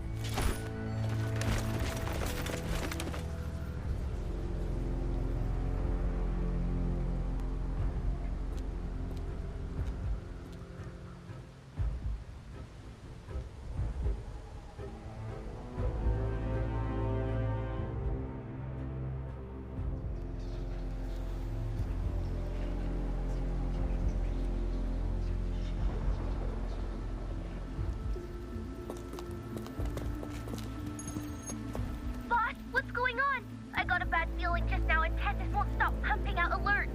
Boss, what's going on? I got a bad feeling just now and Tessus won't stop pumping out alerts.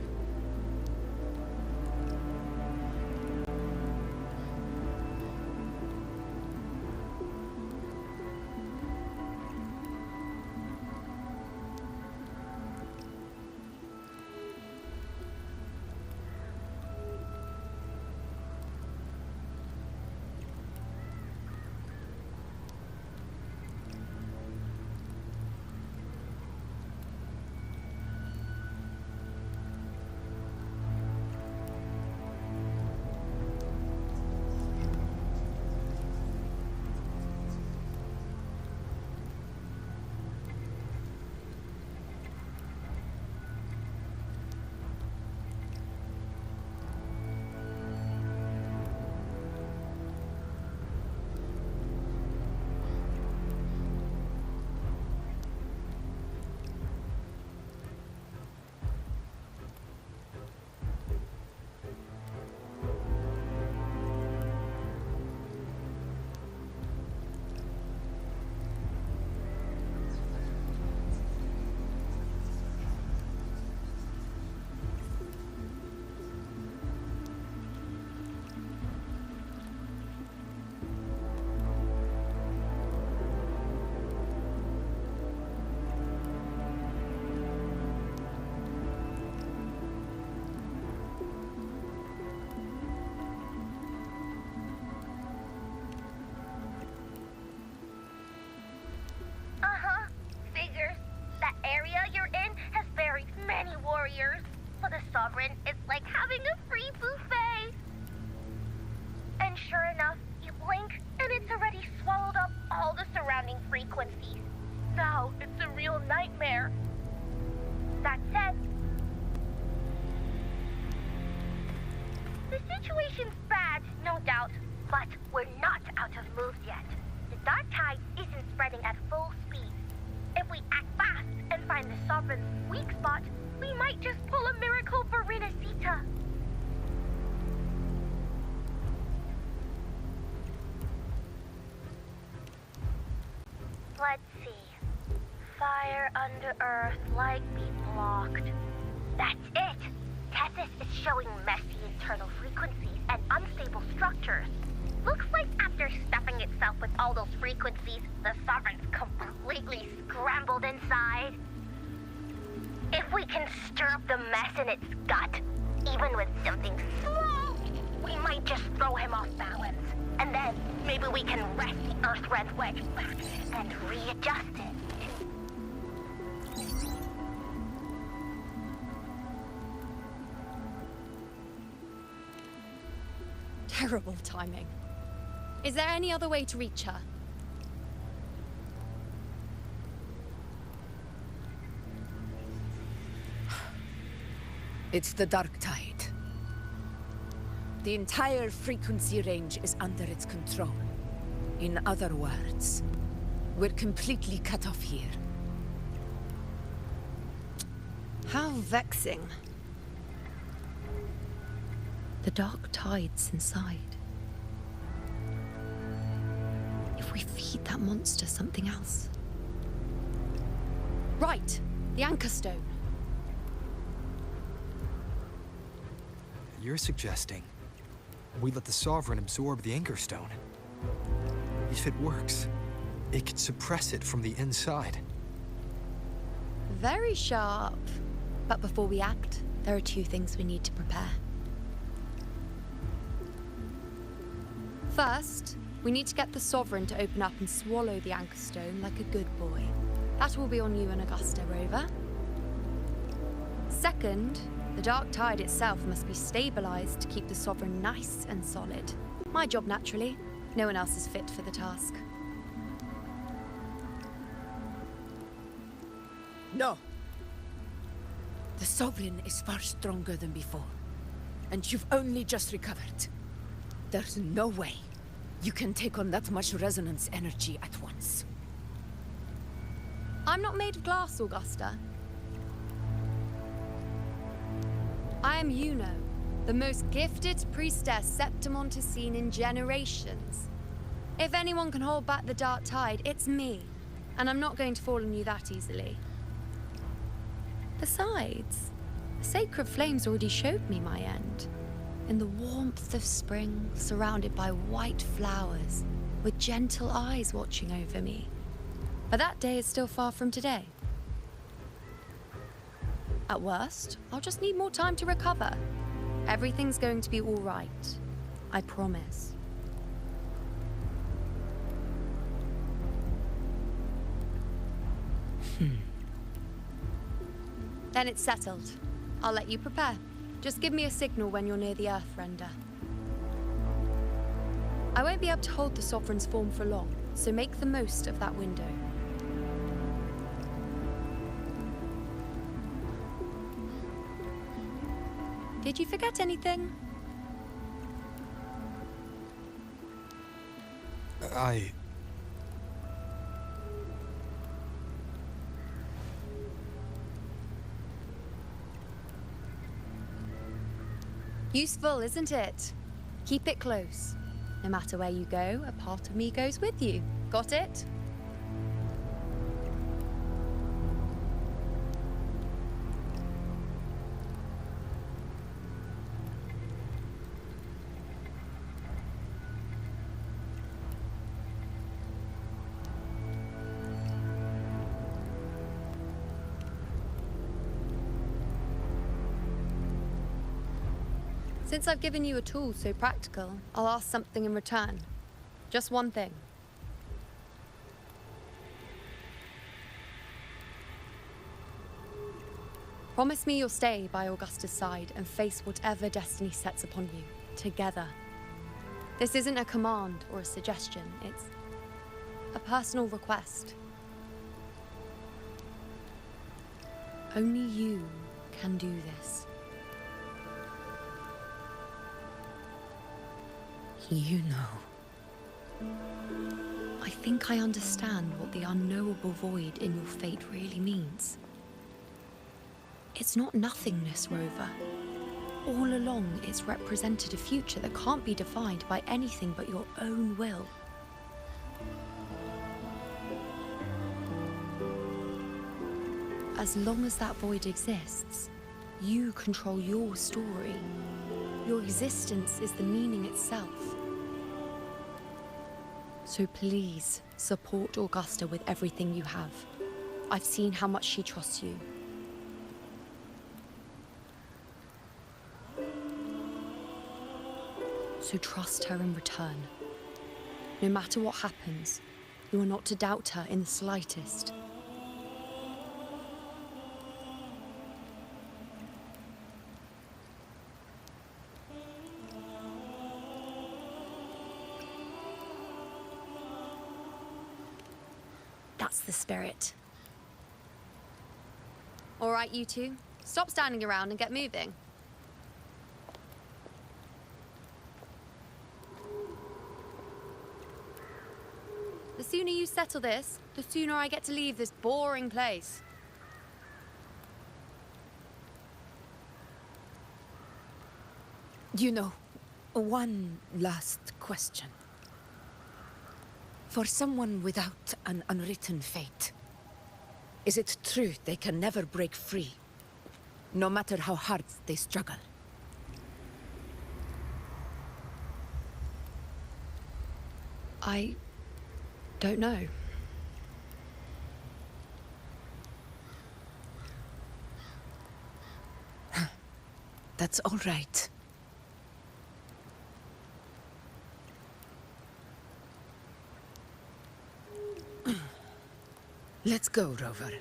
Sovereign, it's like having a free buffet. And sure enough, you blink, and it's already swallowed up all the surrounding frequencies. Now it's a real nightmare. That said, the situation's bad, no doubt, but we're not out of moves yet. The dark tide isn't spreading at full speed. If we act fast and find the Sovereign's weak spot, we might just pull a miracle for Rinasita. Let's see. Fire under earth, light be blocked. That's it! Tethys is showing messy internal frequencies and unstable structures. Looks like after stuffing itself with all those frequencies, the Sovereign's completely scrambled inside. If we can stir up the mess in its gut, even with something small, we might just throw him off balance. And then maybe we can wrest the Earthren's wedge back and readjust it. Terrible timing. Is there any other way to reach her? It's the dark tide. The entire frequency range is under its control. In other words, we're completely cut off here. How vexing. The dark tide's inside. If we feed that monster something else. Right, the anchor stone. You're suggesting we let the Sovereign absorb the Anchor Stone. If it works, it could suppress it from the inside. Very sharp. But before we act, there are two things we need to prepare. First, we need to get the Sovereign to open up and swallow the Anchor Stone like a good boy. That will be on you and Augusta, Rover. Second, the dark tide itself must be stabilized to keep the Sovereign nice and solid. My job, naturally. No one else is fit for the task. No. The Sovereign is far stronger than before. And you've only just recovered. There's no way you can take on that much resonance energy at once. I'm not made of glass, Augusta. I am Yuno, the most gifted priestess Septimont has seen in generations. If anyone can hold back the dark tide, it's me. And I'm not going to fall on you that easily. Besides, the sacred flames already showed me my end. In the warmth of spring, surrounded by white flowers, with gentle eyes watching over me. But that day is still far from today. At worst, I'll just need more time to recover. Everything's going to be all right. I promise. Then it's settled. I'll let you prepare. Just give me a signal when you're near the Earthrender. I won't be able to hold the Sovereign's form for long, so make the most of that window. Did you forget anything? Useful, isn't it? Keep it close. No matter where you go, a part of me goes with you. Got it? Since I've given you a tool so practical, I'll ask something in return. Just one thing. Promise me you'll stay by Augusta's side and face whatever destiny sets upon you, together. This isn't a command or a suggestion, it's a personal request. Only you can do this. You know. I think I understand what the unknowable void in your fate really means. It's not nothingness, Rover. All along, it's represented a future that can't be defined by anything but your own will. As long as that void exists, you control your story. Your existence is the meaning itself. So please, support Augusta with everything you have. I've seen how much she trusts you. So trust her in return. No matter what happens, you are not to doubt her in the slightest. That's the spirit. All right, you two. Stop standing around and get moving. The sooner you settle this, the sooner I get to leave this boring place. You know, one last question. For someone without an unwritten fate, is it true they can never break free, no matter how hard they struggle? I don't know. That's all right. Let's go, Rover.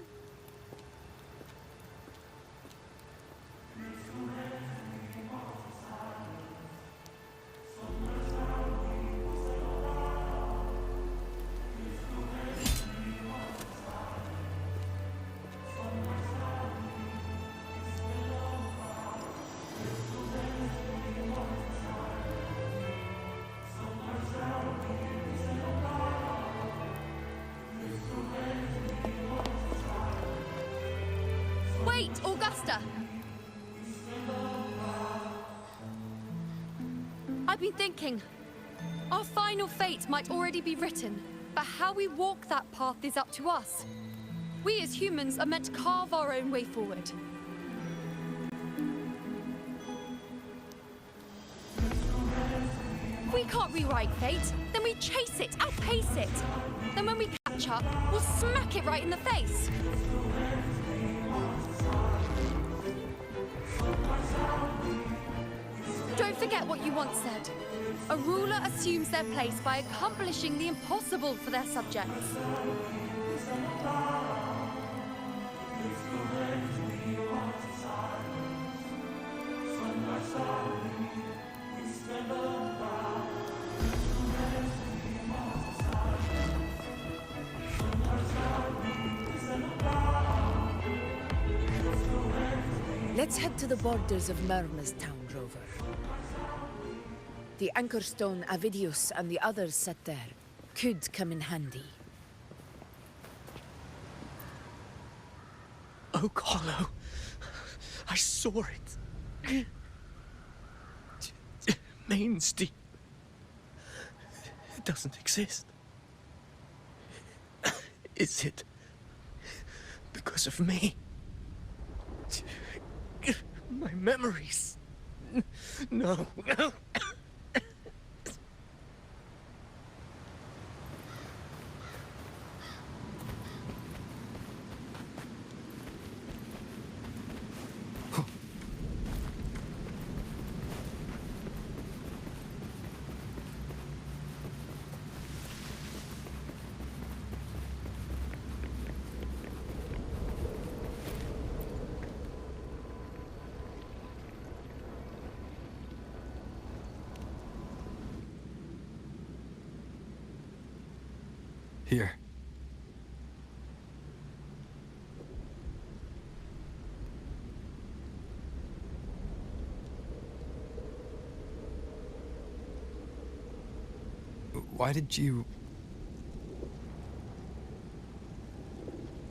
Wait, Augusta! I've been thinking. Our final fate might already be written, but how we walk that path is up to us. We as humans are meant to carve our own way forward. If we can't rewrite fate, then we chase it, outpace it. Then when we catch up, we'll smack it right in the face. Don't forget what you once said. A ruler assumes their place by accomplishing the impossible for their subjects. Let's head to the borders of Myrna's town, Rover. The anchor stone Avidius and the others set there could come in handy. Oak Hollow. I saw it. Mainstay. It doesn't exist. Is it because of me? My memories. No. Here. Why did you...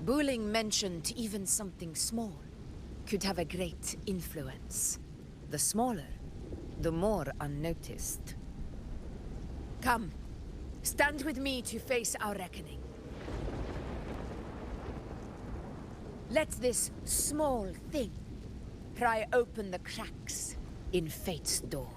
Buling mentioned even something small could have a great influence. The smaller, the more unnoticed. Come, stand with me to face our reckoning. Let this small thing pry open the cracks in fate's door.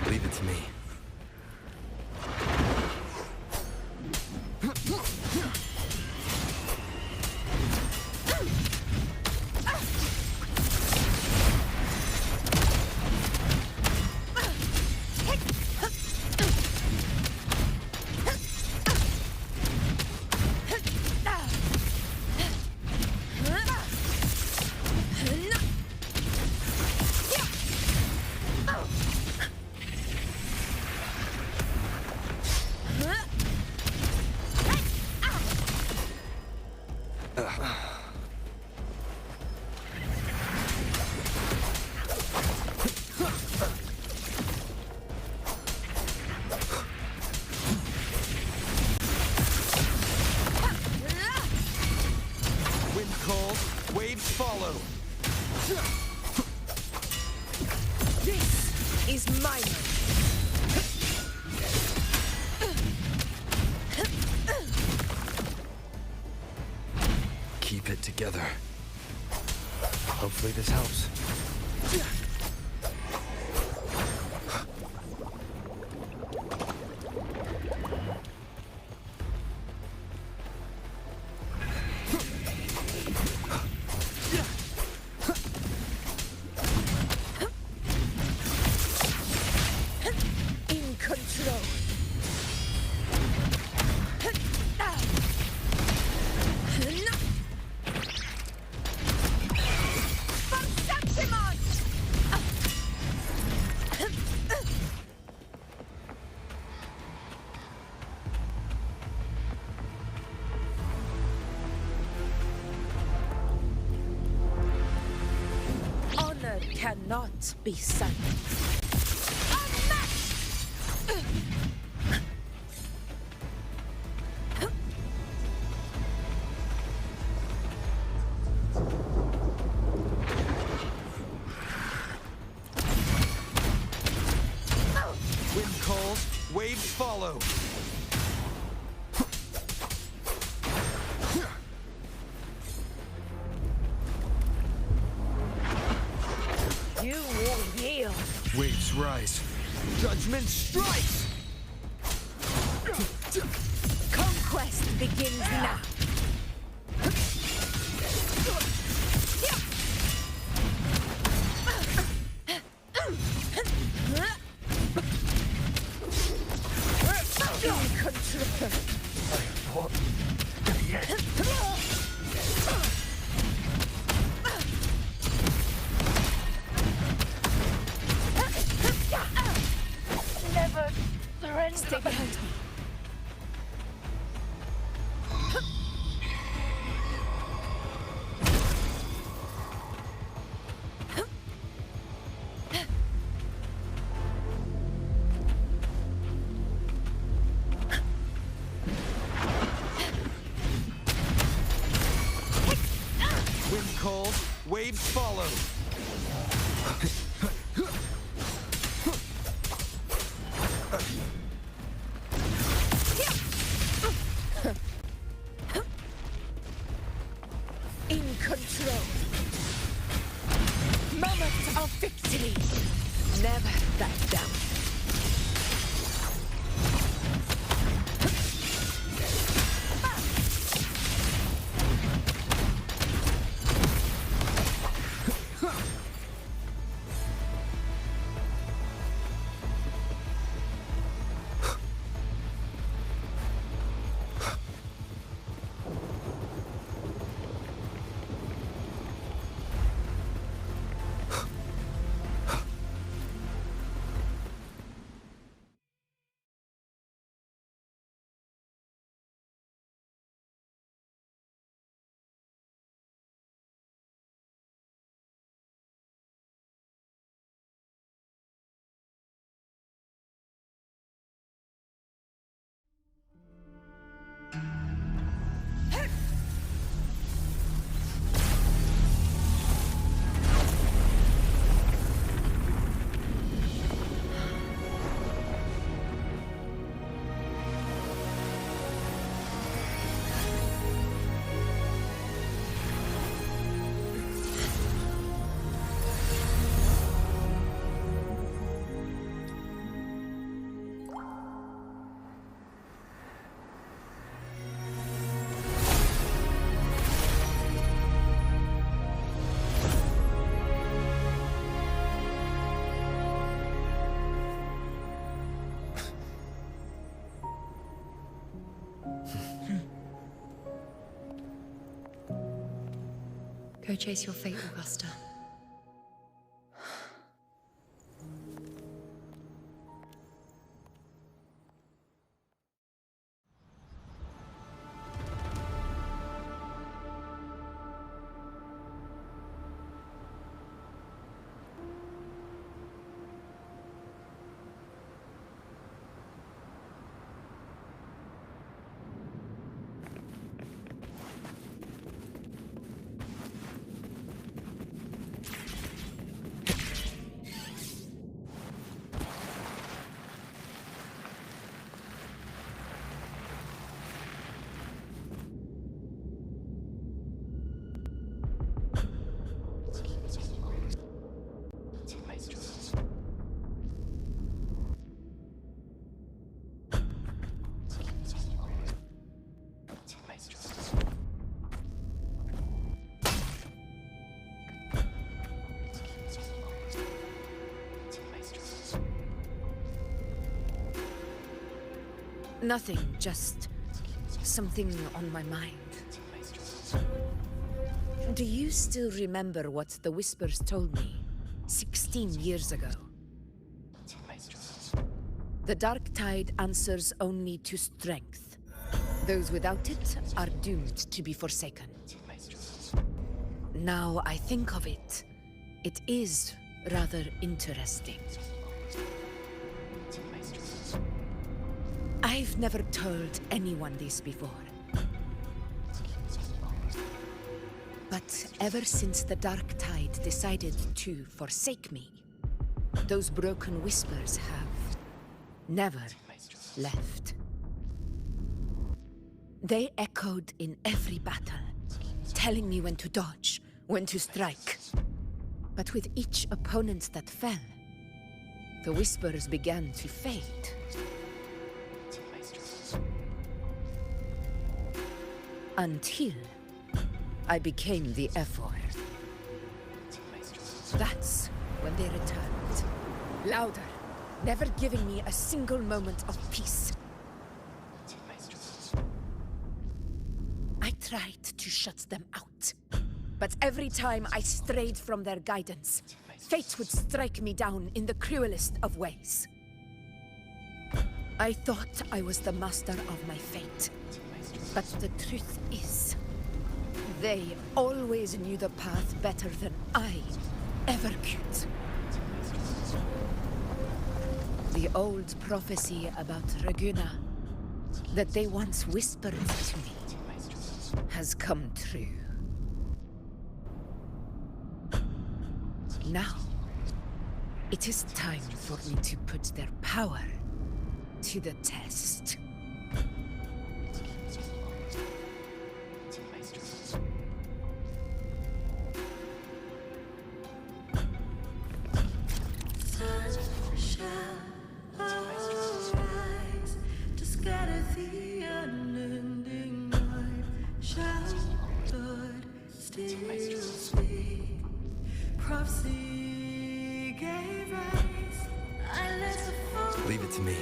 Leave it to me. Wind calls, waves follow. This is my moment. Keep it together. Hopefully this helps. In control. Honor cannot be silenced. Wind calls, waves follow. You will yield. Waves rise. Judgment strikes! Conquest begins now. In control. Never surrender. Stay behind me. Wind calls, waves follow. In control. Moment of victory. Never back down. Go chase your fate, Augusta. Nothing, just something on my mind. Do you still remember what the Whispers told me 16 years ago? The dark tide answers only to strength. Those without it are doomed to be forsaken. Now I think of it, it is rather interesting. I've never told anyone this before. But ever since the dark tide decided to forsake me, those broken whispers have never left. They echoed in every battle, telling me when to dodge, when to strike. But with each opponent that fell, the whispers began to fade. Until I became the Ephor. That's when they returned. Louder, never giving me a single moment of peace. I tried to shut them out, but every time I strayed from their guidance, fate would strike me down in the cruelest of ways. I thought I was the master of my fate. But the truth is, they always knew the path better than I ever could. The old prophecy about Raguna, that they once whispered to me, has come true. Now, it is time for me to put their power to the test. Leave it to me.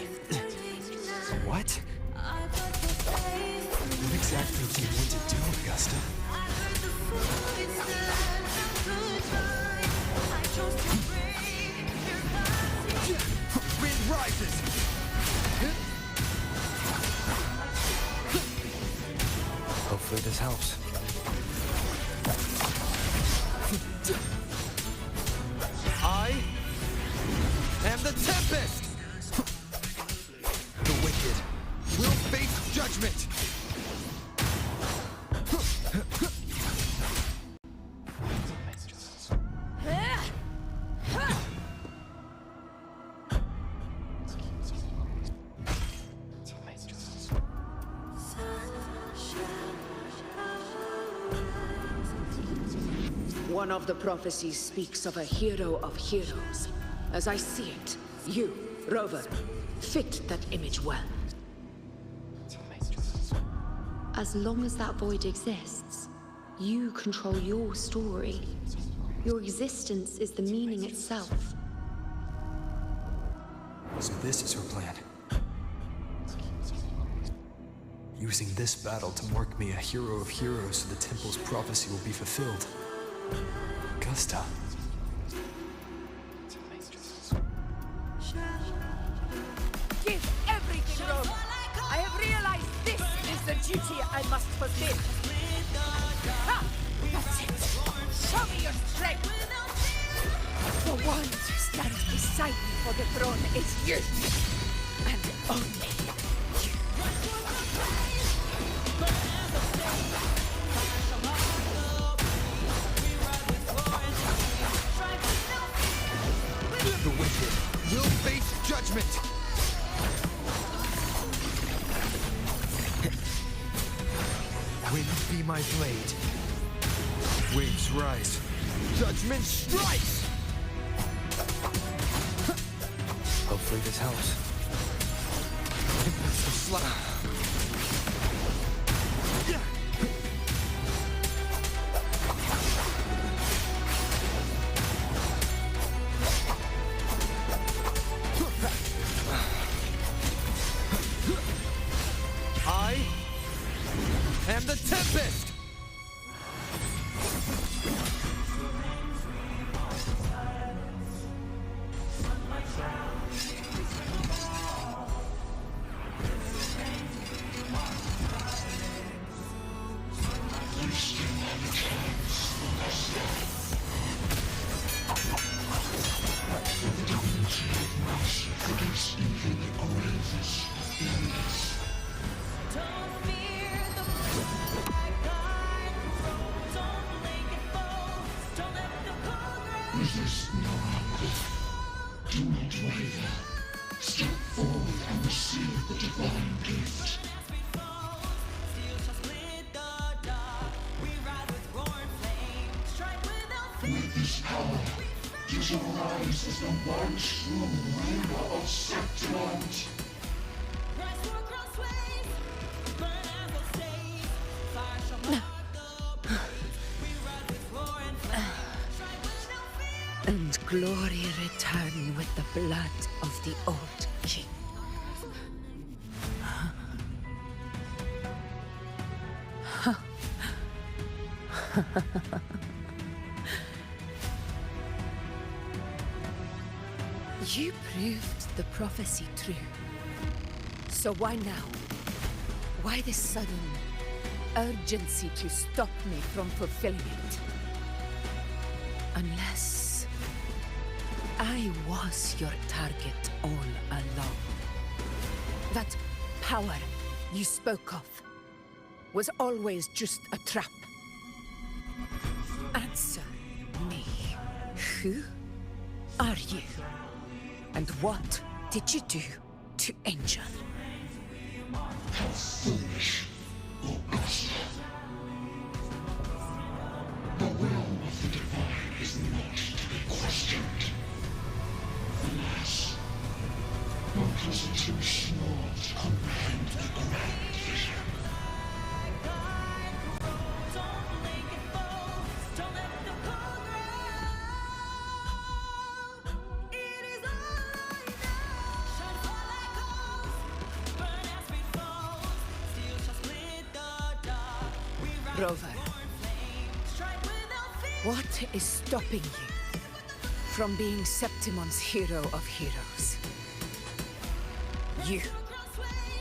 What? What exactly do you want to do, Augusta? Wind rises! Hopefully this helps. I am the Tempest! The wicked will face justice! One of the prophecies speaks of a hero of heroes. As I see it, you, Rover, fit that image well. As long as that void exists, you control your story. Your existence is the meaning itself. So this is her plan. Using this battle to mark me a hero of heroes so the temple's prophecy will be fulfilled. Augusta. Give everything, Rover. I have realized this is the duty I must fulfill. Ha! That's it. Show me your strength. The one who stands beside me for the throne is you. And only you. The wicked will face judgment. Wind be my blade. Waves rise. Judgment strikes! Hopefully this helps. I am the Tempest! Resist no longer. Do not waver. Step forward and receive the divine gift. With this power, you shall rise as the one true ruler of Septimont. And glory return with the blood of the old king. You proved the prophecy true. So why now? Why this sudden urgency to stop me from fulfilling it? Unless I was your target all along. That power you spoke of was always just a trap. Answer me. Who are you? And what did you do to Angel? How foolish, Augusta. The will of the divine is not to be questioned. Alas, mortals are too small to comprehend the grand vision. Rover, what is stopping you from being Septimon's hero of heroes? You,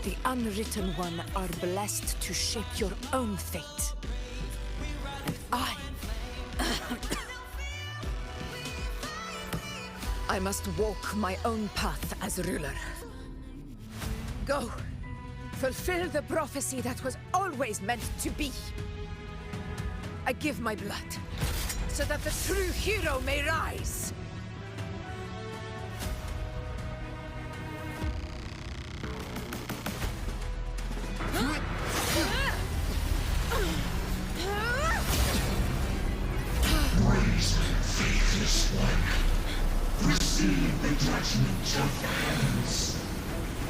the unwritten one, are blessed to shape your own fate. And I must walk my own path as ruler. Go, fulfill the prophecy that was always meant to be. I give my blood, so that the true hero may rise. Brave feel the judgment of hands.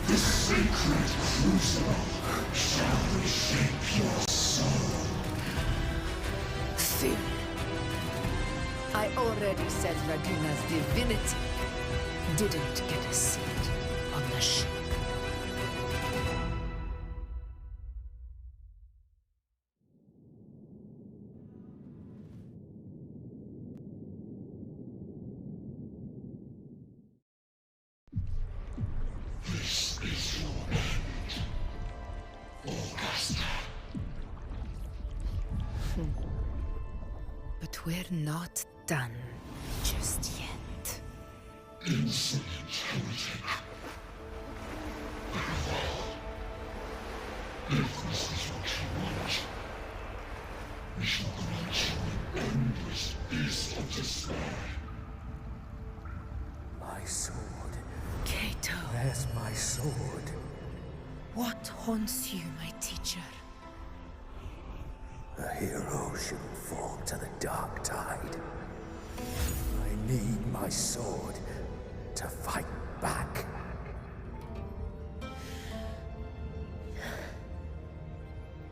The sacred crucible shall reshape your soul. Fool! I already said Raguna's divinity didn't get a seat on the ship. This is your end, Augusta. But we're not done just yet. Insolent heretic. If this is what you want, we shall grant you an endless peace of despair. My sword. Cato. Where's my sword? What haunts you, my teacher? A hero shouldn't fall to the dark tide. I need my sword to fight back.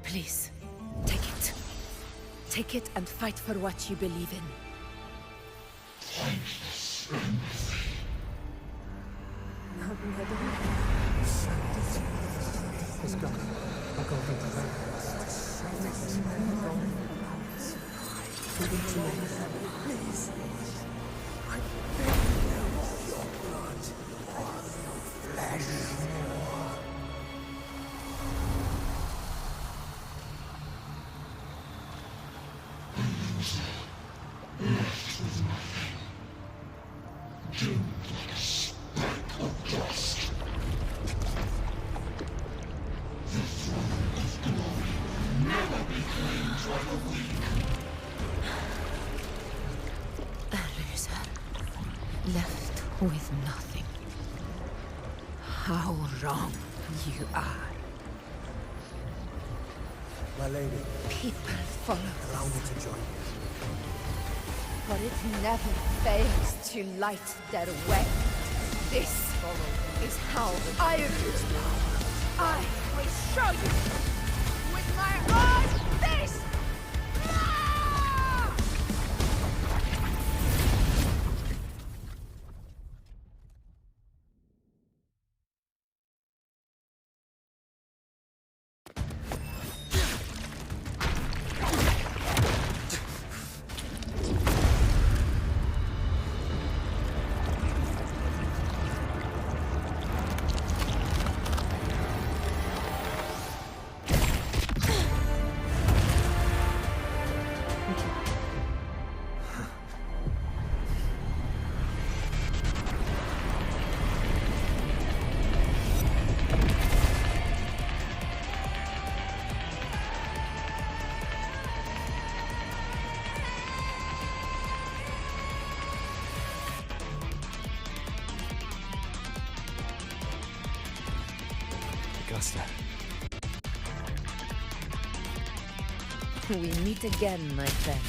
Please, take it. Take it and fight for what you believe in. Thankless empathy. Let's go. I'll go over there. Please. I beg you, your blood or your flesh. Left with nothing. Doomed like a speck of dust. The throne of glory will never be claimed by the weak. A loser. Left with nothing. How wrong you are. My lady. People follow Allow me to join you. For it never fails to light their way. This is how I use power. I will show you with my own fist! Augusta. We meet again, my friend.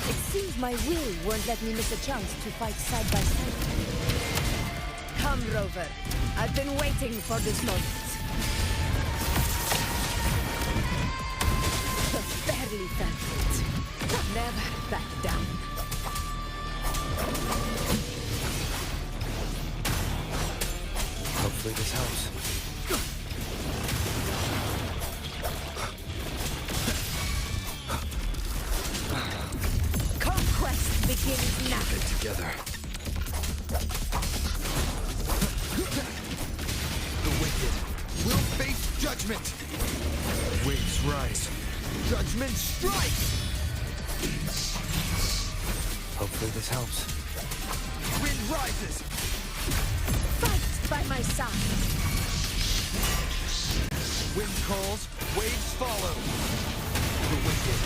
It seems my will won't let me miss a chance to fight side by side. Come, Rover. I've been waiting for this moment. Barely felt it. Never back down. Hopefully this helps. Conquest begins now. Get together. The wicked will face judgment. Waves rise. Judgment strikes. Hopefully this helps. Wind rises. Fight by my side. Wind calls, waves follow. The wicked.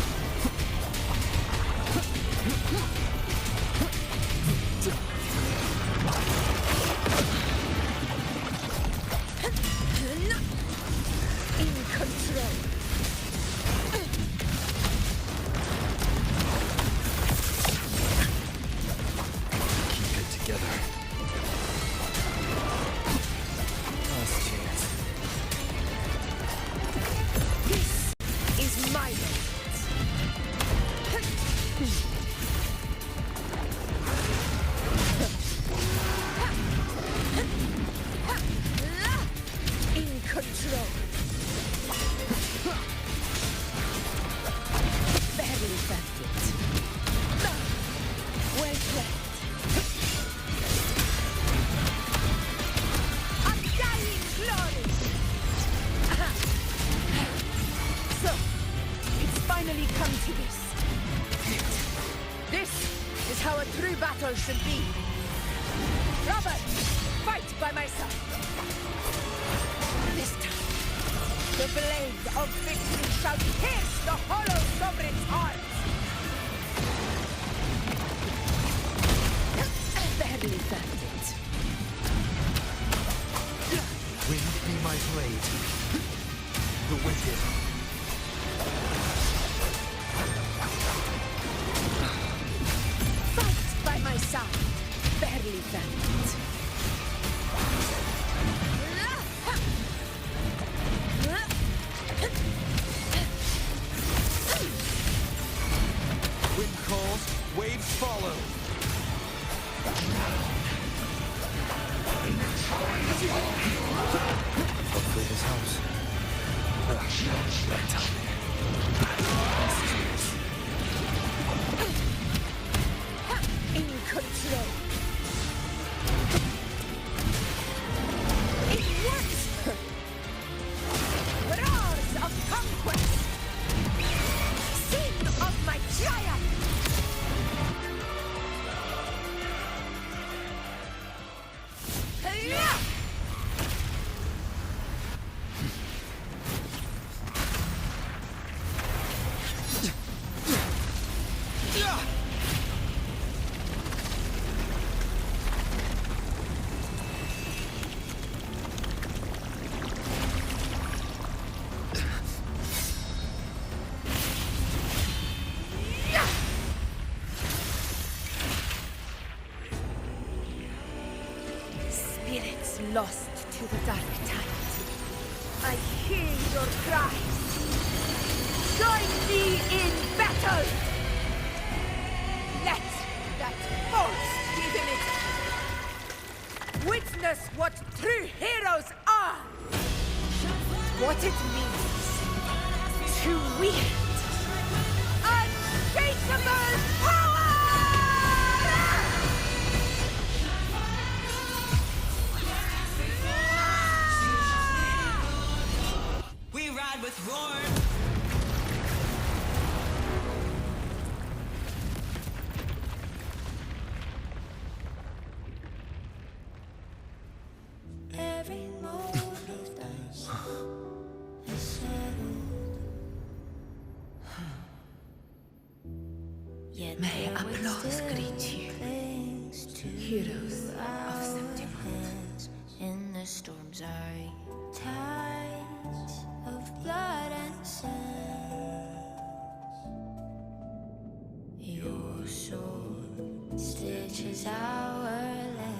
In control. finally come to this. This is how a true battle should be. Robert, fight by my side. This time, the blade of victory shall pierce the hollow sovereign's heart. Barely found it. Wind be my blade. The wicked. Fight by my side. Barely found it. Wind calls, waves follow. Hopefully this helps. Right timing. In control. It works! Roars of conquest! Sing of my triumph! Spirits lost to the dark tide. I hear your cries. Join me in battle! Let that force be limited. Witness what true heroes are! What it means to wield unshakable power! We ride with roar. Every mold of dice is settled. Yet May there will applause still greet you, things to heroes of our Septimont. hands in the storm's eye. Tides of blood and sand. Your sword stitches our land.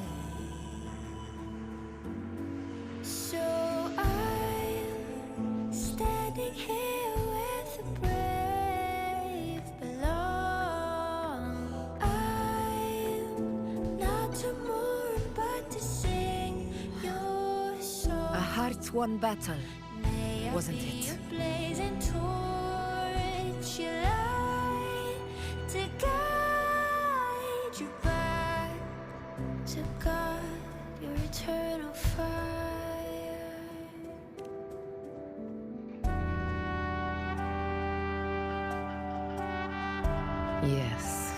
So I'm standing here with the brave belong. I'm not to mourn, but to sing your song. A hard-won battle, wasn't it? Blazing torch, you light to guide you back to God, your eternal fire. Yes.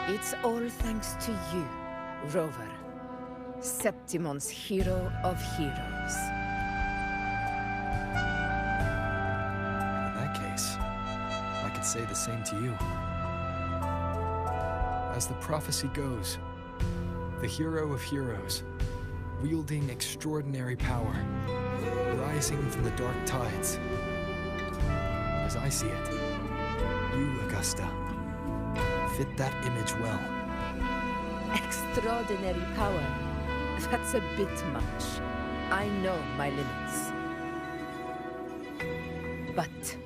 It's all thanks to you, Rover. Septimon's hero of heroes. In that case, I could say the same to you. As the prophecy goes, the hero of heroes, wielding extraordinary power, rising from the dark tides. As I see it, you, Augusta, fit that image well. Extraordinary power. That's a bit much. I know my limits. But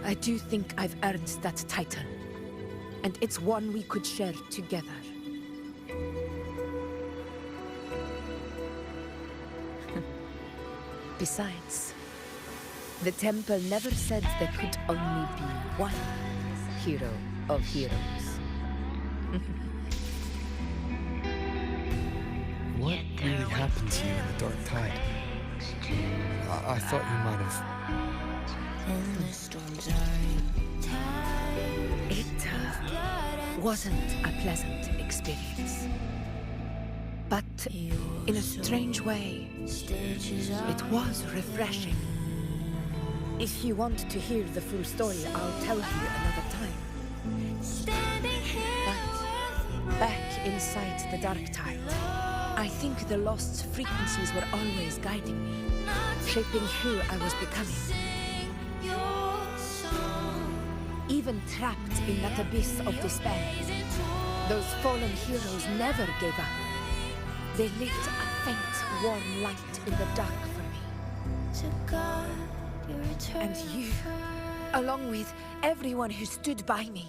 I do think I've earned that title. And it's one we could share together. Besides, the temple never said there could only be one hero of heroes. What really happened to you in the dark tide? I thought you might have... It wasn't a pleasant experience. But in a strange way, it was refreshing. If you want to hear the full story, I'll tell you another time. But back inside the dark tide, I think the lost frequencies were always guiding me, shaping who I was becoming. Even trapped in that abyss of despair, those fallen heroes never gave up. They lit a faint, warm light in the dark for me. And you, along with everyone who stood by me.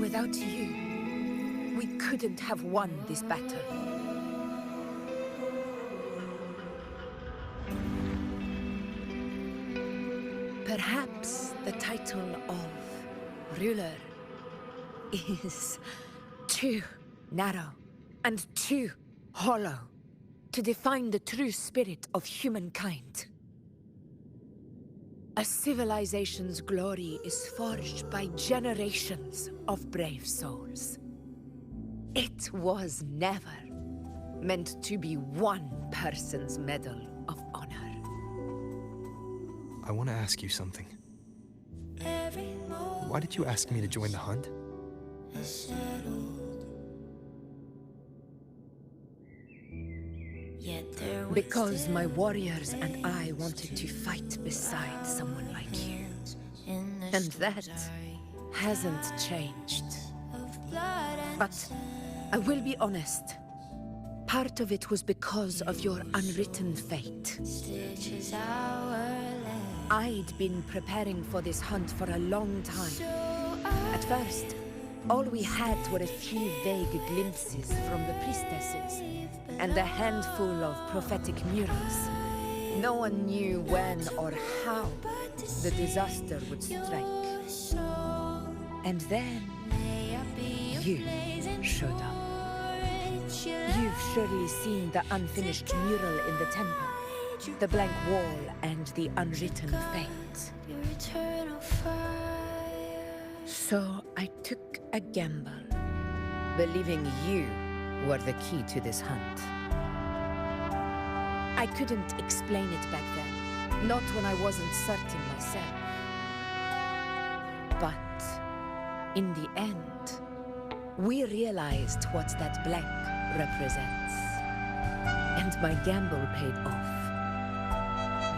Without you, we couldn't have won this battle. Perhaps the title of ruler is too narrow and too hollow to define the true spirit of humankind. A civilization's glory is forged by generations of brave souls. It was never meant to be one person's medal of honor. I want to ask you something. Why did you ask me to join the hunt? Because my warriors and I wanted to fight beside someone like you. And that hasn't changed. But I will be honest. Part of it was because of your unwritten fate. I'd been preparing for this hunt for a long time. At first, all we had were a few vague glimpses from the priestesses and a handful of prophetic murals. No one knew when or how the disaster would strike. And then, you showed up. You've surely seen the unfinished mural in the temple, the blank wall and the unwritten fate. So I took a gamble, believing you were the key to this hunt. I couldn't explain it back then, not when I wasn't certain myself. But in the end, we realized what that blank represents. And my gamble paid off.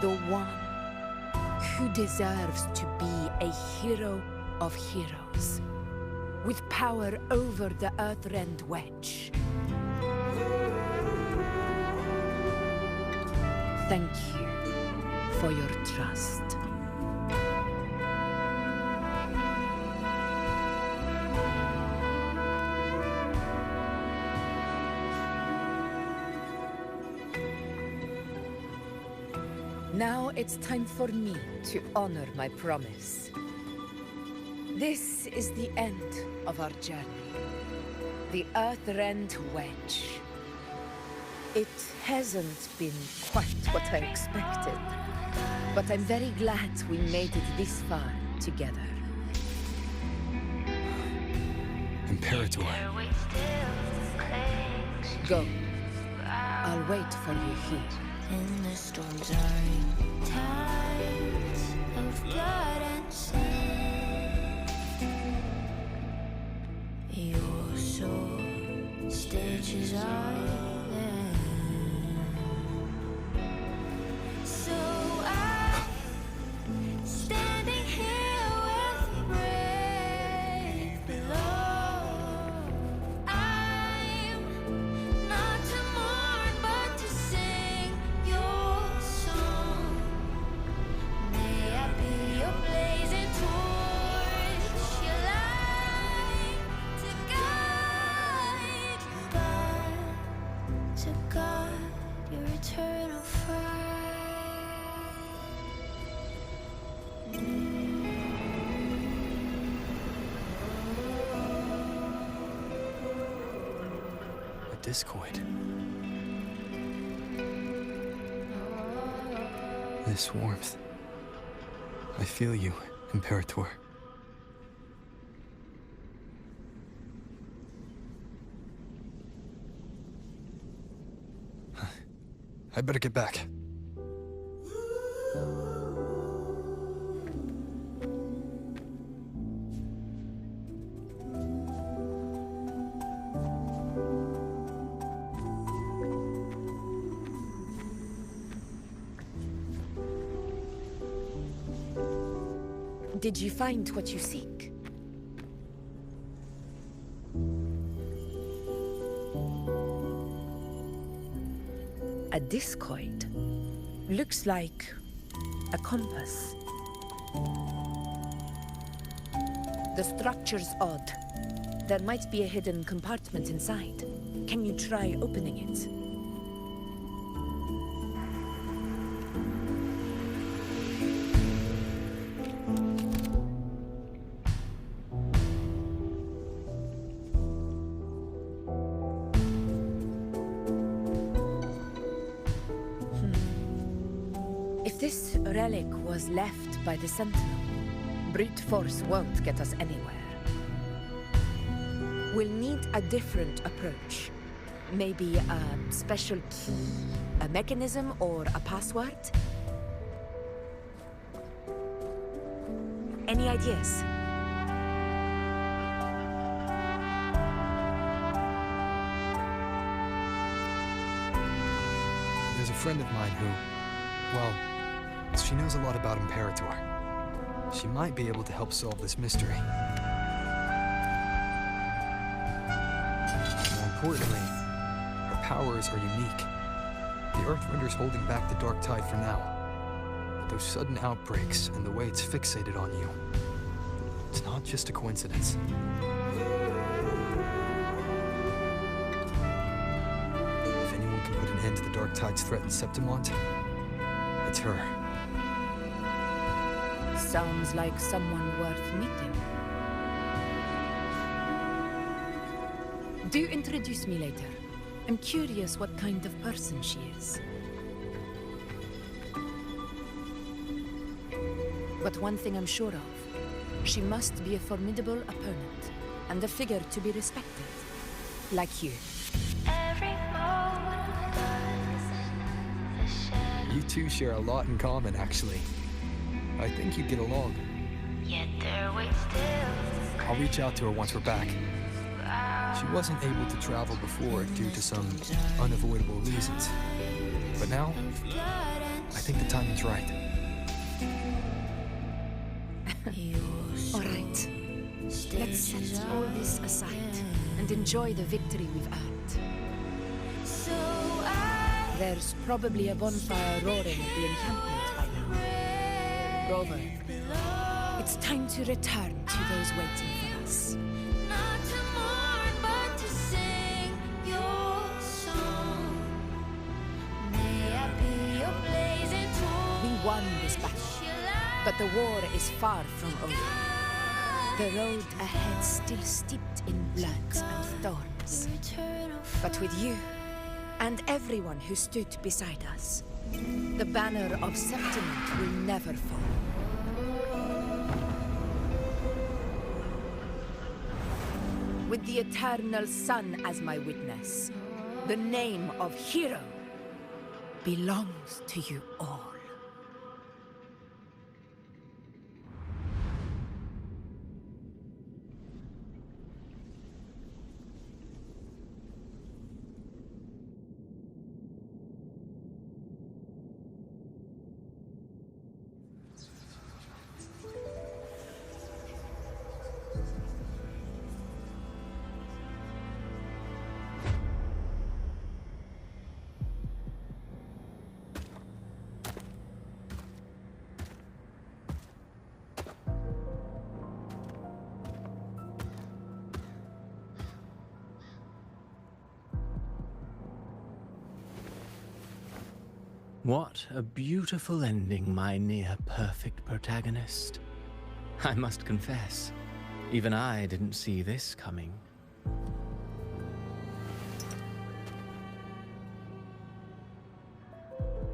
The one who deserves to be a hero of heroes, with power over the Earthrend Wedge. Thank you for your trust. Now it's time for me to honor my promise. This is the end of our journey. The Earthrend Wedge. It hasn't been quite what I expected, but I'm very glad we made it this far together. Imperator. Go. I'll wait for you here. In the storms are tides of blood and sand. Your soul stitches are there. So I'm standing here with brave below. I'm not to mourn but to sing your song. May I be your blazing torch, your light to guide your eternal fire. A discoid. This warmth. I feel you, Imperator. I better get back. Did you find what you seek? A discoid. Looks like a compass. The structure's odd. There might be a hidden compartment inside. Can you try opening it? If this relic was left by the Sentinel, brute force won't get us anywhere. We'll need a different approach. Maybe a special key, a mechanism, or a password? Any ideas? There's a friend of mine who, well, she knows a lot about Imperator. She might be able to help solve this mystery. More importantly, her powers are unique. The Earthrender's holding back the dark tide for now. But those sudden outbreaks and the way it's fixated on you, it's not just a coincidence. If anyone can put an end to the dark tide's threat in Septimont, it's her. Sounds like someone worth meeting. Do introduce me later. I'm curious what kind of person she is. But one thing I'm sure of, she must be a formidable opponent, and a figure to be respected. Like you. You two share a lot in common, actually. I think you'd get along. I'll reach out to her once we're back. She wasn't able to travel before due to some unavoidable reasons. But now, I think the timing's right. All right. Let's set all this aside and enjoy the victory we've earned. There's probably a bonfire roaring at the encampment by now. Rover, it's time to return to those waiting for us. We won this battle, but the war is far from over. The road ahead still steeped in blood and thorns. But with you, and everyone who stood beside us, the banner of Septimont will never fall. With the eternal sun as my witness, the name of hero belongs to you all. What a beautiful ending, my near-perfect protagonist. I must confess, even I didn't see this coming.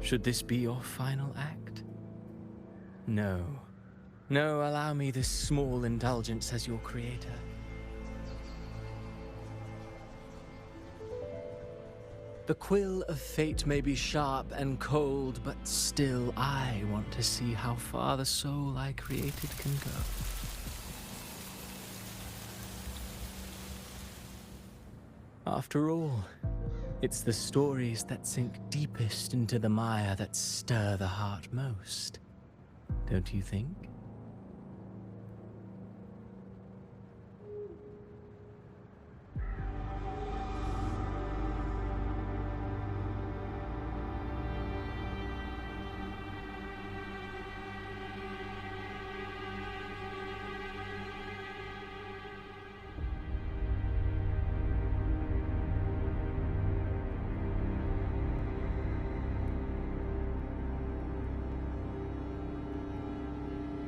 Should this be your final act? No. No, allow me this small indulgence as your creator. The quill of fate may be sharp and cold, but still I want to see how far the soul I created can go. After all, it's the stories that sink deepest into the mire that stir the heart most, don't you think?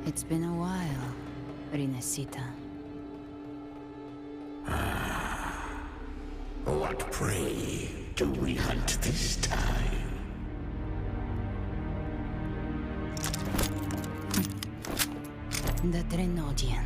It's been a while, Rinesita. What prey do we hunt this time? The Trenodian.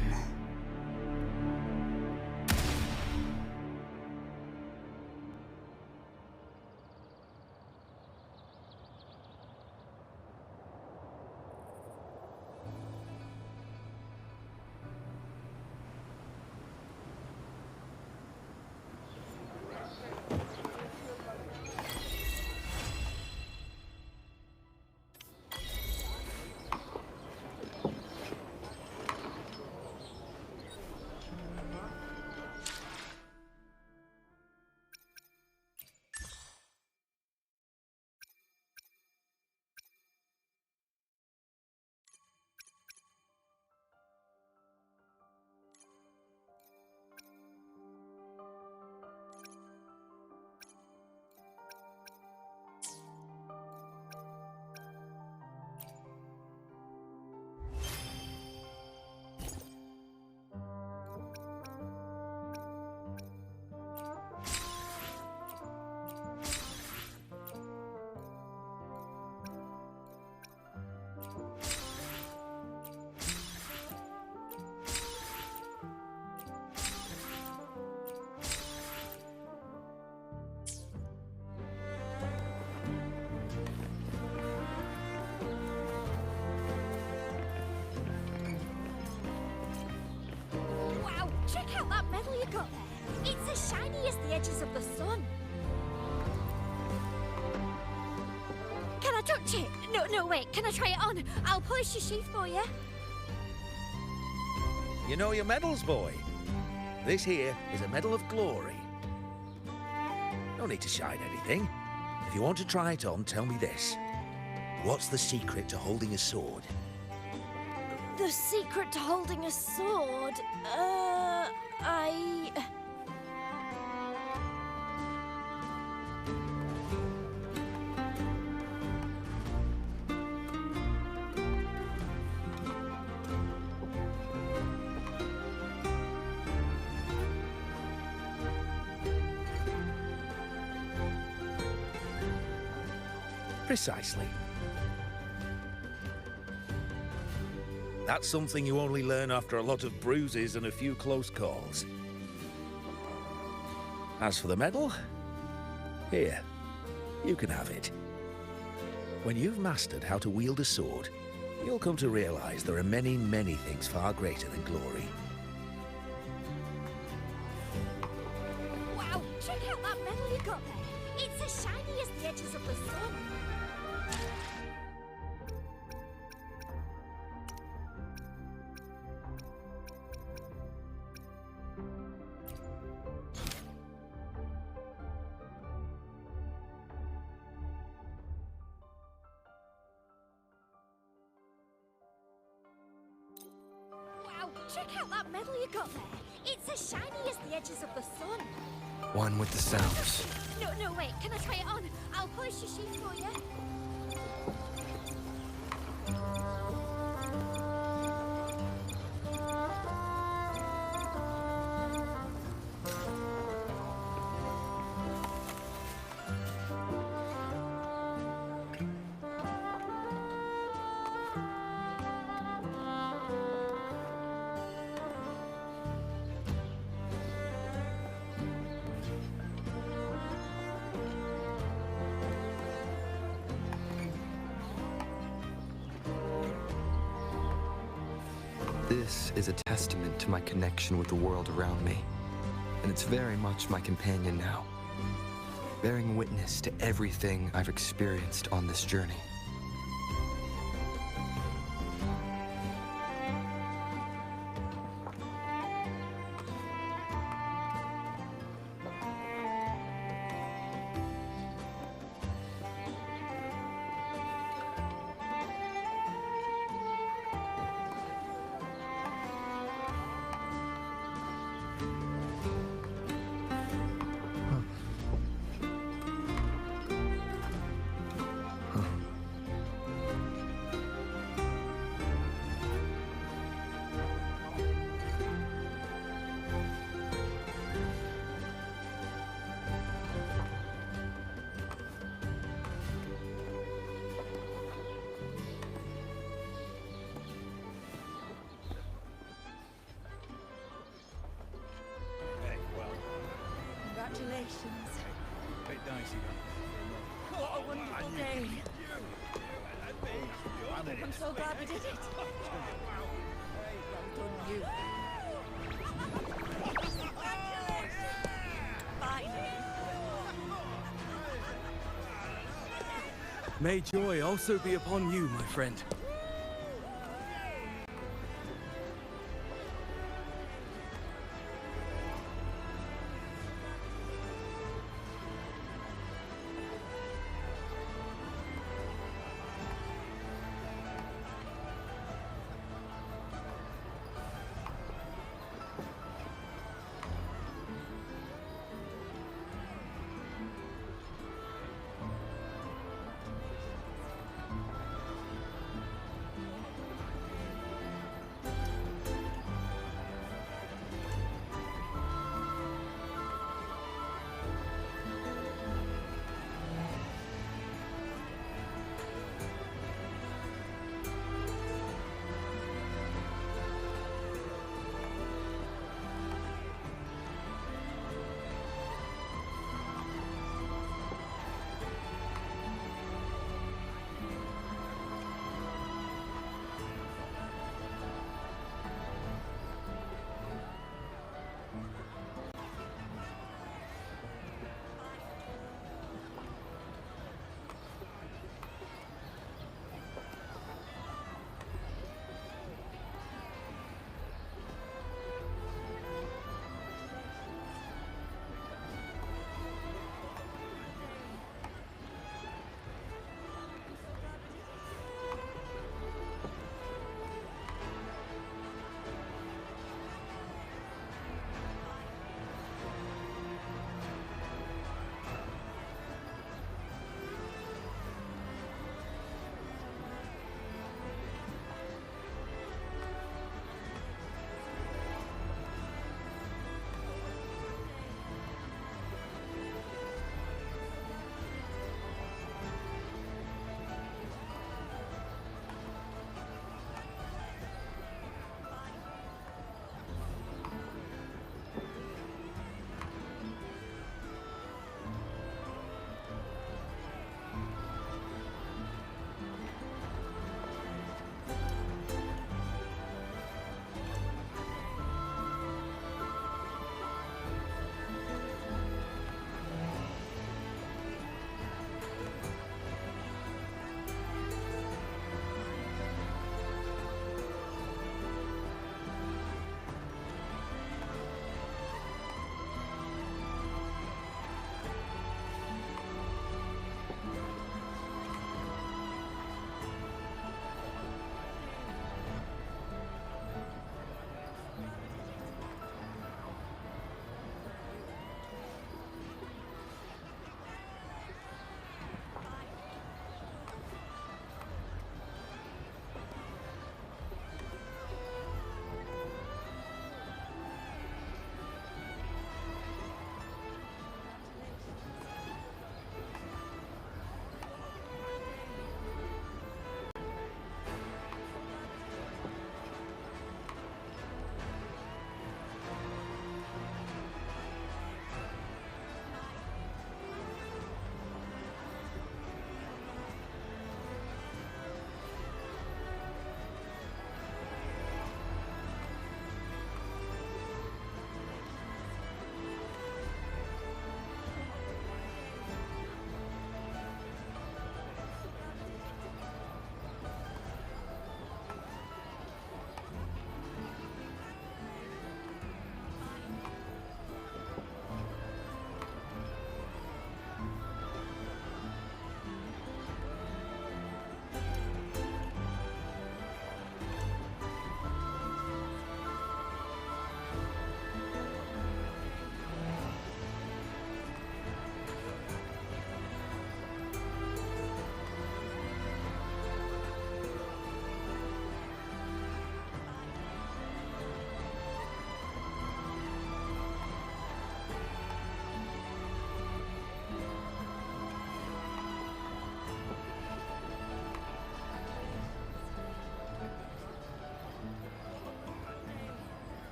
Check out that medal you got there. It's as shiny as the edges of the sun. Can I touch it? No, wait. Can I try it on? I'll polish your sheath for you. You know your medals, boy. This here is a medal of glory. No need to shine anything. If you want to try it on, tell me this. What's the secret to holding a sword? The secret to holding a sword? Precisely. That's something you only learn after a lot of bruises and a few close calls. As for the medal, here, you can have it. When you've mastered how to wield a sword, you'll come to realize there are many, many things far greater than glory. Wow, check out that medal you got there. It's as shiny as the edges of the sun. Check out that medal you got there. It's as shiny as the edges of the sun. One with the sounds. No, wait. Can I try it on? I'll polish your sheath for you. This is a testament to my connection with the world around me, and it's very much my companion now, bearing witness to everything I've experienced on this journey. Congratulations. Bit dicey, What a wonderful day. I'm so glad we did it. Well done, you. Finally. May joy also be upon you, my friend.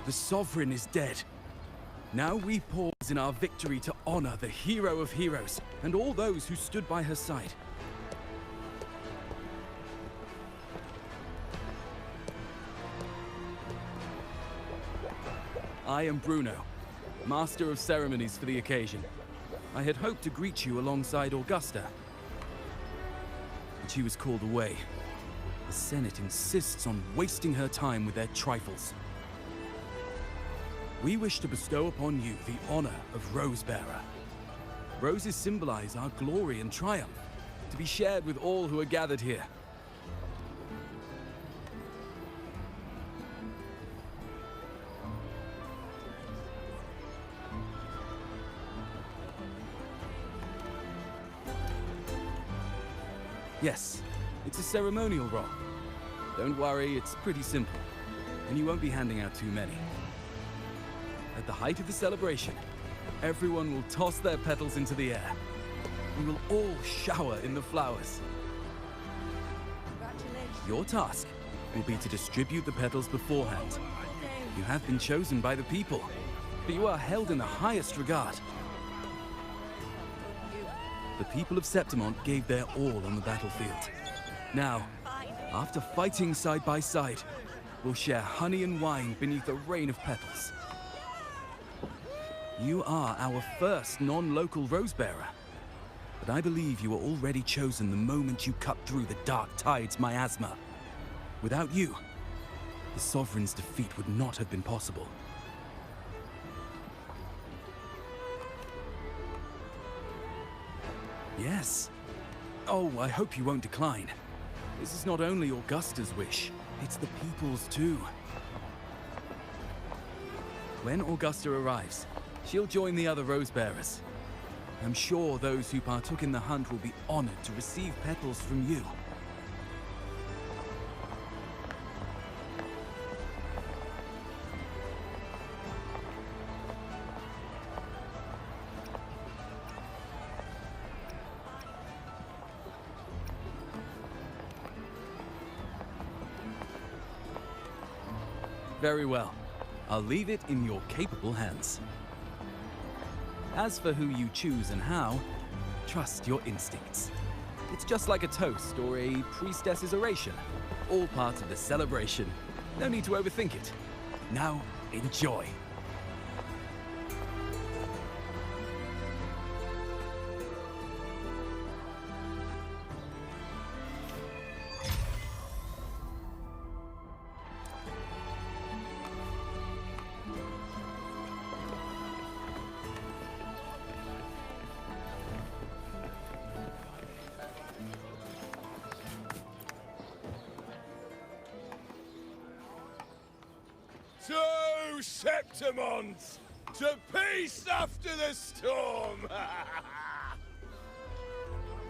The Sovereign is dead. Now we pause in our victory to honor the hero of heroes and all those who stood by her side. I am Bruno, Master of Ceremonies for the occasion. I had hoped to greet you alongside Augusta, but she was called away. The Senate insists on wasting her time with their trifles. We wish to bestow upon you the honor of Rosebearer. Roses symbolize our glory and triumph, to be shared with all who are gathered here. Yes, it's a ceremonial roll. Don't worry, it's pretty simple, and you won't be handing out too many. At the height of the celebration, everyone will toss their petals into the air. We will all shower in the flowers. Your task will be to distribute the petals beforehand. You have been chosen by the people, but you are held in the highest regard. The people of Septimont gave their all on the battlefield. Now, after fighting side by side, we'll share honey and wine beneath a rain of petals. You are our first non-local Rosebearer, but I believe you were already chosen the moment you cut through the Dark Tide's miasma. Without you, the Sovereign's defeat would not have been possible. Yes. Oh, I hope you won't decline. This is not only Augusta's wish, it's the people's too. When Augusta arrives, she'll join the other Rosebearers. I'm sure those who partook in the hunt will be honored to receive petals from you. Very well. I'll leave it in your capable hands. As for who you choose and how, trust your instincts. It's just like a toast or a priestess's oration. All part of the celebration. No need to overthink it. Now, enjoy. To Septimont! To peace after the storm!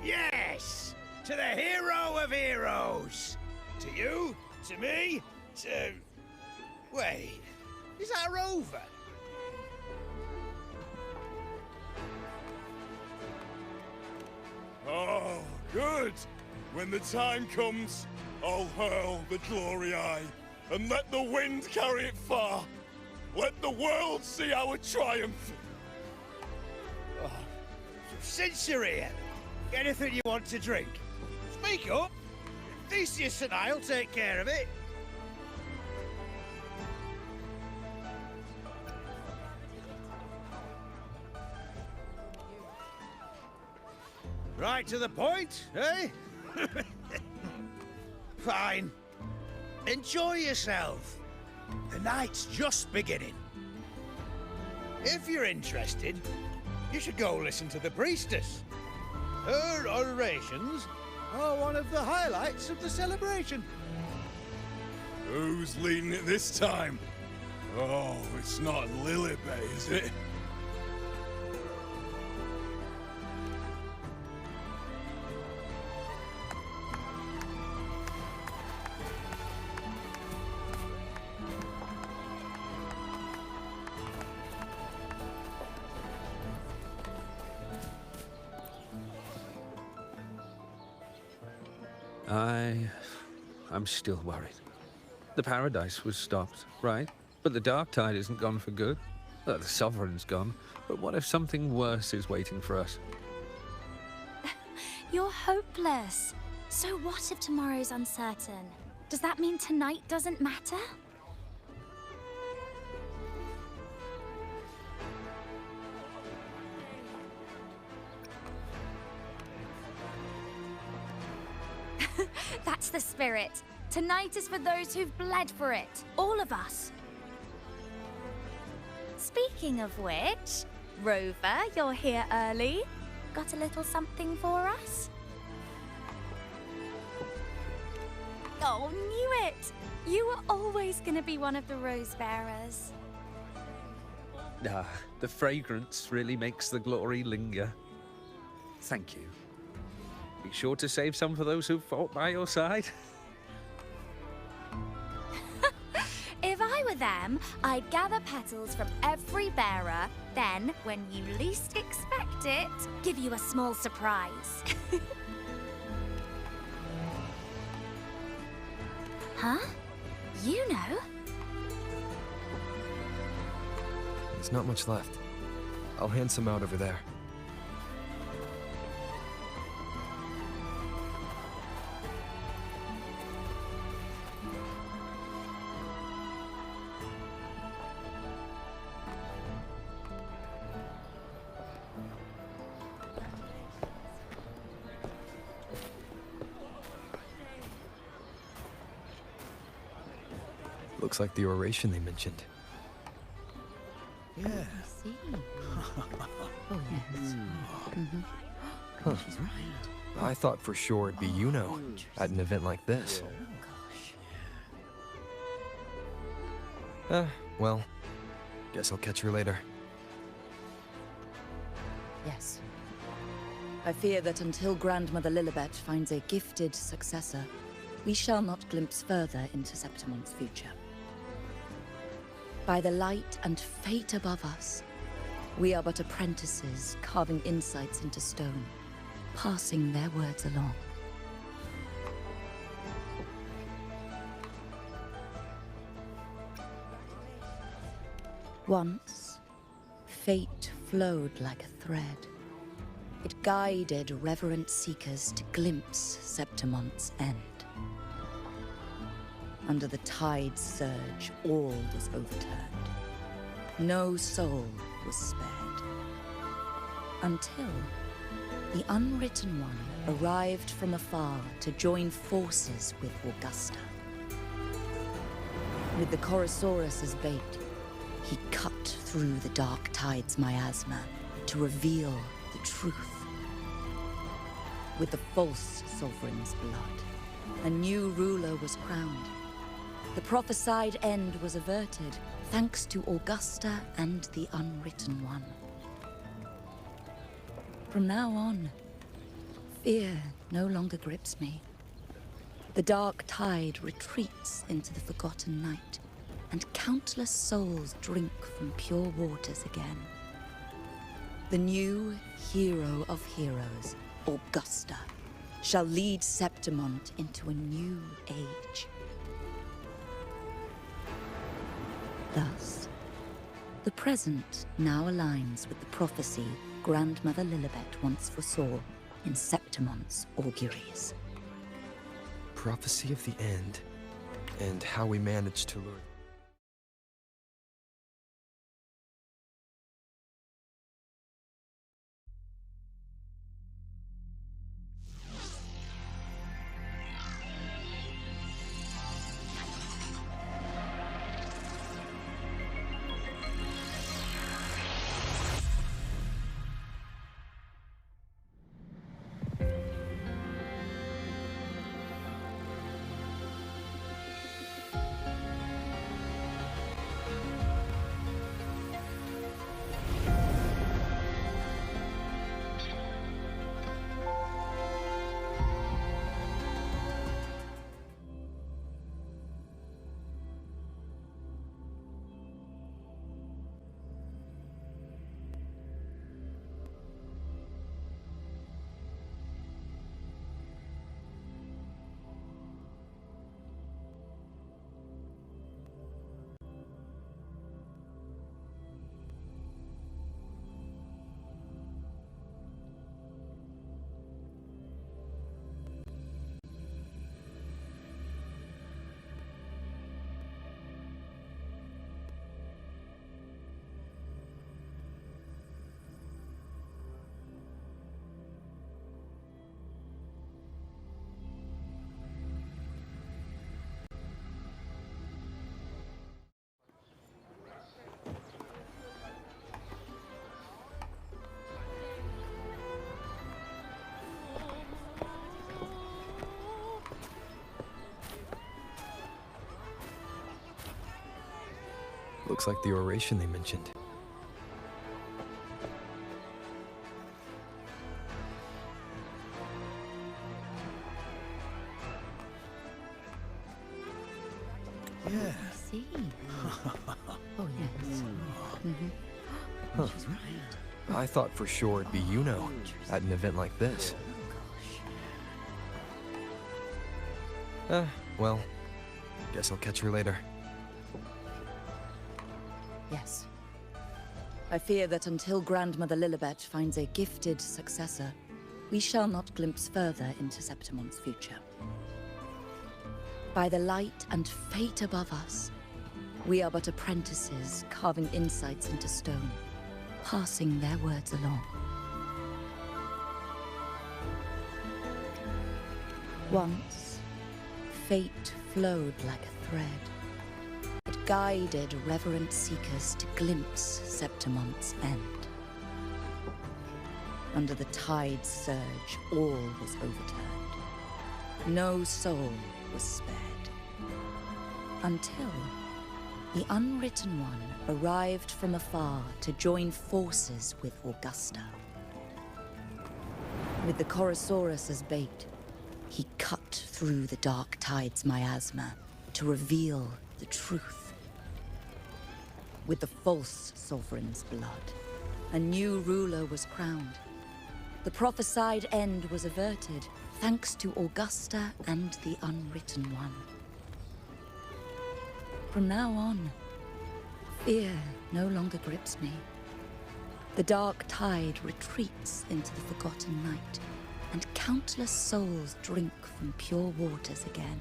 Yes! To the hero of heroes! To you, to me, to... Wait, is that a rover? Oh, good! When the time comes, I'll hurl the glory eye, and let the wind carry it far. Let the world see our triumph. Oh, since you're here, anything you want to drink? Speak up. Theseus and I'll take care of it. Right to the point, eh? Fine. Enjoy yourself. The night's just beginning. If you're interested, you should go listen to the priestess. Her orations are one of the highlights of the celebration. Who's leading it this time? Oh, it's not Lilibet, is it? I'm still worried. The paradise was stopped, right? But the dark tide isn't gone for good. The Sovereign's gone. But what if something worse is waiting for us? You're hopeless. So what if tomorrow's uncertain? Does that mean tonight doesn't matter? That's the spirit. Tonight is for those who've bled for it. All of us. Speaking of which, Rover, you're here early. Got a little something for us? Oh, knew it! You were always gonna be one of the rose bearers. Ah, the fragrance really makes the glory linger. Thank you. Be sure to save some for those who've fought by your side. If I were them, I'd gather petals from every bearer, then, when you least expect it, give you a small surprise. Huh? You know? There's not much left. I'll hand some out over there. Looks like the oration they mentioned. Yeah. Oh, yes. Huh. I thought for sure it'd be at an event like this. Well, guess I'll catch her later. Yes. I fear that until Grandmother Lilibet finds a gifted successor, we shall not glimpse further into Septimon's future. By the light and fate above us, we are but apprentices carving insights into stone, passing their words along. Once, fate flowed like a thread. It guided reverent seekers to glimpse Septimon's end. Under the tide's surge, all was overturned. No soul was spared. Until the Unwritten One arrived from afar to join forces with Augusta. With the Chorosaurus as bait, he cut through the dark tide's miasma to reveal the truth. With the false sovereign's blood, a new ruler was crowned. The prophesied end was averted, thanks to Augusta and the Unwritten One. From now on, fear no longer grips me. The dark tide retreats into the forgotten night, and countless souls drink from pure waters again. The new hero of heroes, Augusta, shall lead Septimont into a new age. Thus, the present now aligns with the prophecy Grandmother Lilibet once foresaw in Septimont's auguries. Prophecy of the end, and how we managed to lure... Looks like the oration they mentioned. Yeah. I see. Oh, yes. Huh. I thought for sure it'd be Yuno at an event like this. Well, guess I'll catch her later. Yes. I fear that until Grandmother Lilibet finds a gifted successor, we shall not glimpse further into Septimon's future. By the light and fate above us, we are but apprentices carving insights into stone, passing their words along. Once, fate flowed like a thread. It guided reverent seekers to glimpse Septimon's end. Under the tide's surge, all was overturned. No soul was spared. Until the Unwritten One arrived from afar to join forces with Augusta. With the Chorosaurus as bait, he cut through the dark tide's miasma to reveal the truth. With the false sovereign's blood, a new ruler was crowned. The prophesied end was averted, thanks to Augusta and the Unwritten One. From now on, fear no longer grips me. The dark tide retreats into the forgotten night, and countless souls drink from pure waters again.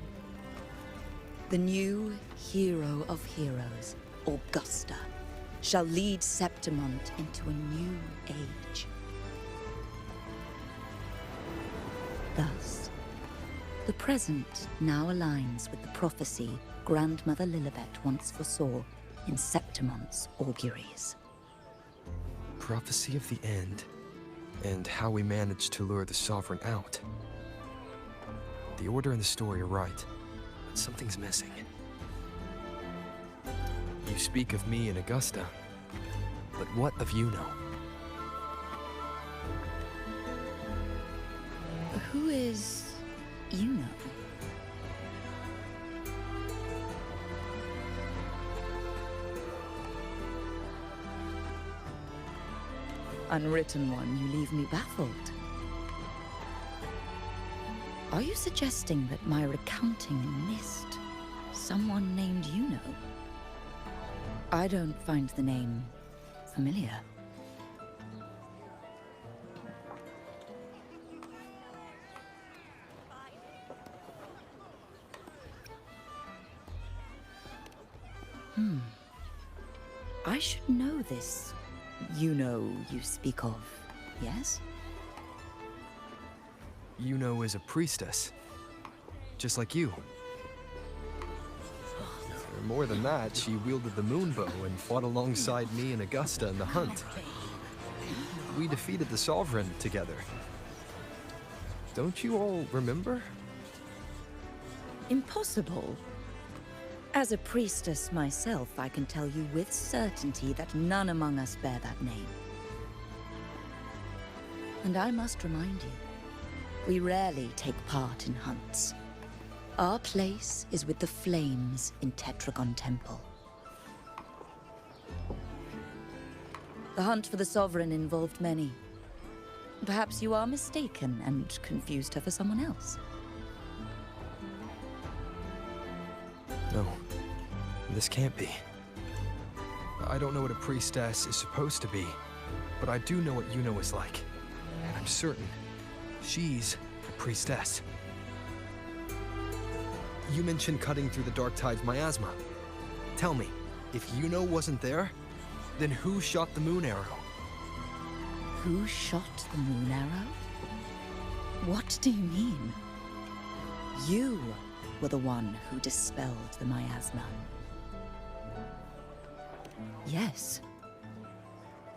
The new hero of heroes, Augusta, shall lead Septimont into a new age. Thus, the present now aligns with the prophecy Grandmother Lilibet once foresaw in Septimont's auguries. Prophecy of the end, and how we managed to lure the Sovereign out. The order and the story are right, but something's missing. You speak of me and Augusta, but what of Yuno? Who is Yuno? Unwritten One, you leave me baffled. Are you suggesting that my recounting missed someone named Yuno? I don't find the name familiar. I should know this Yuno you speak of, yes? Yuno is a priestess, just like you. More than that, she wielded the moonbow and fought alongside me and Augusta in the hunt. We defeated the Sovereign together. Don't you all remember? Impossible. As a priestess myself, I can tell you with certainty that none among us bear that name. And I must remind you, we rarely take part in hunts. Our place is with the flames in Tetragon Temple. The hunt for the Sovereign involved many. Perhaps you are mistaken and confused her for someone else. No, this can't be. I don't know what a priestess is supposed to be, but I do know what Yuno is like. And I'm certain she's a priestess. You mentioned cutting through the Dark Tide's miasma. Tell me, if Yuno wasn't there, then who shot the moon arrow? Who shot the moon arrow? What do you mean? You were the one who dispelled the miasma. Yes.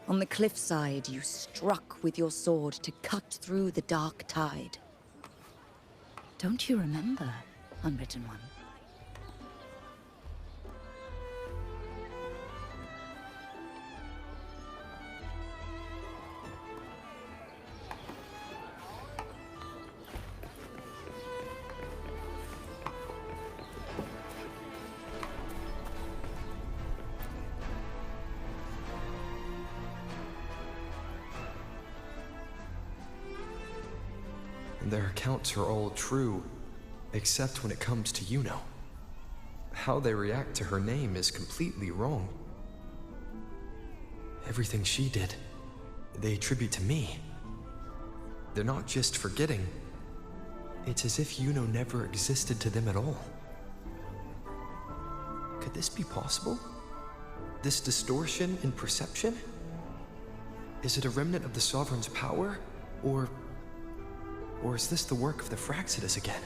On the cliffside, you struck with your sword to cut through the dark tide. Don't you remember, Unwritten One? Their accounts are all true, except when it comes to Yuno. How they react to her name is completely wrong. Everything she did, they attribute to me. They're not just forgetting. It's as if Yuno never existed to them at all. Could this be possible? This distortion in perception? Is it a remnant of the Sovereign's power? Or is this the work of the Fraxidus again?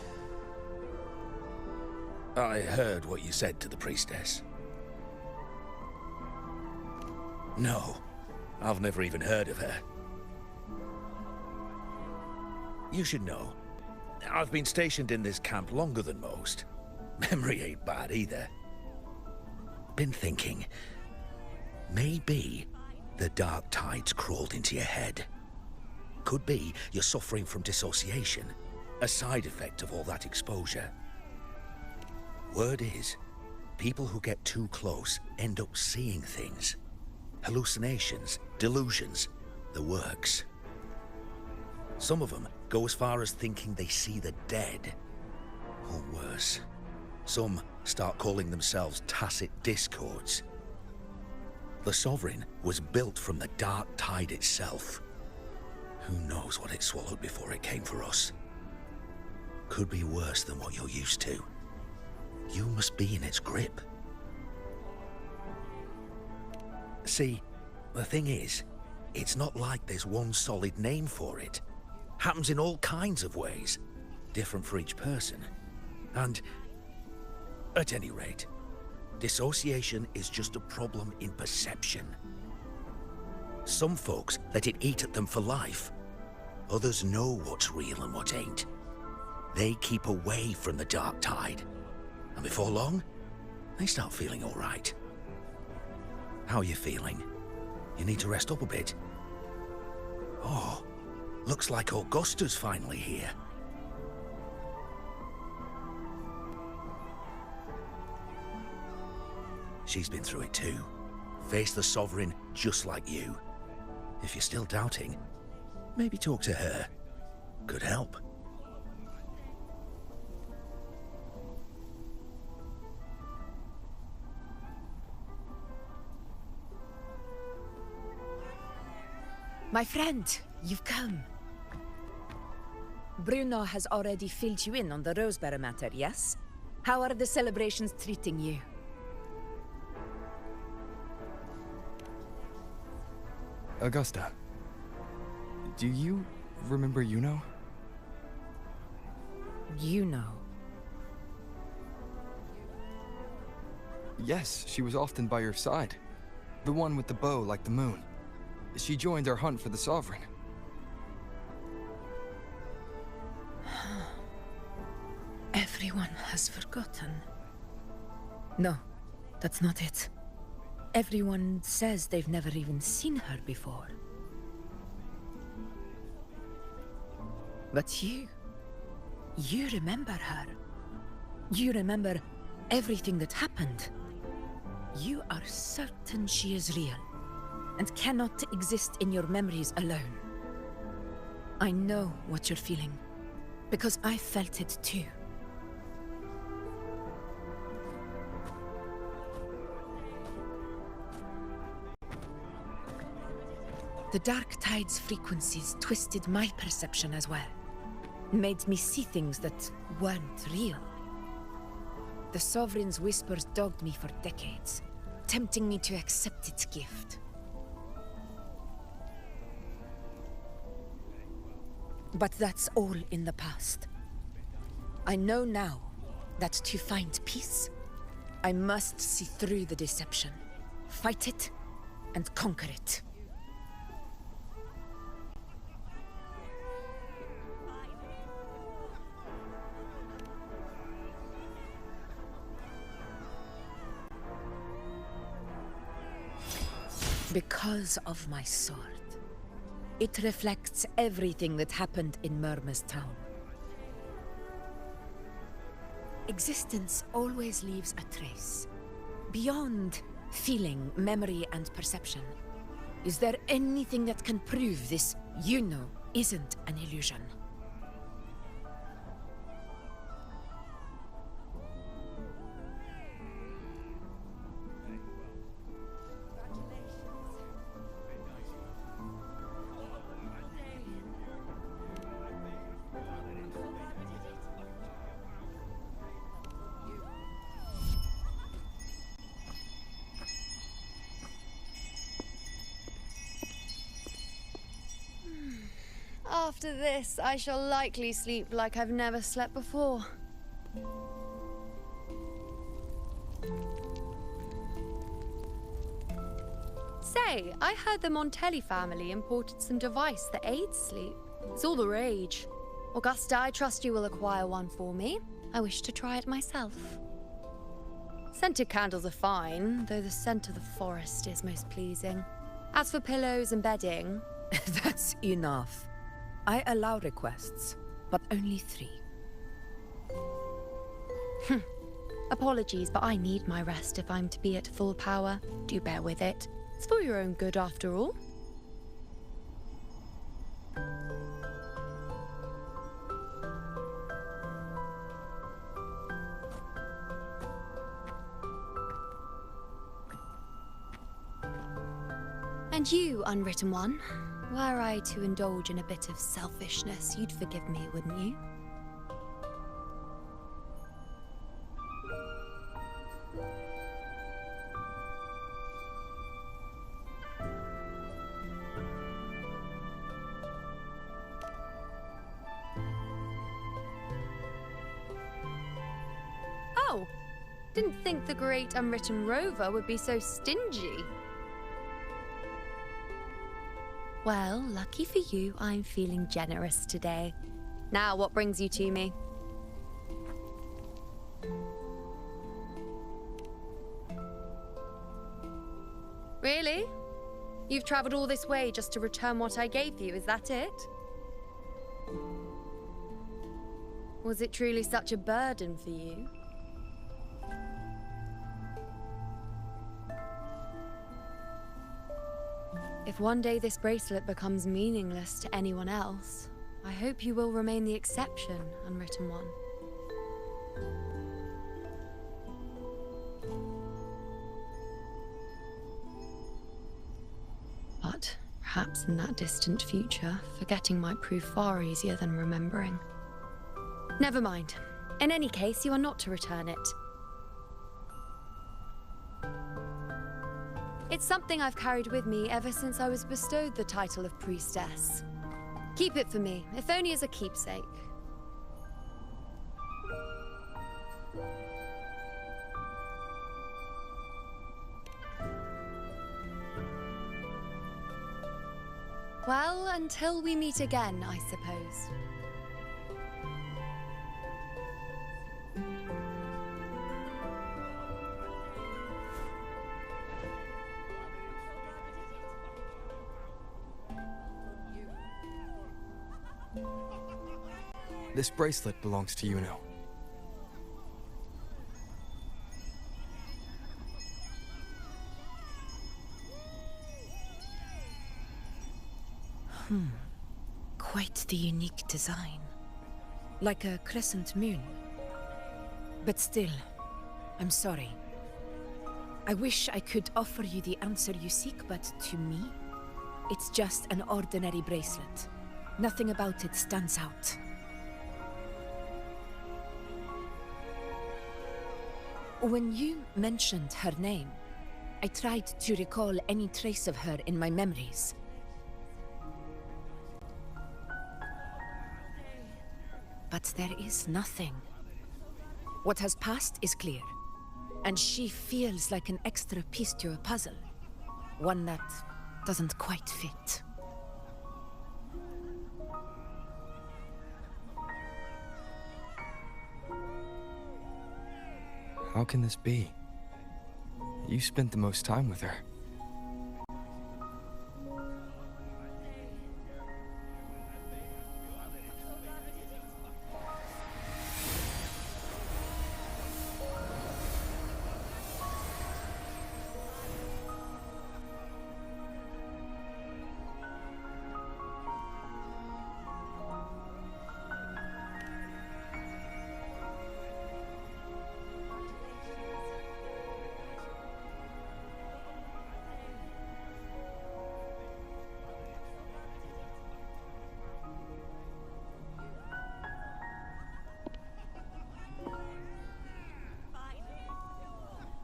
I heard what you said to the priestess. No, I've never even heard of her. You should know, I've been stationed in this camp longer than most. Memory ain't bad either. Been thinking, maybe the dark tides crawled into your head. Could be you're suffering from dissociation, a side effect of all that exposure. Word is, people who get too close end up seeing things. Hallucinations, delusions, the works. Some of them go as far as thinking they see the dead. Or worse, some start calling themselves tacit discords. The Sovereign was built from the dark tide itself. Who knows what it swallowed before it came for us? Could be worse than what you're used to. You must be in its grip. See, the thing is, it's not like there's one solid name for it. Happens in all kinds of ways, different for each person. And, at any rate, dissociation is just a problem in perception. Some folks let it eat at them for life. Others know what's real and what ain't. They keep away from the dark tide. And before long, they start feeling all right. How are you feeling? You need to rest up a bit. Oh, looks like Augusta's finally here. She's been through it too. Faced the Sovereign just like you. If you're still doubting, maybe talk to her. Could help. My friend, you've come. Bruno has already filled you in on the Rosebearer matter, yes? How are the celebrations treating you? Augusta, do you remember Yuno? Yuno? Yes, she was often by your side. The one with the bow like the moon. She joined our hunt for the Sovereign. Everyone has forgotten. No, that's not it. Everyone says they've never even seen her before. But you remember her. You remember everything that happened. You are certain she is real, and cannot exist in your memories alone. I know what you're feeling, because I felt it too. The Dark Tide's frequencies twisted my perception as well. Made me see things that weren't real. The Sovereign's whispers dogged me for decades, tempting me to accept its gift. But that's all in the past. I know now that to find peace, I must see through the deception, fight it, and conquer it. Because of my sword. It reflects everything that happened in Murma's town. Existence always leaves a trace. Beyond feeling, memory, and perception. Is there anything that can prove this Yuno isn't an illusion? After this, I shall likely sleep like I've never slept before. Say, I heard the Montelli family imported some device that aids sleep. It's all the rage. Augusta, I trust you will acquire one for me. I wish to try it myself. Scented candles are fine, though the scent of the forest is most pleasing. As for pillows and bedding... That's enough. I allow requests, but only 3. Apologies, but I need my rest if I'm to be at full power. Do bear with it. It's for your own good, after all. And you, unwritten one, were I to indulge in a bit of selfishness, you'd forgive me, wouldn't you? Oh, didn't think the great unwritten rover would be so stingy. Well, lucky for you, I'm feeling generous today. Now, what brings you to me? Really? You've traveled all this way just to return what I gave you, is that it? Was it truly such a burden for you? If one day this bracelet becomes meaningless to anyone else, I hope you will remain the exception, unwritten one. But perhaps in that distant future, forgetting might prove far easier than remembering. Never mind. In any case, you are not to return it. It's something I've carried with me ever since I was bestowed the title of priestess. Keep it for me, if only as a keepsake. Well, until we meet again, I suppose. This bracelet belongs to you now. Quite the unique design. Like a crescent moon. But still, I'm sorry. I wish I could offer you the answer you seek, but to me, it's just an ordinary bracelet. Nothing about it stands out. When you mentioned her name, I tried to recall any trace of her in my memories. But there is nothing. What has passed is clear, and she feels like an extra piece to a puzzle. One that doesn't quite fit. How can this be? You spent the most time with her.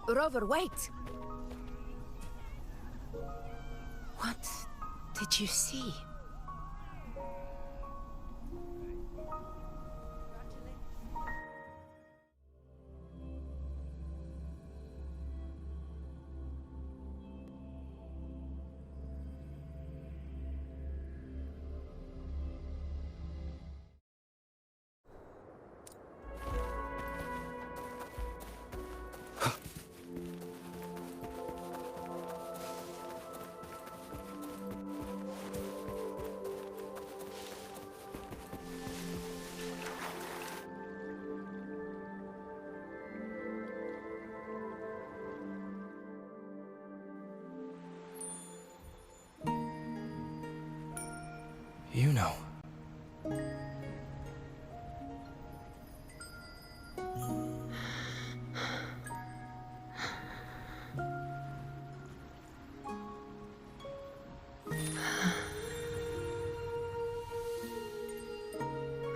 Rover, wait! What did you see? You know.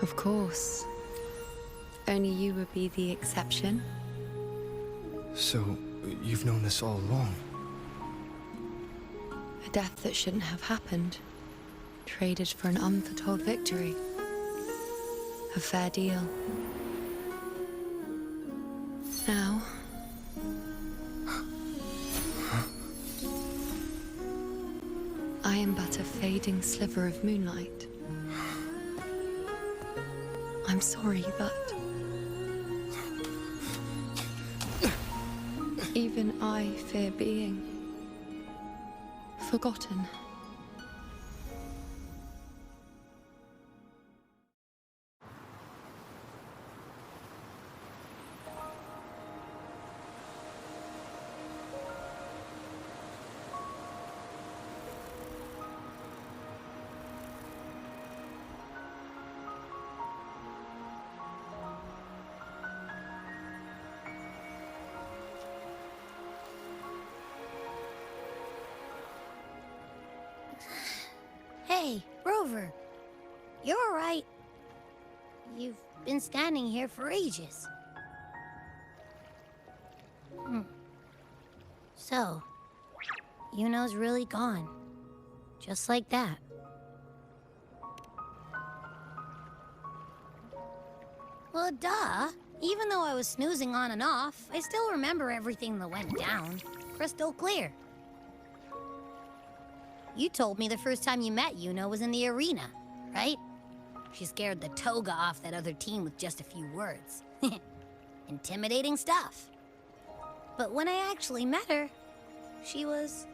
Of course. Only you would be the exception. So, you've known this all along? A death that shouldn't have happened. Traded for an unforetold victory. A fair deal. Now... I am but a fading sliver of moonlight. I'm sorry, but... even I fear being... forgotten. Hey, Rover. You're all right. You've been standing here for ages. So, Yuno's really gone. Just like that. Well, duh. Even though I was snoozing on and off, I still remember everything that went down. Crystal clear. You told me the first time you met Yuno was in the arena, right? She scared the toga off that other team with just a few words. Intimidating stuff. But when I actually met her, she was...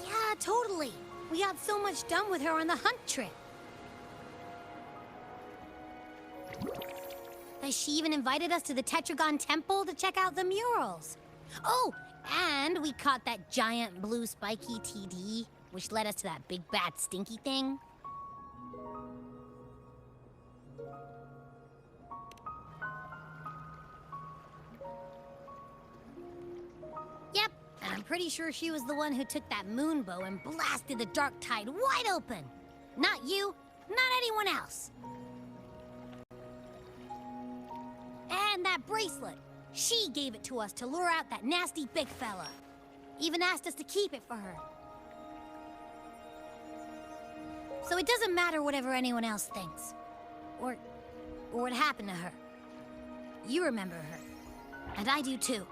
yeah, totally. We got so much done with her on the hunt trip. That she even invited us to the Tetragon Temple to check out the murals. Oh, and we caught that giant blue spiky TD, which led us to that big bad stinky thing. Yep, and I'm pretty sure she was the one who took that moon bow and blasted the dark tide wide open. Not you, not anyone else. And that bracelet. She gave it to us to lure out that nasty big fella. Even asked us to keep it for her. So it doesn't matter whatever anyone else thinks. Or what happened to her. You remember her. And I do too.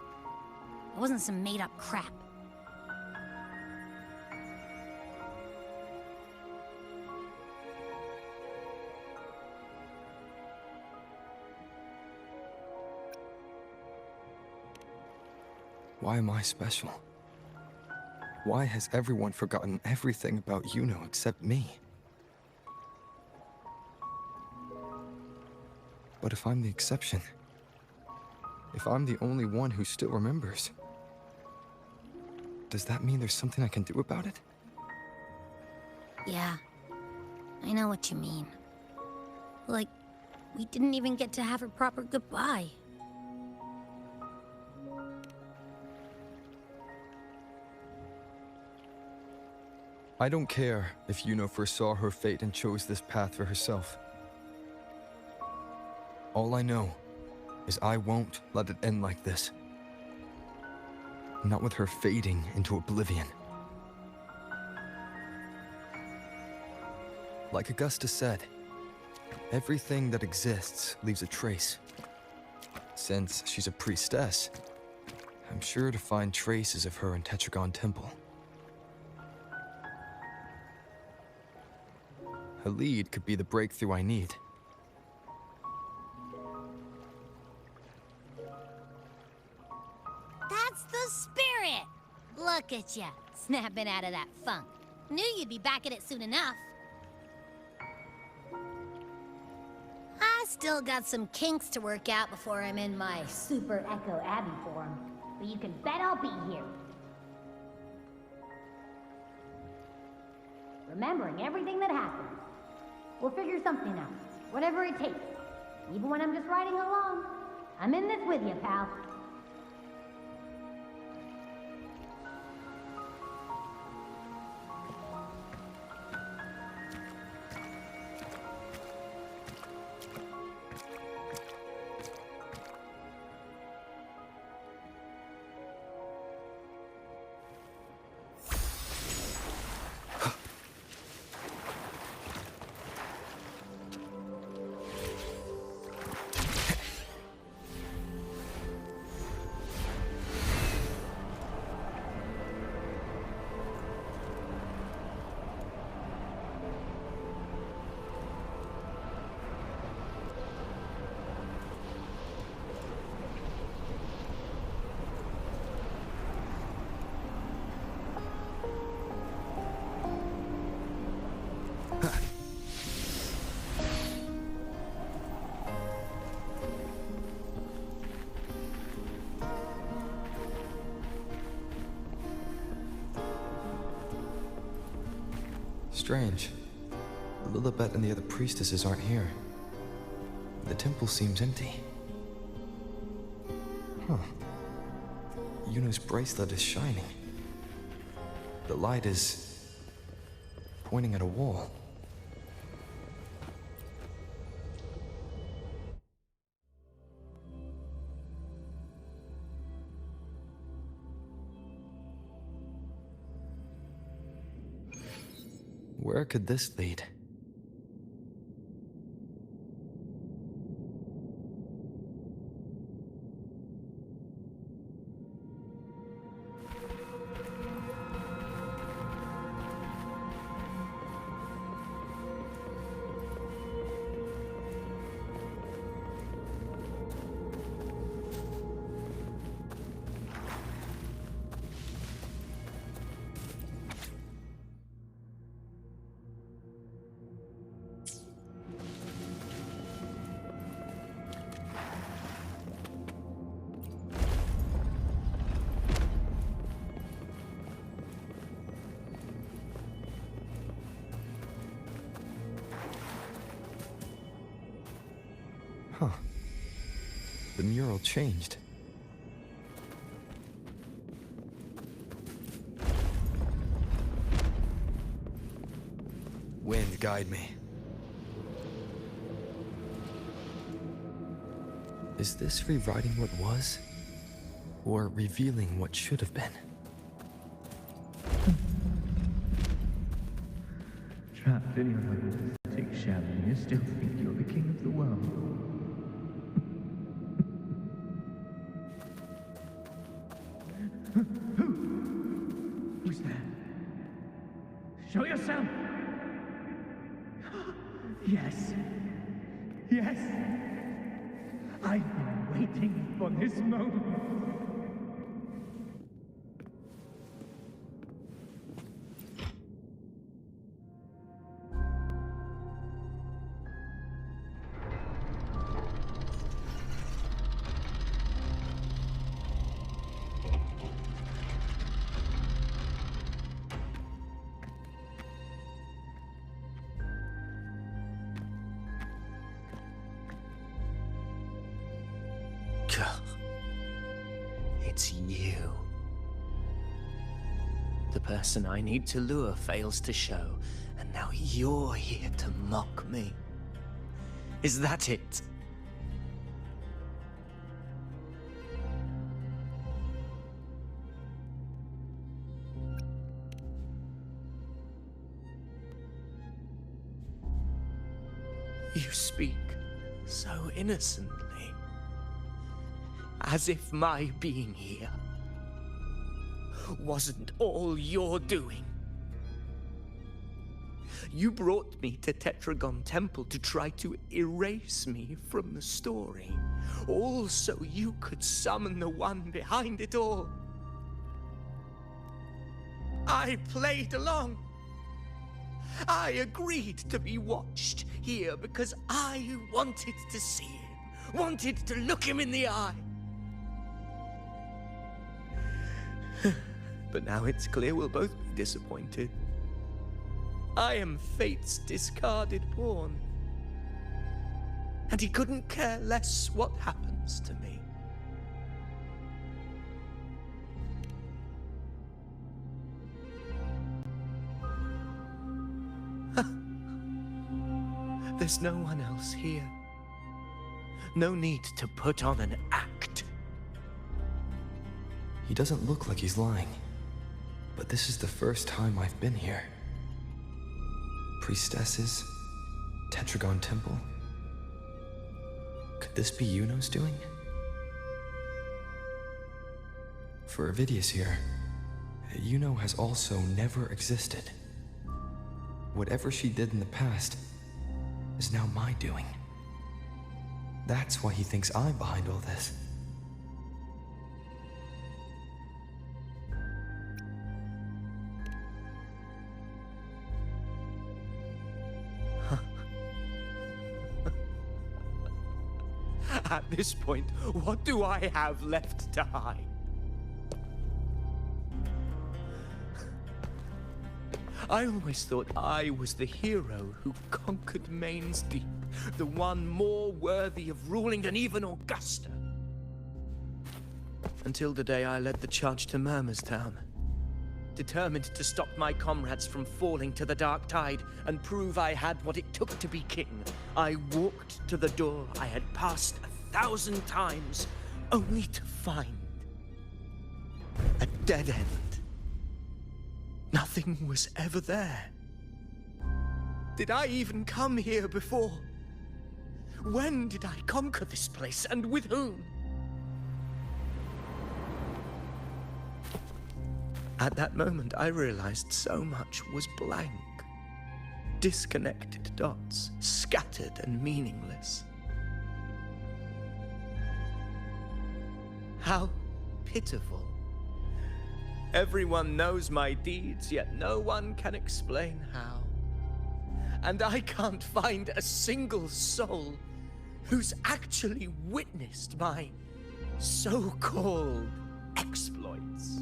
It wasn't some made-up crap. Why am I special? Why has everyone forgotten everything about Yuno except me? But if I'm the exception, if I'm the only one who still remembers, does that mean there's something I can do about it? Yeah, I know what you mean. Like, we didn't even get to have a proper goodbye. I don't care if Yuno foresaw her fate and chose this path for herself. All I know is I won't let it end like this. Not with her fading into oblivion. Like Augusta said, everything that exists leaves a trace. Since she's a priestess, I'm sure to find traces of her in Tetragon Temple. Her lead could be the breakthrough I need. That's the spirit! Look at ya, snapping out of that funk. Knew you'd be back at it soon enough. I still got some kinks to work out before I'm in my Super Echo Abbey form. But you can bet I'll be here. Remembering everything that happened. We'll figure something out. Whatever it takes. Even when I'm just riding along. I'm in this with you, pal. Strange. Lilibet and the other priestesses aren't here. The temple seems empty. Huh. Yuno's bracelet is shining. The light is pointing at a wall. Where could this lead? Huh. The mural changed. Wind, guide me. Is this rewriting what was? Or revealing what should have been? Trapped in your own pathetic shell, and you still think you're the king of the world. Who's there? Show yourself! Yes. Yes. I've been waiting for this moment. It's you. The person I need to lure fails to show, and now you're here to mock me. Is that it? You speak so innocently. As if my being here wasn't all you're doing. You brought me to Tetragon Temple to try to erase me from the story, all so you could summon the one behind it all. I played along. I agreed to be watched here because I wanted to see him, wanted to look him in the eye. But now it's clear we'll both be disappointed. I am fate's discarded pawn. And he couldn't care less what happens to me. There's no one else here. No need to put on an act. He doesn't look like he's lying. But this is the first time I've been here. Priestesses, Tetragon Temple. Could this be Yuno's doing? For Avidius here, Yuno has also never existed. Whatever she did in the past is now my doing. That's why he thinks I'm behind all this. At this point, what do I have left to hide? I always thought I was the hero who conquered Main's Deep, the one more worthy of ruling than even Augusta. Until the day I led the charge to Murmur's Town. Determined to stop my comrades from falling to the dark tide and prove I had what it took to be king, I walked to the door I had passed 1,000 times, only to find a dead end. Nothing was ever there. Did I even come here before? When did I conquer this place, and with whom? At that moment, I realized so much was blank. Disconnected dots, scattered and meaningless. How pitiful. Everyone knows my deeds, yet no one can explain how. And I can't find a single soul who's actually witnessed my so-called exploits.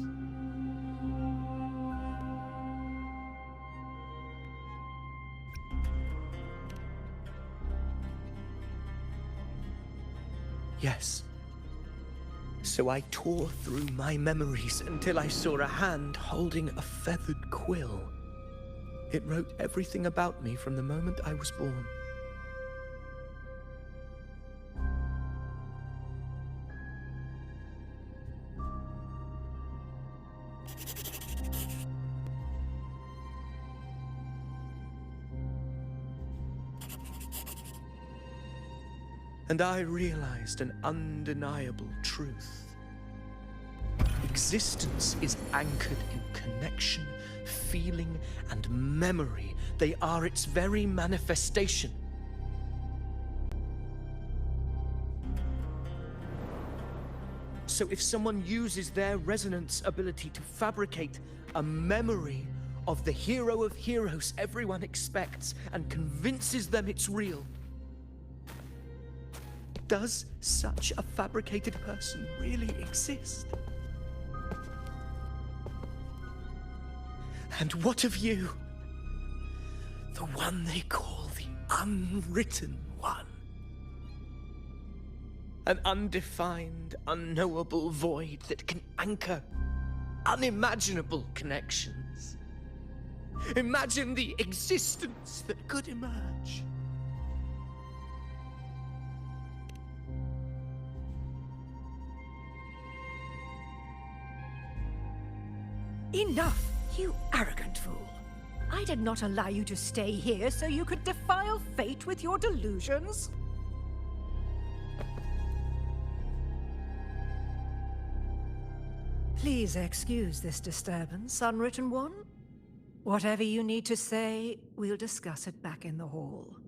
Yes. So I tore through my memories until I saw a hand holding a feathered quill. It wrote everything about me from the moment I was born. And I realized an undeniable truth. Existence is anchored in connection, feeling, and memory. They are its very manifestation. So if someone uses their resonance ability to fabricate a memory of the hero of heroes everyone expects and convinces them it's real, does such a fabricated person really exist? And what of you? The one they call the Unwritten One. An undefined, unknowable void that can anchor unimaginable connections. Imagine the existence that could emerge. Enough, you arrogant fool. I did not allow you to stay here so you could defile fate with your delusions. Please excuse this disturbance, Unwritten One. Whatever you need to say, we'll discuss it back in the hall.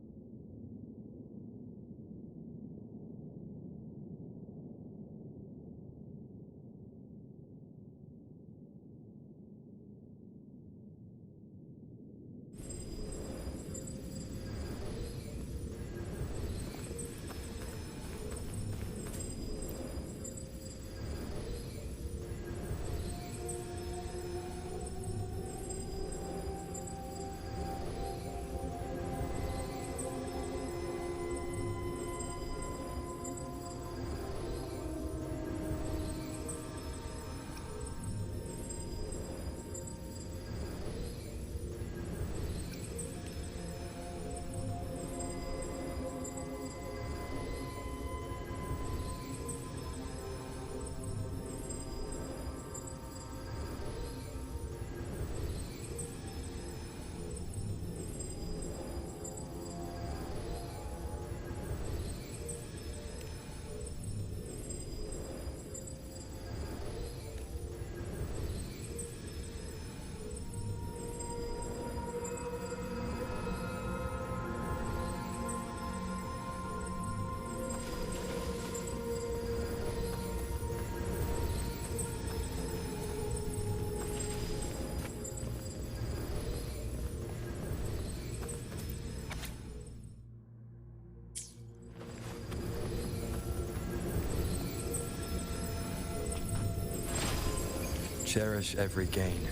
cherish every gain.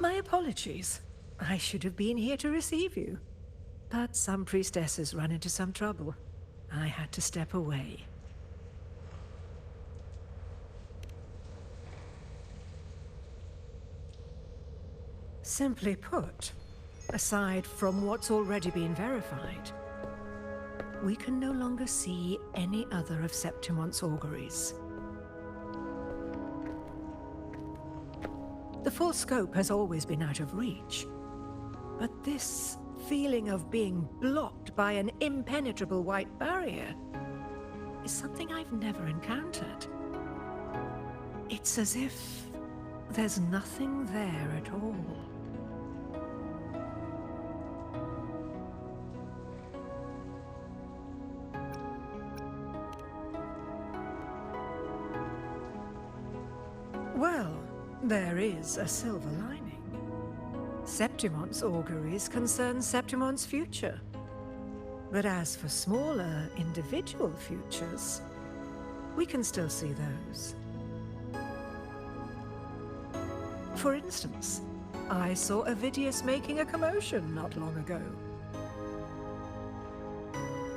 My apologies. I should have been here to receive you. But some priestesses run into some trouble. I had to step away. Simply put, aside from what's already been verified, we can no longer see any other of Septimon's auguries. The full scope has always been out of reach, but this feeling of being blocked by an impenetrable white barrier is something I've never encountered. It's as if there's nothing there at all. Well, there is a silver lining. Septimon's auguries concern Septimon's future. But as for smaller, individual futures, we can still see those. For instance, I saw Avidius making a commotion not long ago.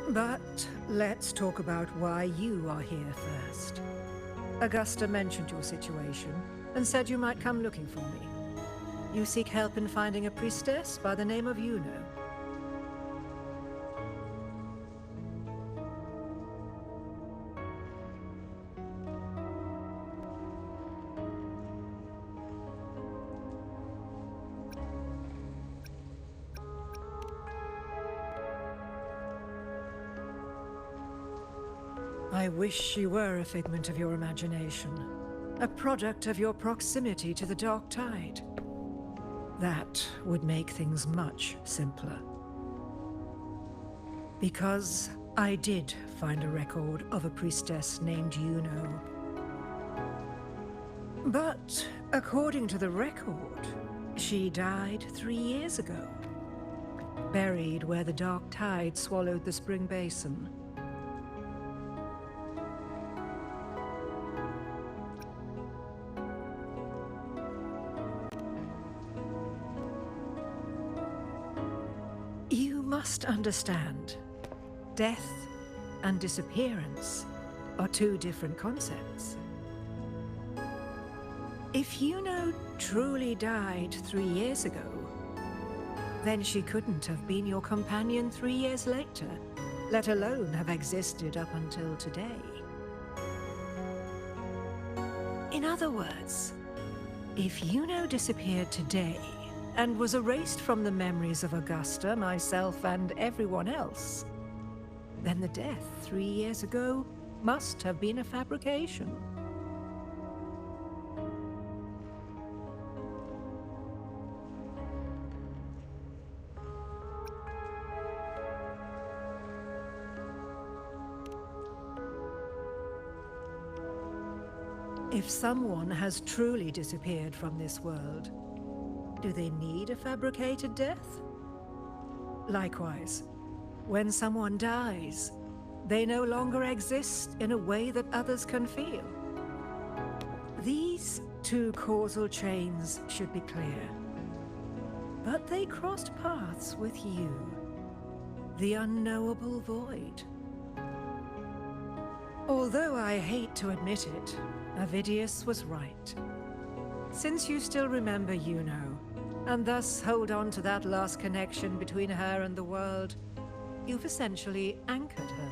But let's talk about why you are here first. Augusta mentioned your situation and said you might come looking for me. You seek help in finding a priestess by the name of Yuno. I wish she were a figment of your imagination, a product of your proximity to the Dark Tide. That would make things much simpler. Because I did find a record of a priestess named Yuno. But according to the record, she died 3 years ago, buried where the Dark Tide swallowed the Spring Basin. You must understand, death and disappearance are two different concepts. If Yuno truly died 3 years ago, then she couldn't have been your companion 3 years later, let alone have existed up until today. In other words, if Yuno disappeared today, and was erased from the memories of Augusta, myself, and everyone else, then the death 3 years ago must have been a fabrication. If someone has truly disappeared from this world, do they need a fabricated death? Likewise, when someone dies, they no longer exist in a way that others can feel. These two causal chains should be clear. But they crossed paths with you, the unknowable void. Although I hate to admit it, Avidius was right. Since you still remember Yuno, and thus hold on to that last connection between her and the world, you've essentially anchored her.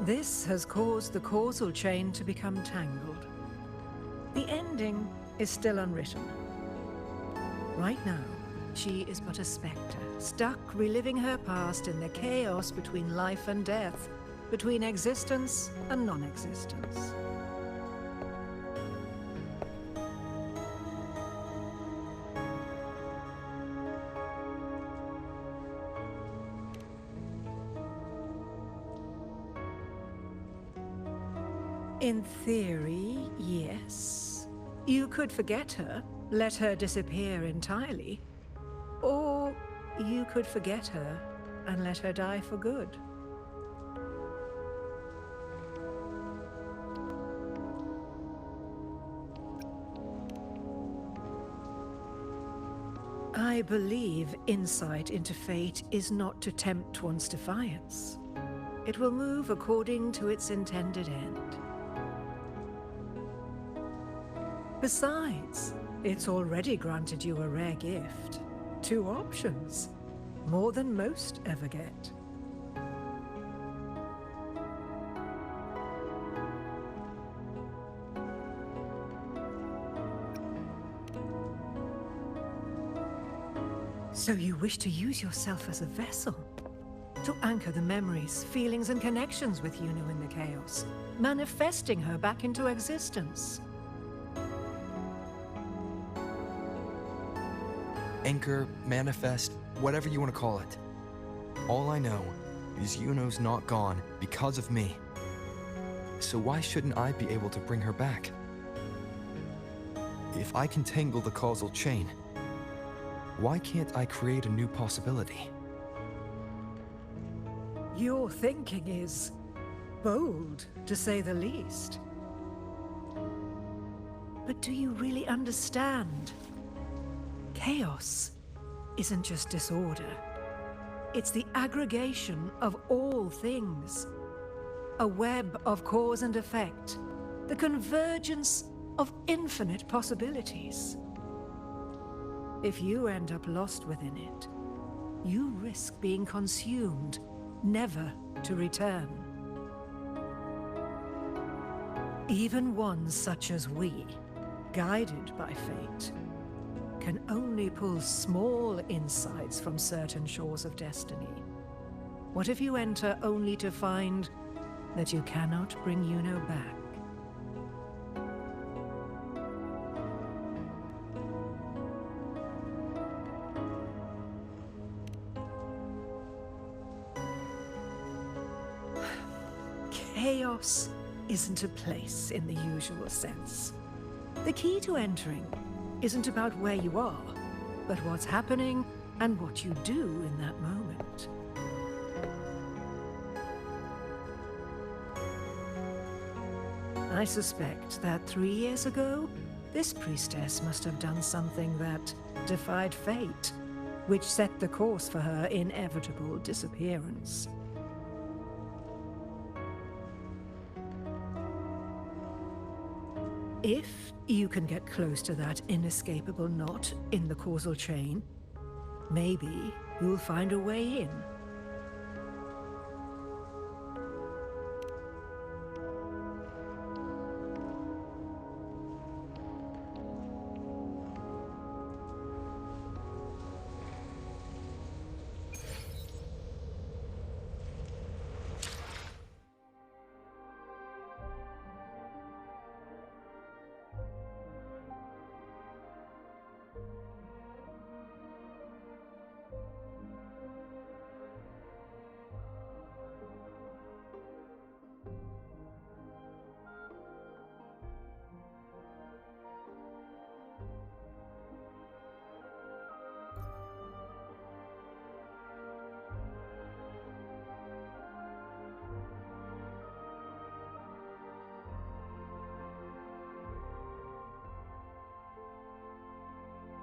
This has caused the causal chain to become tangled. The ending is still unwritten. Right now, she is but a spectre, stuck reliving her past in the chaos between life and death, between existence and non-existence. In theory, yes. You could forget her, let her disappear entirely. Or you could forget her and let her die for good. I believe insight into fate is not to tempt one's defiance. It will move according to its intended end. Besides, it's already granted you a rare gift. 2 options. More than most ever get. So you wish to use yourself as a vessel? To anchor the memories, feelings, and connections with Yuno in the chaos, manifesting her back into existence. Anchor, manifest, whatever you want to call it. All I know is Yuno's not gone because of me. So why shouldn't I be able to bring her back? If I can tangle the causal chain, why can't I create a new possibility? Your thinking is bold, to say the least. But do you really understand? Chaos isn't just disorder. It's the aggregation of all things. A web of cause and effect. The convergence of infinite possibilities. If you end up lost within it, you risk being consumed, never to return. Even ones such as we, guided by fate, can only pull small insights from certain shores of destiny. What if you enter only to find that you cannot bring Yuno back? Chaos isn't a place in the usual sense. The key to entering isn't about where you are, but what's happening and what you do in that moment. I suspect that 3 years ago, this priestess must have done something that defied fate, which set the course for her inevitable disappearance. If you can get close to that inescapable knot in the causal chain, maybe you'll find a way in.